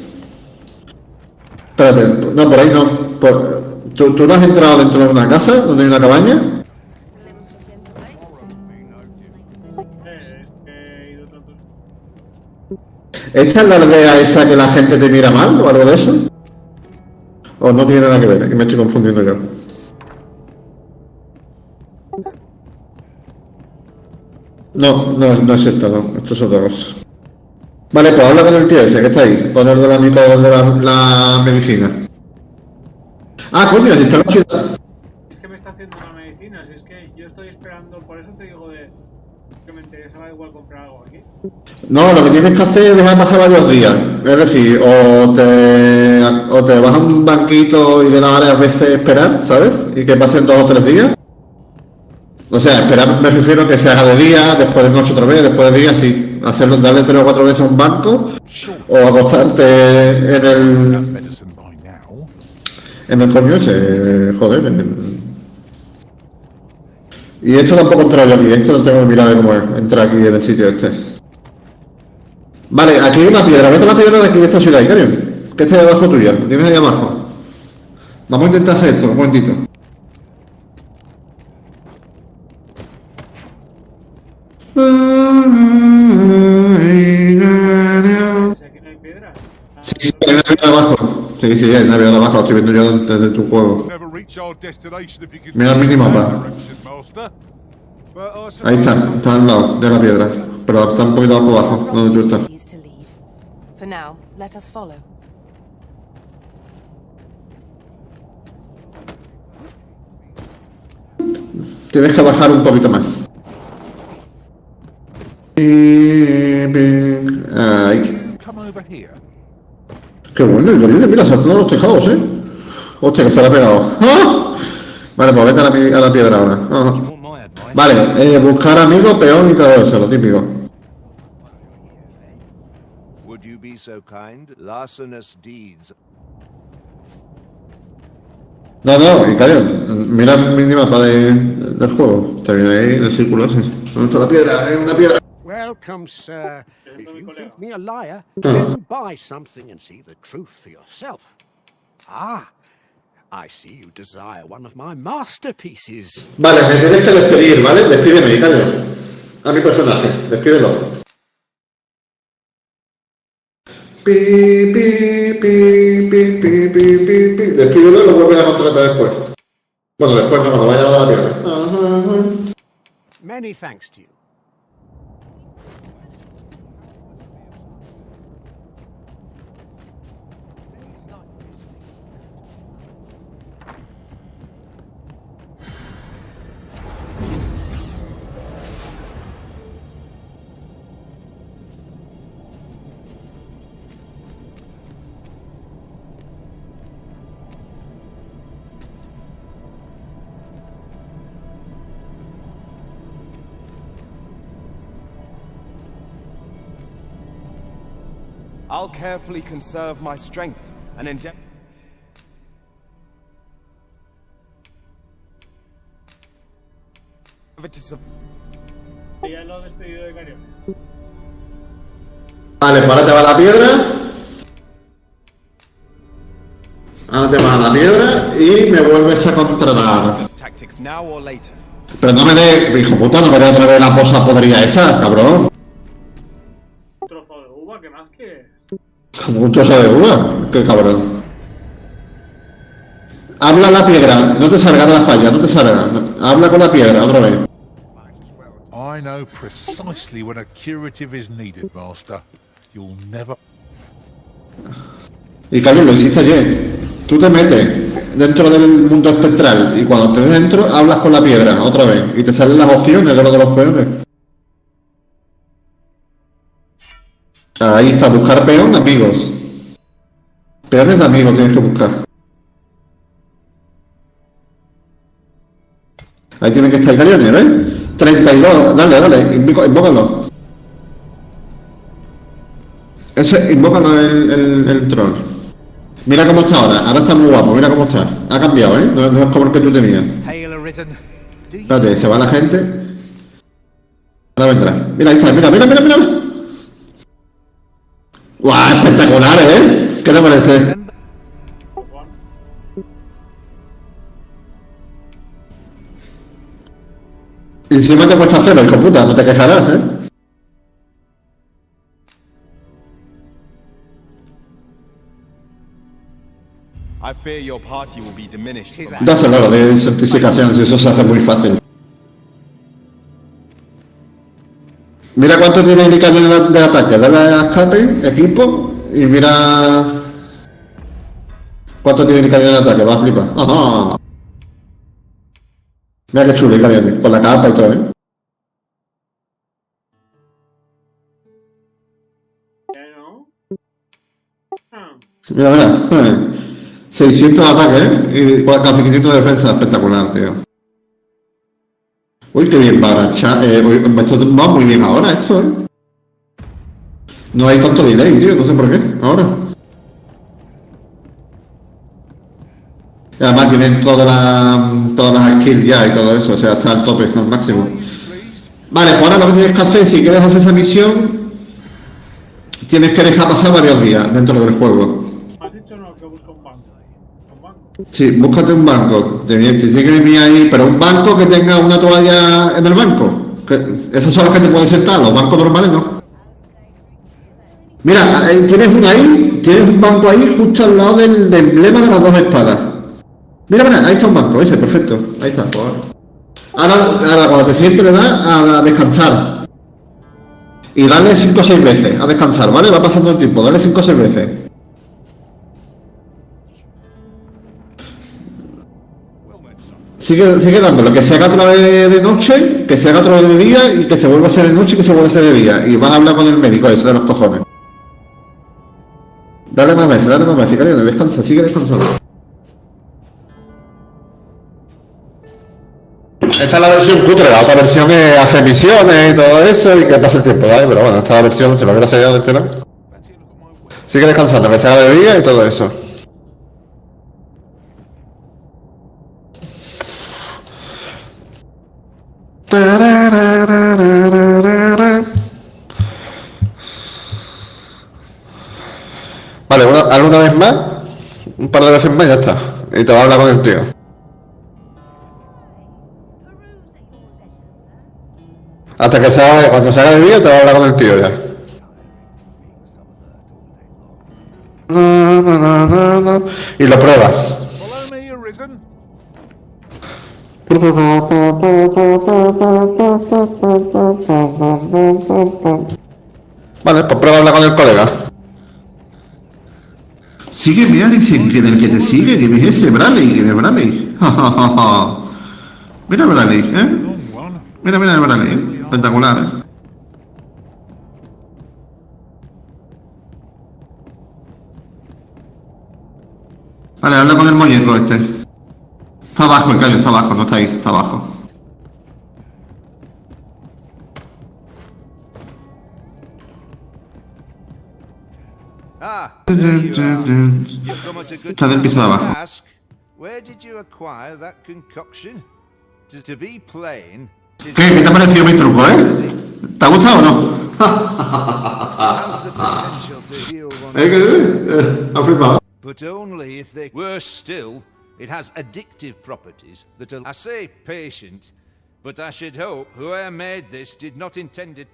A: Espérate, no, por ahí no. ¿Tú no has entrado dentro de una casa donde hay una cabaña? ¿Esta es la aldea esa que la gente te mira mal o algo de eso? ¿O no tiene nada que ver? Que me estoy confundiendo yo. No es esta, no. Esto es otra cosa. Vale, pues habla con el tío ese que está ahí, con el de la medicina. Ah, coño, si está en la ciudad.
B: Es que me está haciendo una medicina, si es que yo estoy esperando, por eso te digo que me interesaba igual comprar algo aquí.
A: No, lo que tienes que hacer es dejar pasar varios días. Es decir, o te vas a un banquito y le das varias veces esperar, ¿sabes? Y que pasen 2 o 3 días. O sea, esperar me refiero a que se haga de día, después de noche otra vez, después de día, sí. Hacerlo, darle 3 o 4 veces a un banco, o acostarte en el coño ese, joder. Y esto tampoco entra yo aquí, esto no tengo que mirar de cómo es, entrar aquí en el sitio este. Vale, aquí hay una piedra, vete a la piedra de aquí de esta ciudad, Icarion, que está debajo tuya, lo tienes ahí abajo. Vamos a intentar hacer esto, un momentito. Sí, hay una piedra abajo. Sí, hay una piedra abajo, lo estoy viendo yo desde tu juego. Mira el minimapa. Ahí está al lado de la piedra, pero está un poquito abajo, donde tú estás.
H: For now, let us follow.
A: Tienes que bajar un poquito más. Ahí.
F: Come over here.
A: Qué bueno, increíble. Mira, saltando los tejados, Hostia, que se la ha pegado. ¡Ah! Vale, pues vete a la piedra ahora. Ajá. Vale, buscar amigos, peón y todo eso, lo típico.
S: Would you be so kind? Larcenous deeds.
A: No, Icario, mira el minimapa del juego. Te viene ahí el círculo ese. ¿Dónde está la piedra? Es una piedra.
G: Welcome, sir. If you think me a liar, then buy something and see the truth for yourself. Ah, I see you desire one of my masterpieces.
A: Vale, me tienes que despedir, ¿vale? Despídeme, Icario. A mi personaje, despídelo. Despídelo y lo vuelves a contratar después. Bueno, después no, cuando vaya a la piedra.
G: Many thanks to you.
L: I'll carefully conserve my strength and endeavor to survive.
B: Ya lo he despedido de Icario.
A: Vale, pues ahora te va la piedra. Ahora te va la piedra y me vuelves a contratar.
L: Tactics now or later.
A: Pero no me dé, hijo puta, no me dé otra vez la posa podrida esa, cabrón.
B: Un trozo de uva, ¿qué más quieres?
A: Como un trozo de uva, qué cabrón. Habla la piedra, no te salga de la falla, no te salga. Habla con la piedra otra vez.
F: I know precisely when a curative is needed, Master. You'll never...
A: Y Carlos, lo hiciste ayer. Tú te metes dentro del mundo espectral y cuando estés dentro hablas con la piedra otra vez y te salen las opciones de lo de los peones. Ahí está, buscar peón de amigos. Peones de amigos tienes que buscar. Ahí tiene que estar el Cariones, ¿ves? 32, dale, invócalo. Ese, invócalo el troll. Mira cómo está ahora está muy guapo, mira cómo está. Ha cambiado, no es como el que tú tenías. Espérate, se va la gente. Ahora vendrá. Mira, ahí está, mira. ¡Guau! Espectacular, ¿Qué te parece? Y encima te cuesta hacerlo, hijo puta, no te quejarás,
L: I fear your party will be diminished.
A: Dáselo lo de certificaciones, eso se hace muy fácil. Mira cuánto tiene indicador de ataque, dale a escape, equipo, y mira cuánto tiene indicador de ataque, va a flipar. ¡Ajá! Mira qué chulo, Icario, con la capa y todo, Mira. 600 de ataque, y casi 500 de defensa, espectacular, tío. Uy, qué bien va, esto va muy bien ahora, esto, No hay tanto delay, tío, no sé por qué, ahora. Y además tienen todas las skills ya y todo eso, o sea, está al tope, al máximo. Vale, pues ahora lo que tienes que hacer, si quieres hacer esa misión, tienes que dejar pasar varios días dentro del juego.
B: ¿Has dicho no que busca un banco?
A: Sí, búscate un banco, te tiene que venir ahí, pero un banco que tenga una toalla en el banco. Esos son los que te pueden sentar, los bancos normales no. Mira, tienes un banco ahí justo al lado del emblema de las dos espadas. Mira, ahí está un banco, ese, perfecto. Ahí está, pues ahora cuando te sientes le das a descansar. Y dale 5 o 6 veces a descansar, ¿vale? Va pasando el tiempo, dale 5 o 6 veces. Sigue dándolo, que se haga otra vez de noche, que se haga otra vez de día y que se vuelva a hacer de noche y que se vuelva a hacer de día. Y vas a hablar con el médico, eso de los cojones. Dale más veces, cariño, descansa, sigue descansando. Esta es la versión cutre, la otra versión es hacer misiones y todo eso y que pasa el tiempo, ¿vale? Pero bueno, esta versión se lo hubiera sellado de este lado. Sigue descansando, que se haga de día y todo eso. Vale, alguna vez más, un par de veces más y ya está. Y te va a hablar con el tío. Hasta que cuando se haga de día te va a hablar con el tío ya. Y lo pruebas. Vale, pues prueba a hablar con el colega. Sígueme, Alex, ¿quién es el que te sigue? ¿Quién es ese? Bradley, ¿quién es Bradley? Mira Bradley, ¿eh? Mira Bradley, espectacular, ¿eh? Vale, habla con el muñeco este. Está abajo el caño, está abajo, no está ahí, está abajo. Está del piso de abajo.
S: Where did you acquire that concoction? To be plain,
A: ¿Qué te ha parecido mi truco, ¿Te ha gustado o no? Ha flipado.
S: But only if they... Worse still, it has addictive properties that are... I say patient, but I should hope whoever made this did not intend it...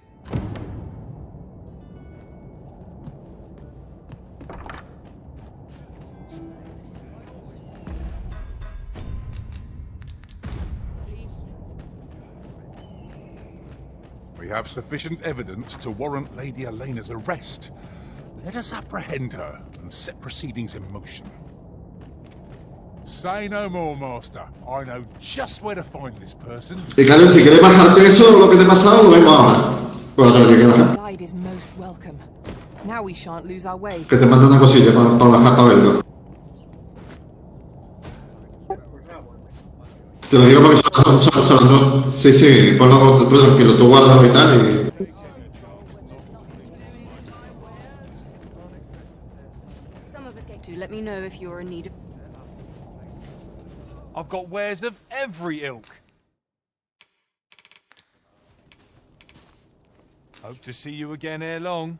F: We have sufficient evidence to warrant Lady Elena's arrest. Let us apprehend her and set proceedings in motion. Say no more, Master. I know just where to find this person.
A: Y Karen, si quieres bajarte eso, lo que te ha pasado, lo vemos ahora. Pues te lo que bajar.
I: Guide is most welcome. Now we shan't lose our way.
A: Que te mando una cosilla para bajar para verlo. Te lo digo porque son dos. Sí, ponlo tranquilo, tú guárdalo y tal y...
I: Let me know if you're in need of...
J: I've got wares of every ilk. Hope to see you again ere long.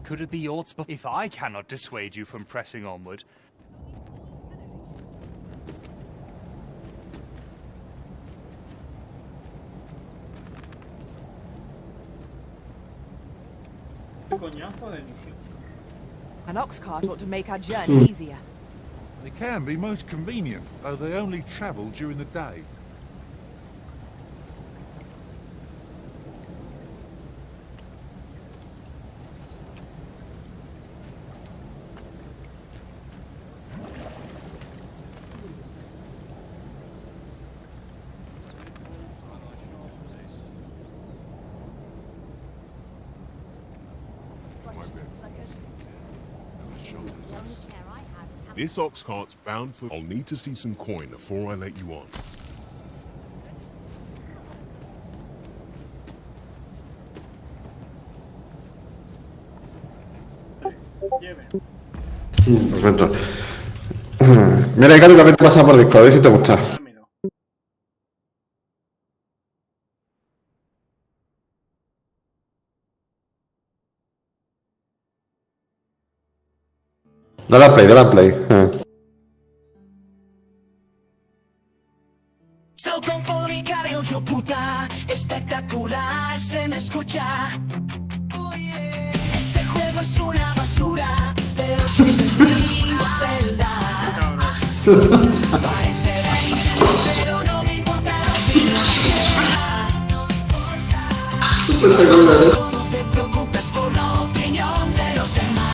J: Could it be aught if I cannot dissuade you from pressing onward?
I: An ox cart ought to make our journey easier.
F: They can be most convenient, though they only travel during the day.
E: This ox cart's bound for... I'll need to see some coin before I let you on.
A: Perfecto. Mira, Cari, lo que te pasa por Discord, a ver si te gusta. Dale a play,
N: Salto un policario, yo puta, espectacular, se me escucha. Este juego es una basura, pero tengo celda. Parece lento, pero no me importa lo que no me importa.